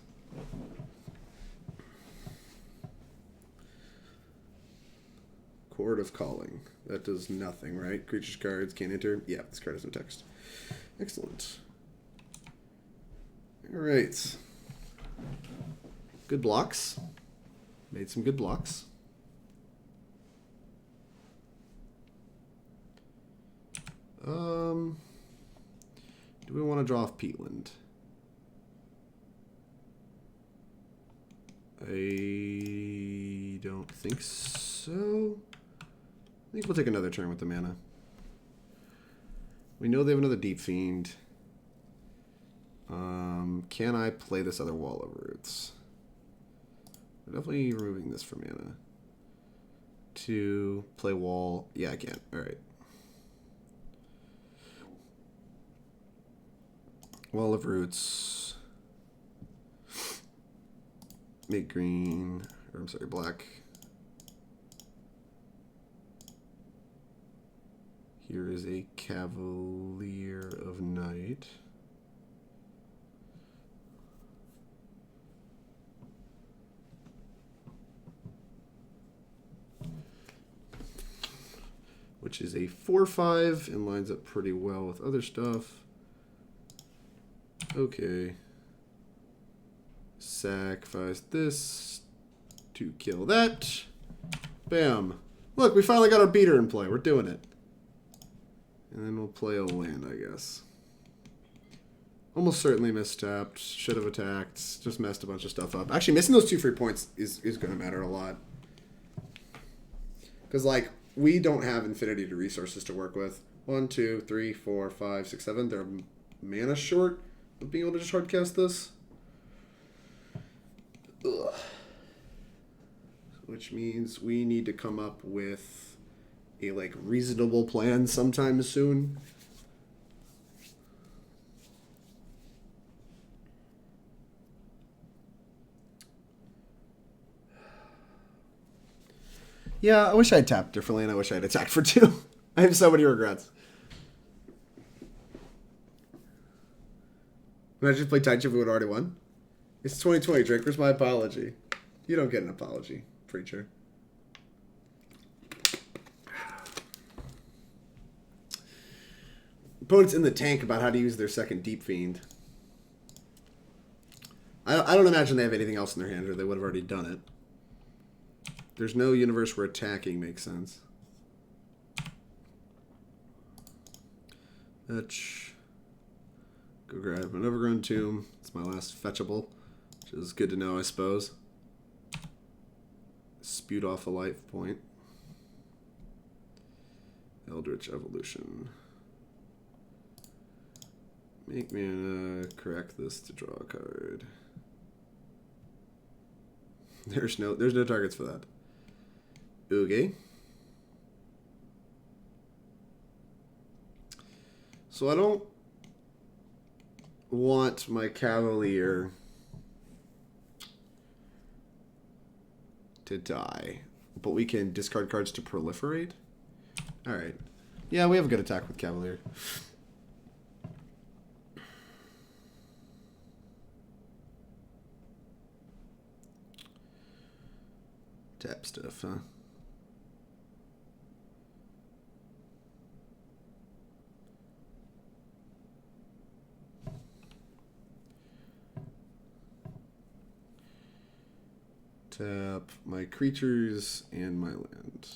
Chord of Calling. That does nothing, right? Creatures cards can't enter. Yeah, this card has no text. Excellent. Alright. Good blocks. Made some good blocks. Do we want to draw off Peatland? I don't think so. I think we'll take another turn with the mana. We know they have another Deep Fiend. Can I play this other Wall of Roots? We're definitely removing this for mana. To play wall. Yeah, I can. Alright. Wall of Roots. Make green. Or I'm sorry, black. Here is a Cavalier of Night. Which is a 4/5 and lines up pretty well with other stuff. Okay. Sacrifice this to kill that. Bam. Look, we finally got our beater in play. We're doing it. And then we'll play a land, I guess. Almost certainly mistapped. Should have attacked. Just messed a bunch of stuff up. Actually, missing those 2 free points is going to matter a lot. Because, like, we don't have infinity to resources to work with. 1, 2, 3, 4, 5, 6, 7. They're mana short of being able to just hardcast this. which means we need to come up with a like reasonable plan sometime soon. Yeah, I wish I had tapped differently, and I wish I had attacked for 2. I have so many regrets. When I just played Taichi, we would already won. It's 2020, Drake. Where's my apology? You don't get an apology, preacher. Opponents in the tank about how to use their second Deep Fiend. I don't imagine they have anything else in their hand, or they would have already done it. There's no universe where attacking makes sense. Fetch. Go grab an Overgrown Tomb. It's my last fetchable, which is good to know, I suppose. Spewed off a life point. Eldritch Evolution. Make mana, correct this to draw a card. There's no targets for that. Okay. So I don't want my Cavalier to die, but we can discard cards to proliferate. All right. Yeah, we have a good attack with Cavalier. Tap stuff, huh? Tap my creatures and my land.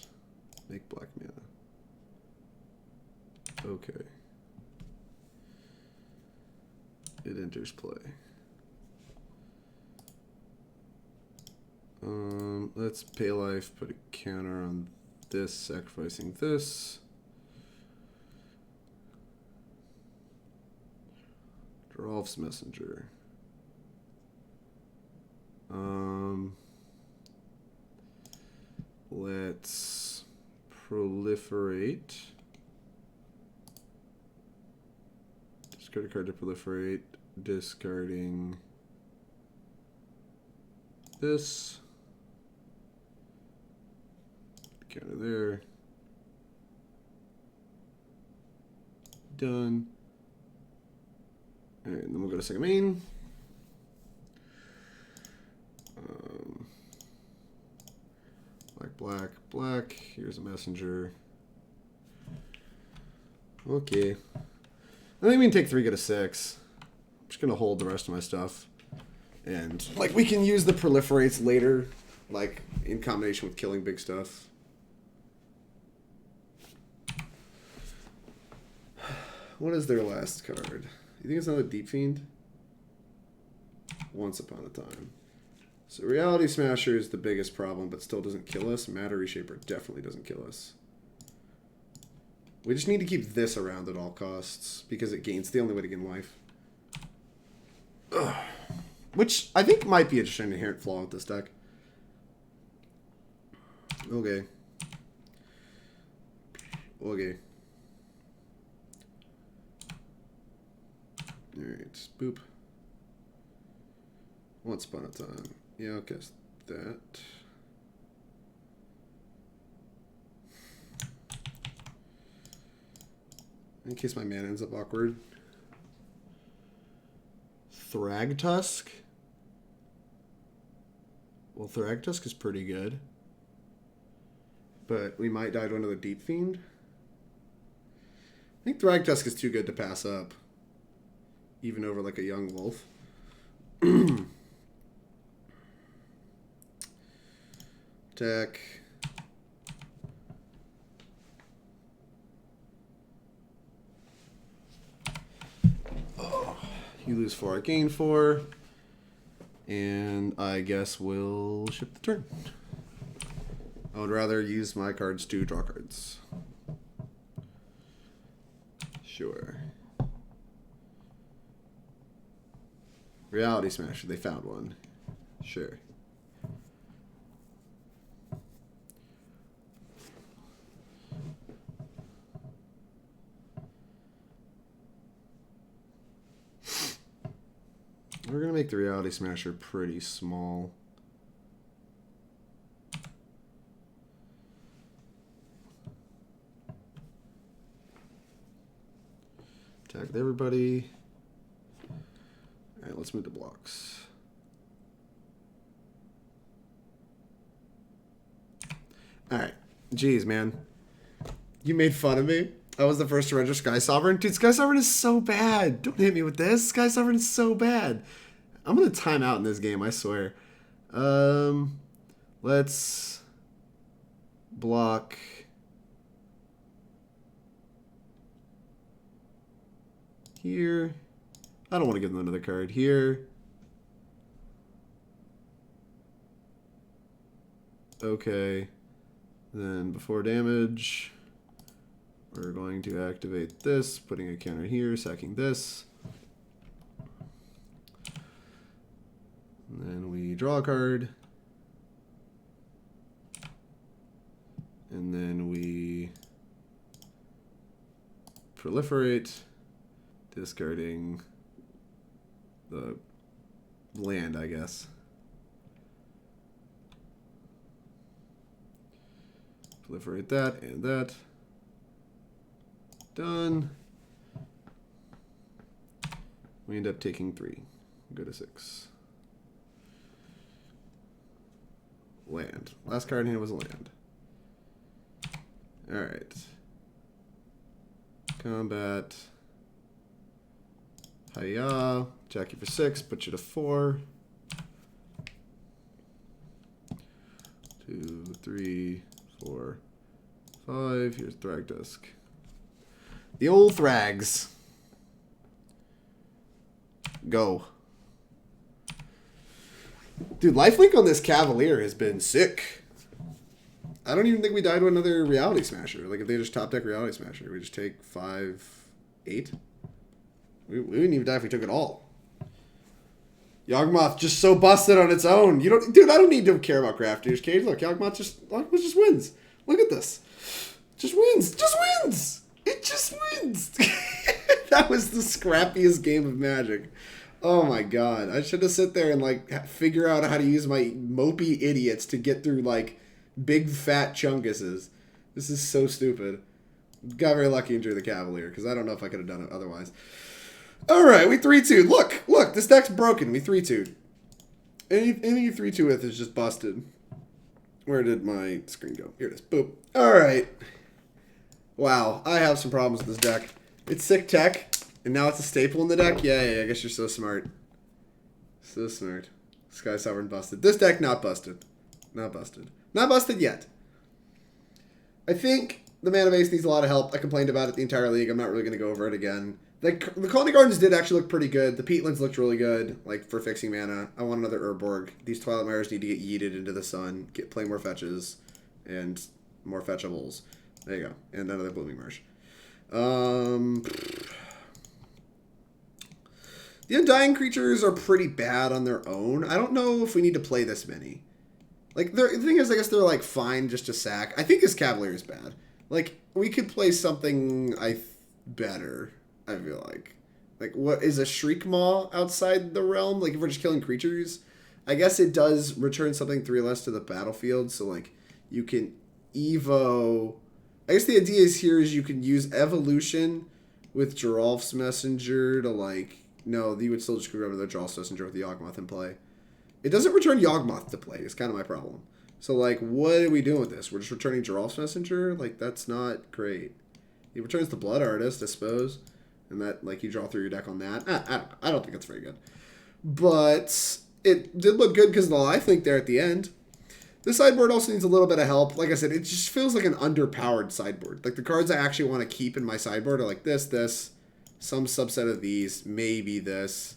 Make black mana. Okay. It enters play. Let's pay life, put a counter on this, sacrificing this. Geralf's Messenger. Let's proliferate. Discard a card to proliferate, discarding this. Counter there. Done. Alright, and then we'll go to second main. Black, black. Here's a messenger. Okay. I think we can take 3, get a 6. I'm just going to hold the rest of my stuff. And, like, we can use the proliferates later, like, in combination with killing big stuff. What is their last card? You think it's another Deep Fiend? Once Upon a Time. So Reality Smasher is the biggest problem, but still doesn't kill us. Matter Reshaper definitely doesn't kill us. We just need to keep this around at all costs, because it gains the only way to gain life. Ugh. Which I think might be just an inherent flaw with this deck. Okay. Okay. Alright, boop. Once Upon a Time. Yeah, I'll guess that. In case my mana ends up awkward. Thragtusk? Well, Thragtusk is pretty good. But we might die to another Deep Fiend. I think Thragtusk is too good to pass up. Even over like a young wolf. Attack. Oh, you lose 4, I gain 4. And I guess we'll ship the turn. I would rather use my cards to draw cards. Sure. Reality Smasher, they found one. Sure. We're going to make the Reality Smasher pretty small. Attack with everybody. Alright, let's move the blocks. Alright. Jeez, man. You made fun of me. I was the first to render Sky Sovereign. Dude, Sky Sovereign is so bad. Don't hit me with this. Sky Sovereign is so bad. I'm going to time out in this game, I swear. Let's block... here. I don't want to give them another card here. Okay. Then before damage, we're going to activate this, putting a counter here, sacking this. And then we draw a card. And then we proliferate, discarding the land, I guess. Proliferate that and that. Done. We end up taking 3. Go to 6. Land. Last card in hand was a land. Alright. Combat. Hiya. Attack you for 6. Put you to 4. 2, 3, 4, 5. Here's Thragtusk. The old Thrags. Go. Dude, lifelink on this Cavalier has been sick. I don't even think we died to another Reality Smasher. Like, if they just top deck Reality Smasher, we just take 5, 8. We wouldn't even die if we took it all. Yawgmoth just so busted on its own. You don't, dude. I don't need to care about Crafter's Cage. Look, Yawgmoth just wins. Look at this. Just wins. Just wins. It just wins. That was the scrappiest game of Magic. Oh my god. I should have sit there and like figure out how to use my mopey idiots to get through like big fat chunkuses. This is so stupid. Got very lucky and drew the Cavalier because I don't know if I could have done it otherwise. Alright, we 3-2'd. Look, this deck's broken. We 3-2'd. Anything you 3-2 with is just busted. Where did my screen go? Here it is. Boop. Alright. Wow, I have some problems with this deck. It's sick tech, and now it's a staple in the deck? Yeah, I guess you're so smart. So smart. Sky Sovereign busted. This deck not busted. Not busted. Not busted yet. I think the mana base needs a lot of help. I complained about it the entire league. I'm not really going to go over it again. The Khalni Gardens did actually look pretty good. The Peatlands looked really good, like, for fixing mana. I want another Urborg. These Twilight Mires need to get yeeted into the sun, play more fetches, and more fetchables. There you go. And another Blooming Marsh. The Undying creatures are pretty bad on their own. I don't know if we need to play this many. Like, the thing is, I guess they're, like, fine just to sack. I think this Cavalier is bad. Like, we could play something better, I feel like. Like, what is a Shriek Maw outside the realm? Like, if we're just killing creatures? I guess it does return something 3 less to the battlefield, so, like, you can Evo... I guess the idea is here is you can use Evolution with Geralf's Messenger to, like... No, you would still just grab the Geralf's Messenger with the Yawgmoth in play. It doesn't return Yawgmoth to play. It's kind of my problem. So, like, what are we doing with this? We're just returning Geralf's Messenger? Like, that's not great. He returns the Blood Artist, I suppose. And that, like, you draw through your deck on that. I don't think it's very good. But it did look good because of the lifelink there at the end. The sideboard also needs a little bit of help. Like I said, it just feels like an underpowered sideboard. Like, the cards I actually want to keep in my sideboard are like this, some subset of these, maybe this,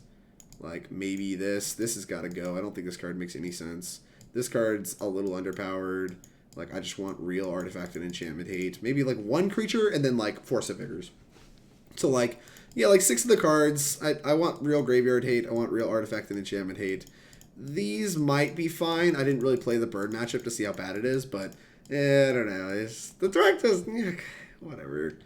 like, maybe this. This has got to go. I don't think this card makes any sense. This card's a little underpowered. Like, I just want real artifact and enchantment hate. Maybe, like, 1 creature and then, like, Force of Vigors. So, like, yeah, like, 6 of the cards. I want real graveyard hate. I want real artifact and enchantment hate. These might be fine. I didn't really play the bird matchup to see how bad it is, but I don't know. It's, the Thragtusk, whatever.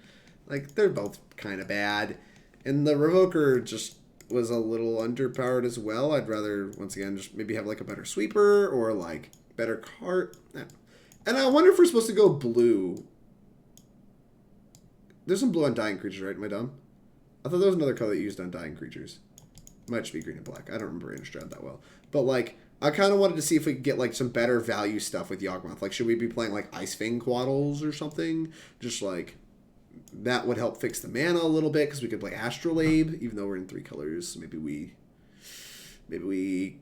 Like, they're both kind of bad. And the Revoker just, was a little underpowered as well. I'd rather, once again, just maybe have like a better sweeper or like better cart. And I wonder if we're supposed to go blue. There's some blue on dying creatures, right? Am I dumb? I thought there was another color that you used on dying creatures. Might just be green and black. I don't remember Innistrad that well. But like, I kind of wanted to see if we could get like some better value stuff with Yawgmoth. Like, should we be playing like Ice Fang Quaddles or something? Just like, that would help fix the mana a little bit because we could play Astrolabe, even though we're in 3 colors. So maybe we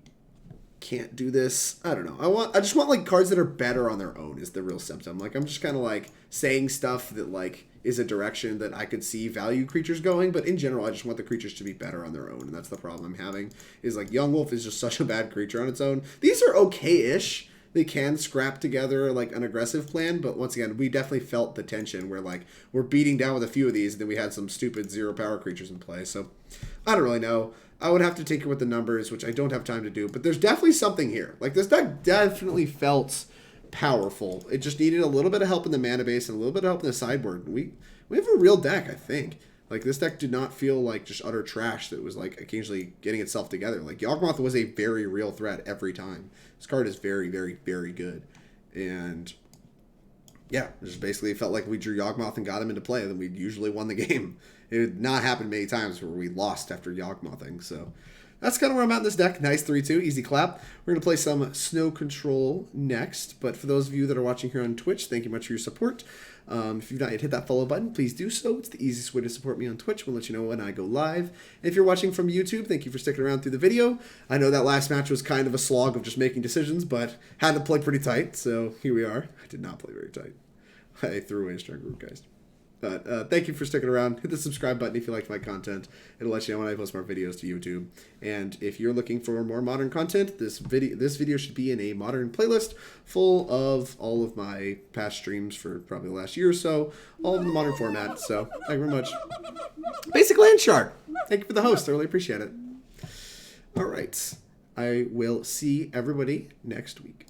can't do this. I don't know. I just want like cards that are better on their own is the real symptom. Like, I'm just kind of like saying stuff that like is a direction that I could see value creatures going, but in general, I just want the creatures to be better on their own, and that's the problem I'm having, is like Yawgmoth is just such a bad creature on its own. These are okay-ish. They can scrap together like an aggressive plan, but once again, we definitely felt the tension where like we're beating down with a few of these, and then we had some stupid 0 power creatures in play, so I don't really know. I would have to take it with the numbers, which I don't have time to do, but there's definitely something here. Like, this deck definitely felt powerful. It just needed a little bit of help in the mana base and a little bit of help in the sideboard. We have a real deck, I think. Like, this deck did not feel like just utter trash that was, like, occasionally getting itself together. Like, Yawgmoth was a very real threat every time. This card is very, very, very good. And, yeah, it just basically felt like we drew Yawgmoth and got him into play, then we usually won the game. It had not happened many times where we lost after Yawgmothing, so that's kind of where I'm at in this deck. Nice 3-2, easy clap. We're going to play some Snow Control next, but for those of you that are watching here on Twitch, thank you much for your support. If you've not yet hit that follow button, please do so. It's the easiest way to support me on Twitch. We'll let you know when I go live. And if you're watching from YouTube, thank you for sticking around through the video. I know that last match was kind of a slog of just making decisions, but had to play pretty tight, so here we are. I did not play very tight. I threw away a Strangleroot Geist. But thank you for sticking around. Hit the subscribe button if you liked my content. It'll let you know when I post more videos to YouTube. And if you're looking for more modern content, this video should be in a modern playlist full of all of my past streams for probably the last year or so, all in the modern format. So thank you very much. Basic Land Shark. Thank you for the host. I really appreciate it. All right. I will see everybody next week.